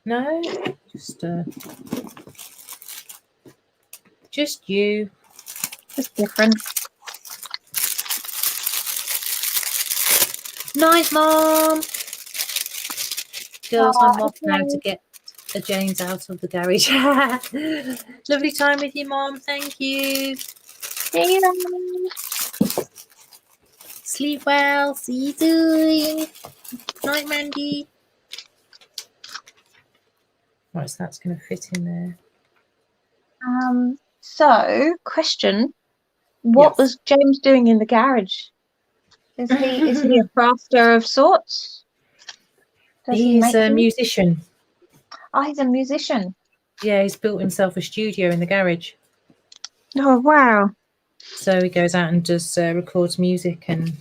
no, just you. Just different. Night, Mom. Girls, I'm off now okay. to get the James out of the garage. Lovely time with you, Mom. Thank you. See you. Sleep well. See you soon. Night, Mandy. Right, so that's going to fit in there. So, question: what Yes. was James doing in the garage? Is he a crafter of sorts? Does he He's make a things? musician. Oh, he's a musician. Yeah, he's built himself a studio in the garage. Oh wow! So he goes out and does records music and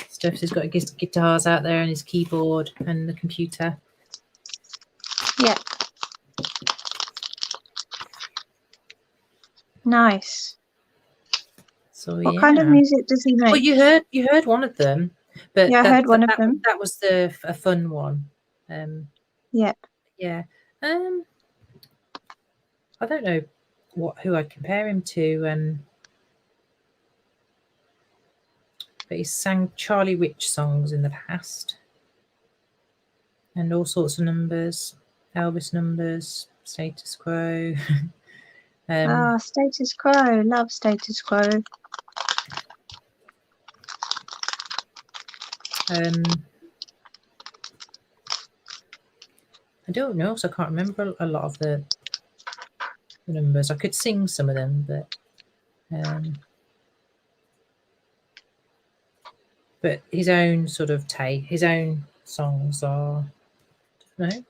stuff. So he's got his guitars out there and his keyboard and the computer. Yeah. Nice. So What kind of music does he make? Well, you heard one of them, but Yeah, I heard one of them. That was a fun one. Yeah. Yeah. I don't know who I'd compare him to. But he's sang Charlie Rich songs in the past, and all sorts of numbers, Elvis numbers, Status Quo. Status Quo. Love Status Quo. I don't know, so I can't remember a lot of the numbers. I could sing some of them, but his own sort of his own songs are, I don't know,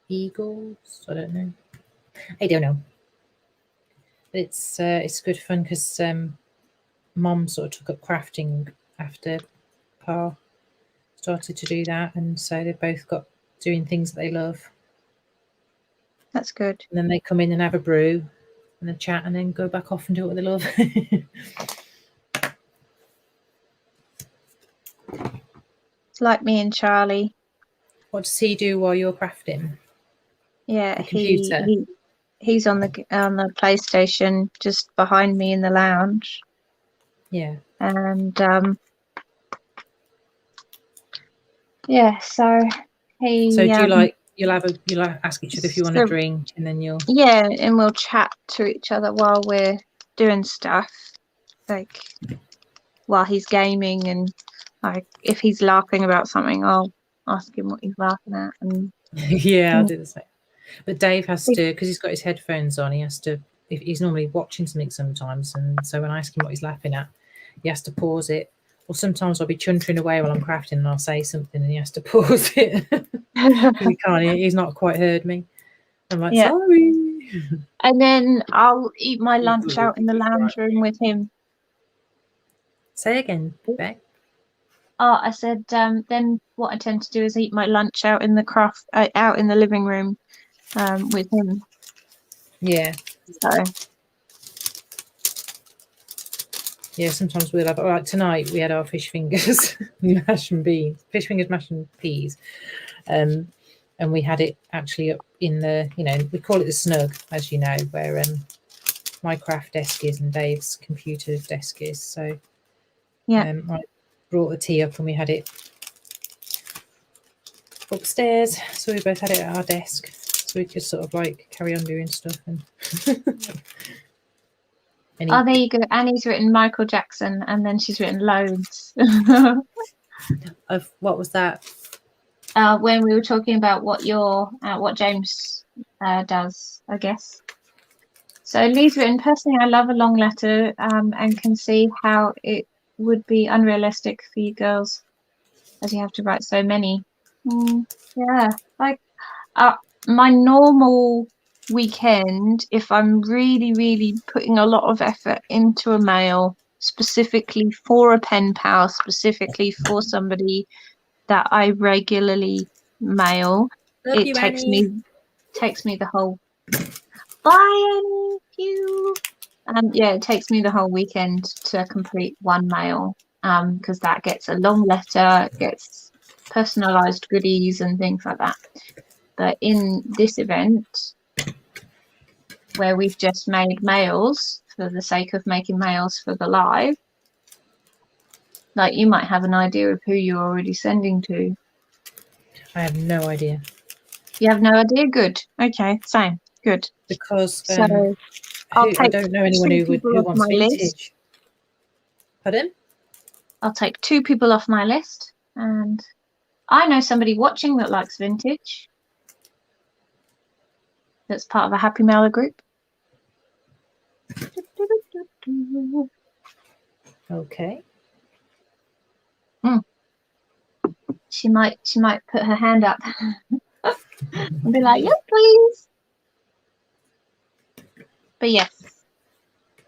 Eagles. I don't know. But it's good fun because Mom sort of took up crafting after Pa started to do that, and so they've both got doing things that they love. That's good. And then they come in and have a brew and a chat and then go back off and do what they love. It's like me and Charlie. What does he do while you're crafting? Yeah, The computer. he's on the PlayStation just behind me in the lounge. Yeah. And yeah, so he. So do you'll ask each other if you want a drink, and then you'll. Yeah, and we'll chat to each other while we're doing stuff, like while he's gaming, and like if he's laughing about something, I'll ask him what he's laughing at. And yeah, I'll do the same. But Dave has to, because he's got his headphones on, he has to, if he's normally watching something sometimes, and so when I ask him what he's laughing at, he has to pause it. Or sometimes I'll be chuntering away while I'm crafting and I'll say something and he has to pause it. He can't, he's not quite heard me. I'm like, yeah. Sorry. And then I'll eat my lunch out in the lounge room with him. Say again, Bec. Oh, I said then what I tend to do is eat my lunch out in the out in the living room with him. Yeah. So yeah, sometimes we'll have, like tonight we had our fish fingers, mash and beans, fish fingers, mash and peas. And we had it actually up in the, we call it the snug, as you know, where my craft desk is and Dave's computer desk is. So yeah, I brought the tea up and we had it upstairs. So we both had it at our desk. So we could sort of like carry on doing stuff. And oh, there you go. Annie's written Michael Jackson, and then she's written loads. Of what was that? When we were talking about what James does, I guess. So Lee's written, personally, I love a long letter and can see how it would be unrealistic for you girls, as you have to write so many. Yeah, like my normal weekend, if I'm really, really putting a lot of effort into a mail, specifically for a pen pal, specifically for somebody that I regularly mail, Love it you, Annie. takes me the whole. Bye, Annie. You. Yeah, it takes me the whole weekend to complete one mail. Because that gets a long letter, gets personalized goodies and things like that. But in this event, where we've just made mails for the sake of making mails for the live, like you might have an idea of who you're already sending to. I have no idea. You have no idea? Good. Okay, same. Good. Because So I'll I take don't know anyone two people who off wants my list. vintage. Pardon? I'll take 2 people off my list, and I know somebody watching that likes vintage. That's part of a happy mailer group. Okay. She might put her hand up and be like, yes, please. But yes,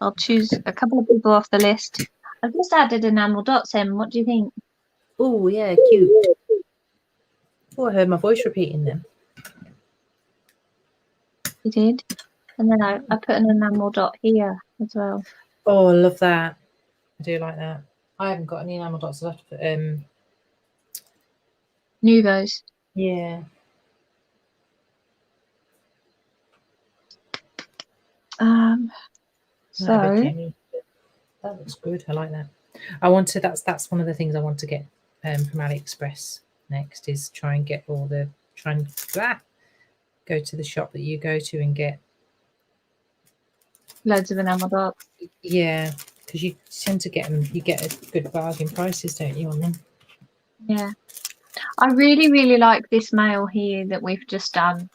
I'll choose a couple of people off the list. I've just added enamel dots in. What do you think? Oh, yeah, cute. Oh, I heard my voice repeating them. You did. And then I put an enamel dot here as well. Oh, I love that. I do like that. I haven't got any enamel dots. I'll have to put Nuvos. yeah. So That looks good. I like that. I want to. That's one of the things I want to get from AliExpress next. Is try and get all the go to the shop that you go to and get loads of enamel dots. yeah, because you tend to get them. You get a good bargain prices, don't you, on them? Yeah. I really, really like this mail here that we've just done.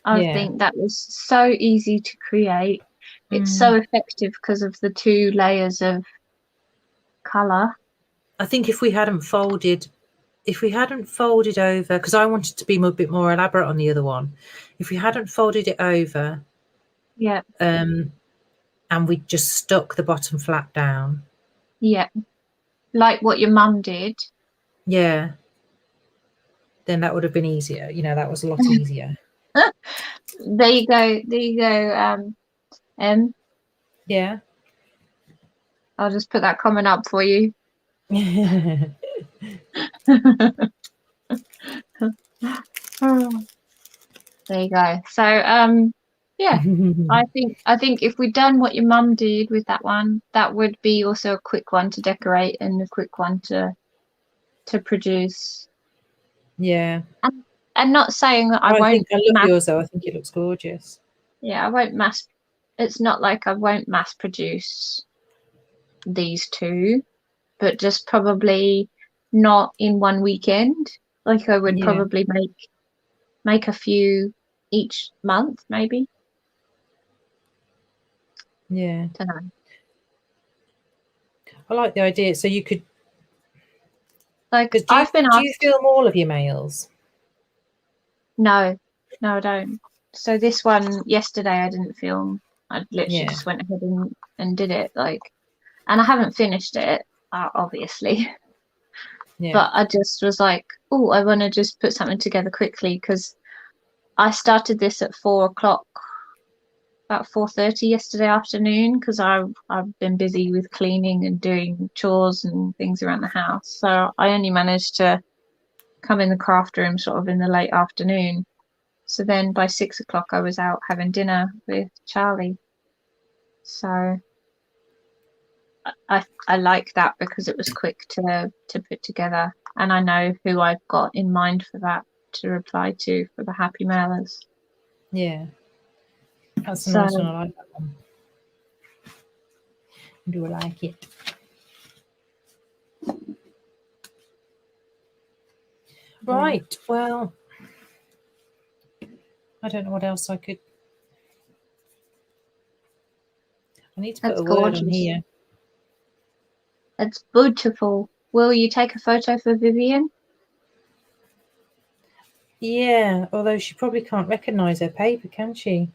I think that was so easy to create. It's so effective because of the 2 layers of colour. I think if we hadn't folded over, because I wanted to be a bit more elaborate on the other one, if we hadn't folded it over, Yeah. and we just stuck the bottom flap down, Yeah. Like what your mum did. yeah, then that would have been easier. You know, that was a lot easier. There you go. There you go. Em. Yeah. I'll just put that comment up for you. There you go. So yeah, I think if we'd done what your mum did with that one, that would be also a quick one to decorate and a quick one to produce. Yeah. And not saying that I won't. I love yours though. I think it looks gorgeous. Yeah, I won't mass. It's not like I won't mass produce these 2, but just probably not in one weekend. Like I would probably make a few each month, maybe. Yeah. Don't know. I like the idea. So you could Like do I've been asked. Do you film all of your mails? No, I don't. So this one yesterday I didn't film. I literally just went ahead and did it. Like, and I haven't finished it, obviously. Yeah. But I just was like, oh, I want to just put something together quickly because I started this at 4 o'clock, about 4:30 yesterday afternoon because I've been busy with cleaning and doing chores and things around the house. So I only managed to come in the craft room sort of in the late afternoon. So then by 6 o'clock I was out having dinner with Charlie. So I like that because it was quick to put together, and I know who I've got in mind for that to reply to for the happy mailers. Yeah. That's a nice one. I like that one. Do I like it? Right. Well, I don't know what else I could. I need to put a word on here. That's beautiful. Will you take a photo for Vivian? Yeah, although she probably can't recognise her paper, can she?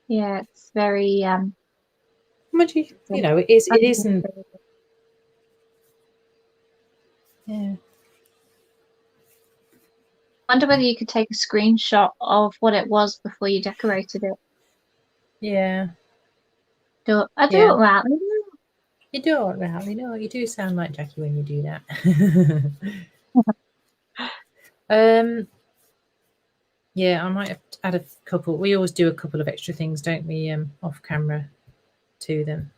Yeah, it's very Much, you know, it is. It isn't. Yeah. I wonder whether you could take a screenshot of what it was before you decorated it. Yeah. I do Yeah. it right. You do all right. You know, you do sound like Jackie when you do that. Yeah, I might have to add a couple. We always do a couple of extra things, don't we? Off camera to them.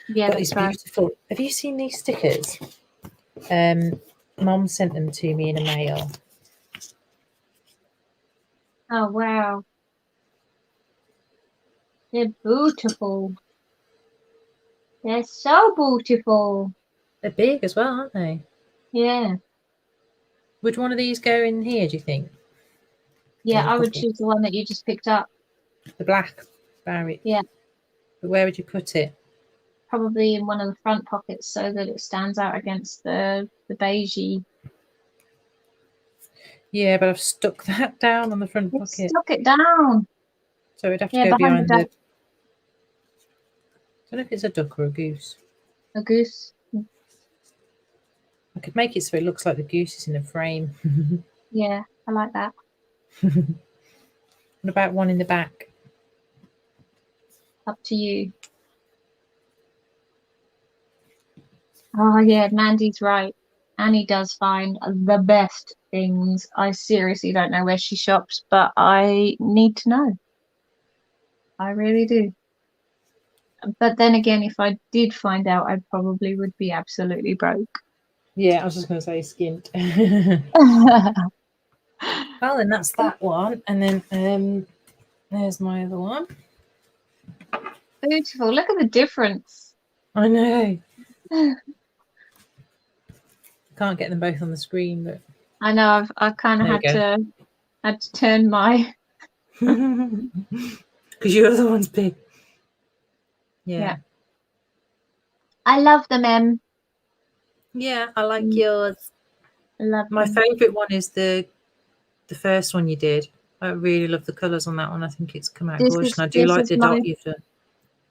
Yeah, But it's that's right. beautiful. Have you seen these stickers? Mom sent them to me in a mail. Oh wow, they're beautiful. They're so beautiful. They're big as well, aren't they? Yeah, Would one of these go in here, do you think? yeah. Or a I would couple? choose the one that you just picked up. The black Barry. Yeah, But where would you put it? probably in one of the front pockets so that it stands out against the beigey. Yeah, but I've stuck that down on the front You pocket. stuck it down. So it'd have to Yeah, go behind the behind the... duck. I don't know if it's a duck or a goose. A goose. I could make it so it looks like the goose is in a frame. Yeah, I like that. What about one in the back? Up to you. Oh yeah, Mandy's right. Annie does find the best things. I seriously don't know where she shops, but I need to know. I really do. But then again, if I did find out, I probably would be absolutely broke. Yeah, I was just going to say skint. Well, then that's that one. And then there's my other one. Beautiful. Look at the difference. I know. Can't get them both on the screen, but I know I kind of there had to turn my because your other one's big. Yeah. I love them, Em. Yeah, I like Mm. yours. I love My them. favourite one is the first one you did. I really love the colours on that one. I think it's come out gorgeous. And I do like the dot you've done.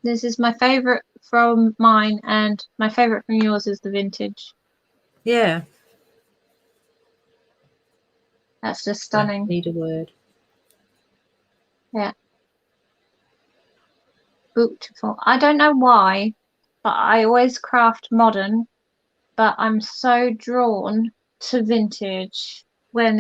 This is my favorite from mine, and my favorite from yours is the vintage. Yeah. That's just stunning. I need a word. Yeah. Beautiful. I don't know why, but I always craft modern, but I'm so drawn to vintage when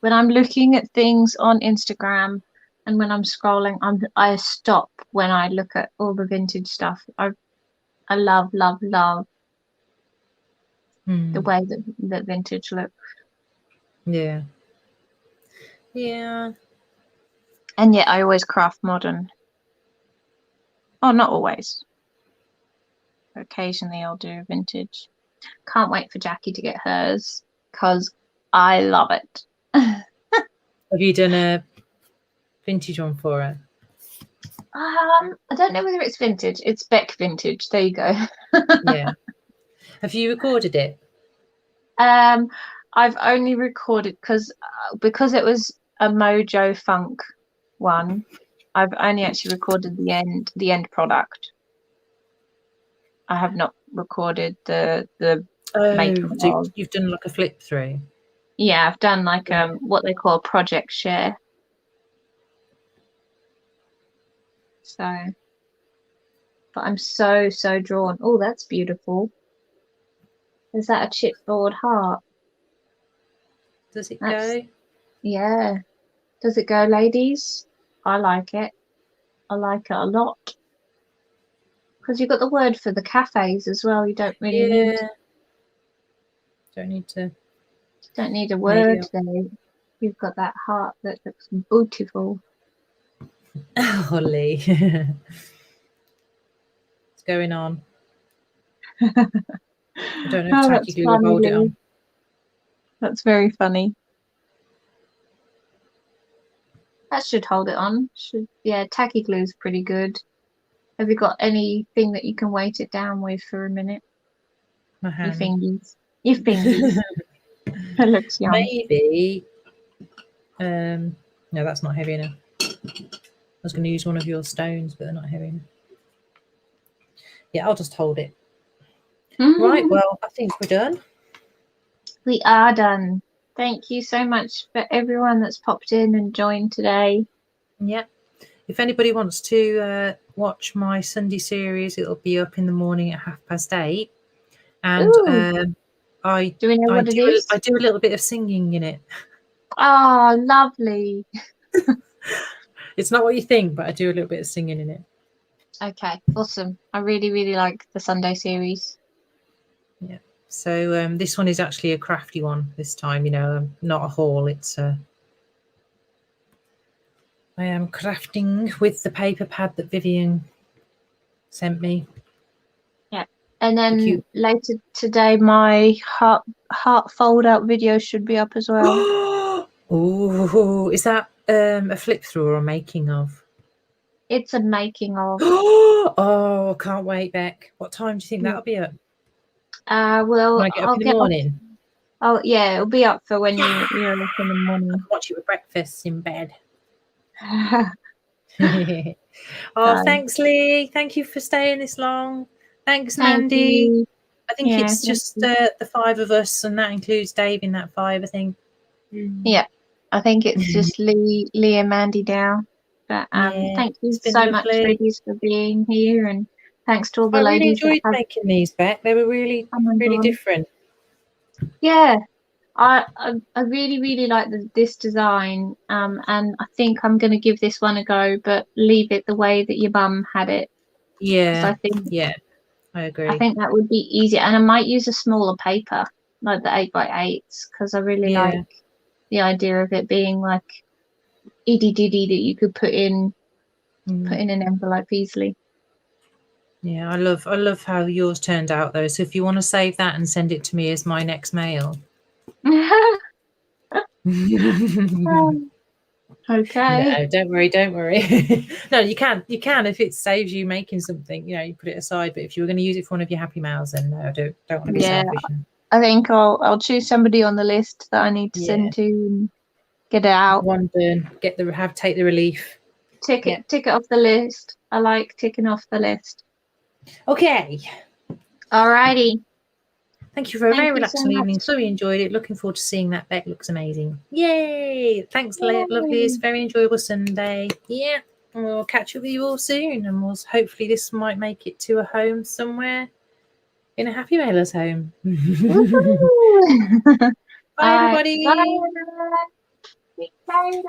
I'm looking at things on Instagram and when I'm scrolling, I stop when I look at all the vintage stuff. I love the way that vintage looks. Yeah. Yeah. And yet I always craft modern. Oh, not always. Occasionally I'll do vintage. Can't wait for Jackie to get hers because I love it. Have you done a vintage one for her? I don't know whether it's vintage. It's Bec vintage. There you go. Yeah. Have you recorded it? I've only recorded because it was a Mojo Funk one. I've only actually recorded the end product. I have not recorded the making so of. you've done like a flip through. Yeah, I've done like what they call a project share. So, but I'm so drawn. Oh, that's beautiful. Is that a chipboard heart? Does it go? Yeah. Does it go, ladies? I like it. I like it a lot. Because you've got the word for the cafes as well. You don't really need. Don't need to. Don't need a word there. You've got that heart that looks beautiful. Holly. What's going on? I don't know if tacky glue will hold it on. That's very funny. That should hold it on. Yeah, tacky glue is pretty good. Have you got anything that you can weight it down with for a minute? My hand. Your fingers. It looks yum. Maybe. No, that's not heavy enough. I was going to use one of your stones, but they're not heavy enough. Yeah, I'll just hold it. Right, well, I think we're done. We are done. Thank you so much for everyone that's popped in and joined today. Yeah. If anybody wants to watch my Sunday series, it'll be up in the morning at 8:30. And Ooh, I do we know what it is? I do a little bit of singing in it. Oh, lovely. It's not what you think, but I do a little bit of singing in it. Okay, awesome. I really, really like the Sunday series. Yeah. So this one is actually a crafty one this time, you know, not a haul. It's I am crafting with the paper pad that Vivian sent me. Yeah. And then cute. later today, my heart fold out video should be up as well. Oh, is that a flip through or a making of? It's a making of. Oh, I can't wait, Bec. What time do you think that'll be up? Well, When I get up I'll in the get up. morning? Oh, yeah, it'll be up for when Yeah. you're up in the I morning. can watch it with breakfast in bed. Oh, thanks, Lee. Thank you for staying this long. Thanks, Thank Mandy. you. I think Yeah, it's thank just you. the 5 of us, and that includes Dave in that 5, I think. Yeah, I think it's just Lee and Mandy now. But Yeah, thank you it's been so much, lovely. ladies, for being here, and thanks to all the I really ladies that enjoyed have making these, Bec. They were really, come and really gone. different. Yeah, I really, really like this design. And I think I'm going to give this one a go, but leave it the way that your mum had it. 'Cause Yeah, I think I agree. that would be easier, and I might use a smaller paper, like the 8x8s, because I really like the idea of it being like itty ditty that you could put in an envelope easily. Yeah, I love how yours turned out though. So if you want to save that and send it to me as my next mail. Okay. No, don't worry. No, you can if it saves you making something, you know, you put it aside. But if you were going to use it for one of your happy mails, then no, don't want to be Yeah, selfish. I think I'll choose somebody on the list that I need to send to and get it out. One done. Take the relief. Tick it off the list. I like ticking off the list. Okay. Alrighty. Thank you for a very relaxing so evening. much. So we enjoyed it. Looking forward to seeing that. Bec looks amazing. Yay! Thanks, loveliest. Very enjoyable Sunday. Yeah. And we'll catch up with you all soon. And hopefully this might make it to a home somewhere in a Happy Mailer's home. Bye, everybody. Bye. Bye.